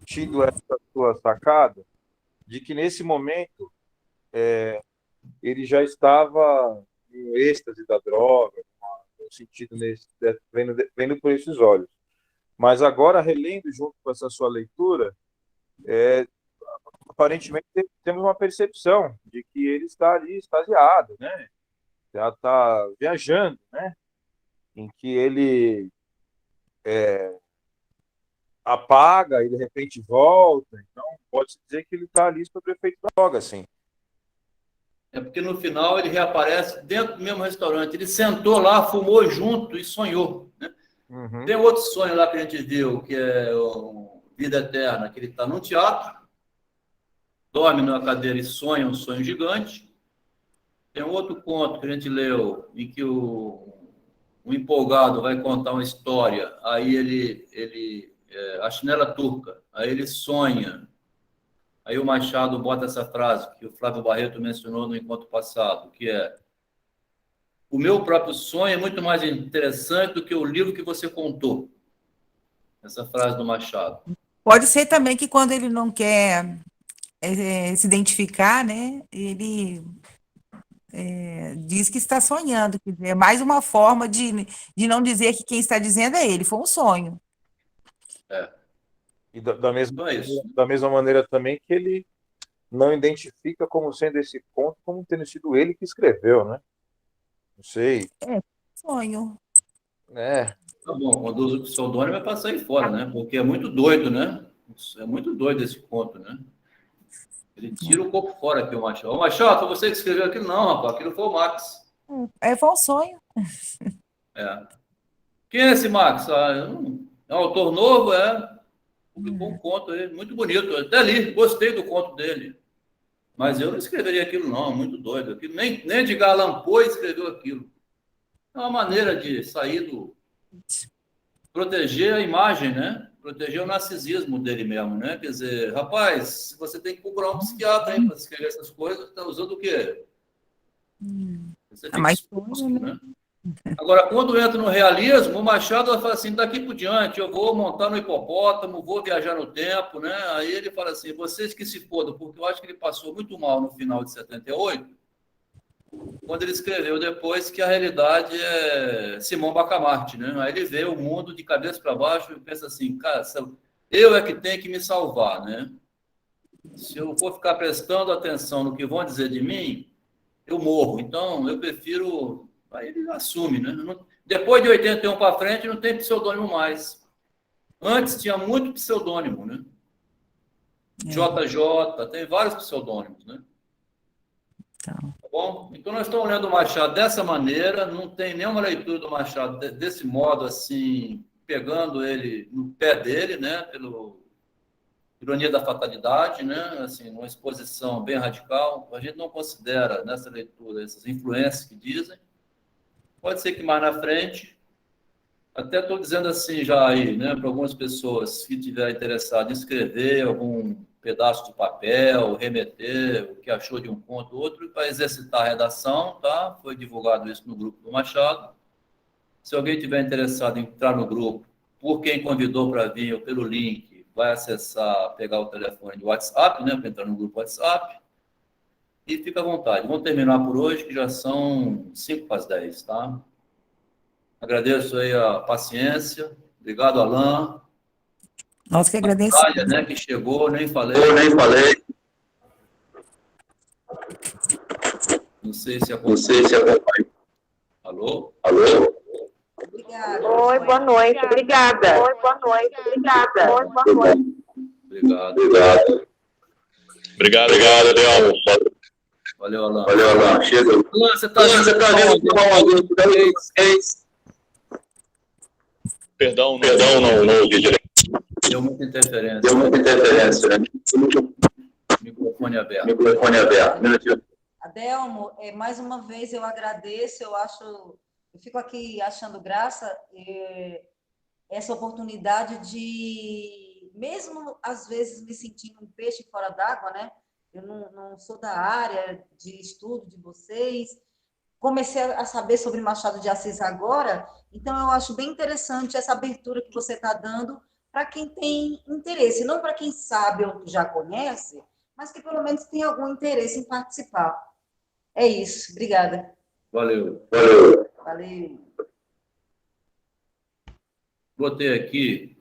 [SPEAKER 11] tido essa sua sacada de que nesse momento ele já estava no êxtase da droga, no sentido vendo por esses olhos. Mas agora, relendo junto com essa sua leitura, aparentemente temos uma percepção de que ele está ali extasiado, né? Já está viajando, né? Em que ele apaga e de repente volta. Então, pode-se dizer que ele está ali sob efeito da droga, assim.
[SPEAKER 1] É porque no final ele reaparece dentro do mesmo restaurante. Ele sentou lá, fumou junto e sonhou, né?
[SPEAKER 11] Uhum.
[SPEAKER 1] Tem outro sonho lá que a gente viu, que é o Vida Eterna, que ele está num teatro, dorme numa cadeira e sonha um sonho gigante. Tem um outro conto que a gente leu, em que o empolgado vai contar uma história, aí a chinela turca, aí ele sonha. Aí o Machado bota essa frase que o Flávio Barreto mencionou no encontro passado, que é: o meu próprio sonho é muito mais interessante do que o livro que você contou. Essa frase do Machado.
[SPEAKER 2] Pode ser também que quando ele não quer se identificar, né, ele diz que está sonhando. Quer dizer, é mais uma forma de não dizer que quem está dizendo é ele, foi um sonho.
[SPEAKER 11] E da mesma maneira também que ele não identifica como sendo esse conto como tendo sido ele que escreveu, né? Não sei.
[SPEAKER 2] Sonho.
[SPEAKER 1] Tá bom, quando usa o pseudônimo vai passar aí fora, né? Porque é muito doido, né? É muito doido esse conto, né? Ele tira o corpo fora aqui, o Machado. Ô, Machado, foi você que escreveu aquilo? Não, rapaz, aquilo foi o Max.
[SPEAKER 2] Foi um sonho.
[SPEAKER 1] Quem é esse Max? É um autor novo, publicou um conto aí, muito bonito. Eu até li, gostei do conto dele. Mas eu não escreveria aquilo, não, muito doido. Aquilo, nem Edgar Allan Poe escreveu aquilo. É uma maneira de sair proteger a imagem, né? Proteger o narcisismo dele mesmo, né? Quer dizer, rapaz, você tem que procurar um psiquiatra aí para escrever essas coisas. Está usando o quê? Você fica exposto, né? Agora, quando entra no realismo, o Machado vai falar assim: daqui por diante eu vou montar no hipopótamo, vou viajar no tempo, né? Aí ele fala assim: vocês que se fodam, porque eu acho que ele passou muito mal no final de 78, quando ele escreveu depois que a realidade é Simão Bacamarte, né? Aí ele vê o mundo de cabeça para baixo e pensa assim: cara, eu é que tenho que me salvar, né? Se eu for ficar prestando atenção no que vão dizer de mim, eu morro. Então, eu prefiro... Aí ele assume, né? Depois de 81 para frente, não tem pseudônimo mais. Antes tinha muito pseudônimo, né? JJ, tem vários pseudônimos, né? Tá bom? Então, nós estamos lendo o Machado dessa maneira, não tem nenhuma leitura do Machado desse modo, assim, pegando ele no pé dele, né? Pelo ironia da fatalidade, né? Assim, uma exposição bem radical. A gente não considera nessa leitura essas influências que dizem. Pode ser que mais na frente, até estou dizendo assim já aí, né, para algumas pessoas que estiverem interessadas em escrever algum pedaço de papel, remeter o que achou de um conto ou outro, para exercitar a redação, tá? Foi divulgado isso no grupo do Machado. Se alguém estiver interessado em entrar no grupo, por quem convidou para vir ou pelo link, vai acessar, pegar o telefone de WhatsApp, né, para entrar no grupo WhatsApp. E fica à vontade. Vamos terminar por hoje, que já são 9:55, tá? Agradeço aí a paciência. Obrigado, Alain.
[SPEAKER 2] Nós que agradecemos.
[SPEAKER 1] Natália, né, que chegou, nem falei. Não sei se acompanha. Alô?
[SPEAKER 9] Alô? Obrigada.
[SPEAKER 5] Oi, boa noite. Obrigada. Oi, boa noite. Obrigada. Oi, boa noite.
[SPEAKER 1] Obrigado.
[SPEAKER 3] Obrigado, Adelmo.
[SPEAKER 1] Valeu, Alan.
[SPEAKER 11] Valeu, Alan. Chega.
[SPEAKER 1] Alan, você está vendo
[SPEAKER 11] que mal alguém
[SPEAKER 3] Perdão, não ouvi direito.
[SPEAKER 1] Deu muita interferência.
[SPEAKER 11] Deu muita interferência, né?
[SPEAKER 1] Microfone aberto.
[SPEAKER 11] Microfone aberto. Minutinho.
[SPEAKER 9] Adelmo, mais uma vez eu agradeço, eu fico aqui achando graça essa oportunidade de, mesmo às vezes me sentindo um peixe fora d'água, né? Eu não sou da área de estudo de vocês, comecei a saber sobre Machado de Assis agora, então eu acho bem interessante essa abertura que você está dando para quem tem interesse, não para quem sabe ou já conhece, mas que pelo menos tem algum interesse em participar. É isso, obrigada.
[SPEAKER 1] Valeu.
[SPEAKER 9] Valeu.
[SPEAKER 1] Botei aqui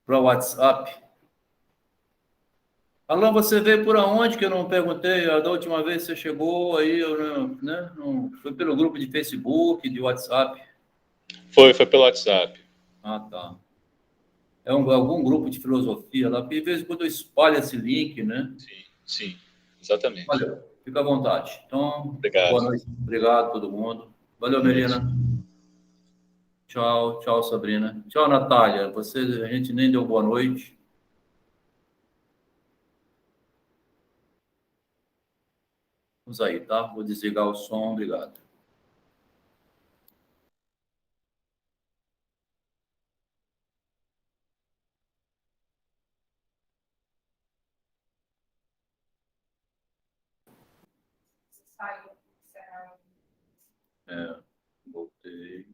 [SPEAKER 1] para o WhatsApp. Alan, você veio por aonde que eu não perguntei? Da última vez você chegou aí, foi pelo grupo de Facebook, de WhatsApp?
[SPEAKER 3] Foi pelo WhatsApp.
[SPEAKER 1] Ah, tá. É algum grupo de filosofia lá, porque de vez em quando eu espalho esse link, né?
[SPEAKER 3] Sim, exatamente.
[SPEAKER 1] Valeu, fica à vontade. Então,
[SPEAKER 3] Obrigado.
[SPEAKER 1] boa noite. Obrigado a todo mundo. Valeu, Melina. Tchau, tchau, Sabrina. Tchau, Natália. A gente nem deu boa noite. Vamos aí, tá? Vou desligar o som. Obrigado. Voltei.